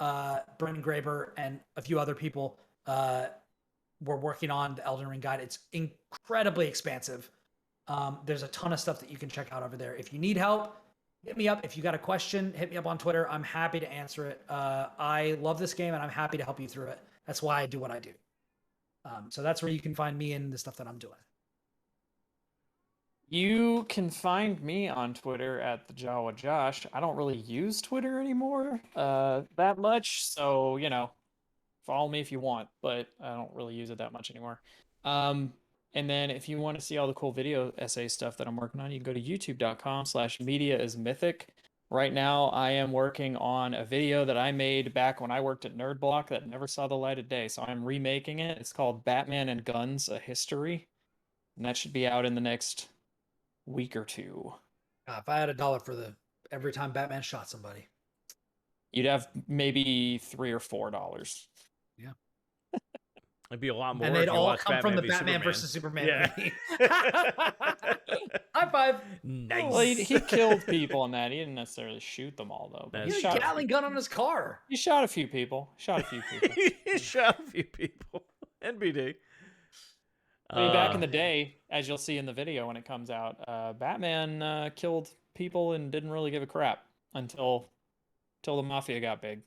Speaker 1: Brendan Graber and a few other people we're working on the Elden Ring guide. It's incredibly expansive. There's a ton of stuff that you can check out over there. If you need help, hit me up. If you got a question, hit me up on Twitter. I'm happy to answer it. I love this game, and I'm happy to help you through it. That's why I do what I do. So that's where you can find me and the stuff that I'm doing.
Speaker 2: You can find me on Twitter at the Jawa Josh. I don't really use Twitter anymore that much, so follow me if you want, but I don't really use it that much anymore. And then if you want to see all the cool video essay stuff that I'm working on, you can go to youtube.com/mediaismythic. Right now, I am working on a video that I made back when I worked at Nerd Block that never saw the light of day. So I'm remaking it. It's called Batman and Guns: A History. And that should be out in the next week or two.
Speaker 1: If I had $1 for every time Batman shot somebody,
Speaker 2: you'd have maybe $3 or $4.
Speaker 1: Yeah.
Speaker 3: It'd be a lot more.
Speaker 1: And
Speaker 3: if
Speaker 1: they'd
Speaker 3: you
Speaker 1: all
Speaker 3: watched
Speaker 1: come from the
Speaker 3: v
Speaker 1: Batman
Speaker 3: Superman.
Speaker 1: versus Superman
Speaker 3: Yeah.
Speaker 1: movie. High five.
Speaker 3: Nice.
Speaker 2: Well, he killed people in that. He didn't necessarily shoot them all though. But
Speaker 3: That's
Speaker 1: He
Speaker 2: he
Speaker 1: had a
Speaker 2: shot.
Speaker 1: Gatling gun on his car.
Speaker 2: He shot a few people. Shot a few people.
Speaker 3: He shot a few people. NBD.
Speaker 2: I mean, back in the day, as you'll see in the video when it comes out, Batman killed people and didn't really give a crap until the Mafia got big.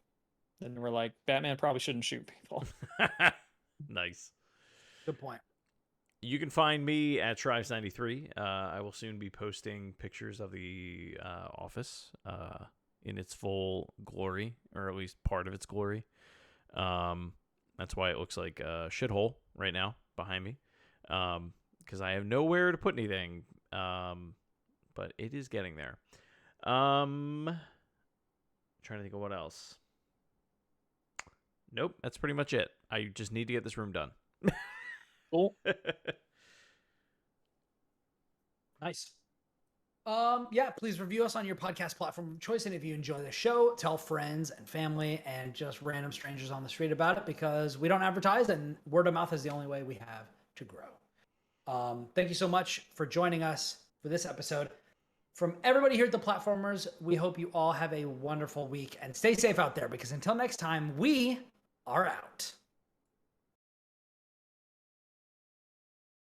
Speaker 2: Then we're like, Batman probably shouldn't shoot people.
Speaker 3: Nice.
Speaker 1: Good point.
Speaker 3: You can find me at Shrives93. I will soon be posting pictures of the office in its full glory, or at least part of its glory. That's why it looks like a shithole right now behind me, because I have nowhere to put anything. But it is getting there. Trying to think of what else. Nope, that's pretty much it. I just need to get this room done.
Speaker 2: Cool.
Speaker 1: Nice. Yeah, please review us on your podcast platform of choice. And if you enjoy the show, tell friends and family and just random strangers on the street about it, because we don't advertise and word of mouth is the only way we have to grow. Thank you so much for joining us for this episode. From everybody here at the Platformers, we hope you all have a wonderful week and stay safe out there, because until next time, we are out.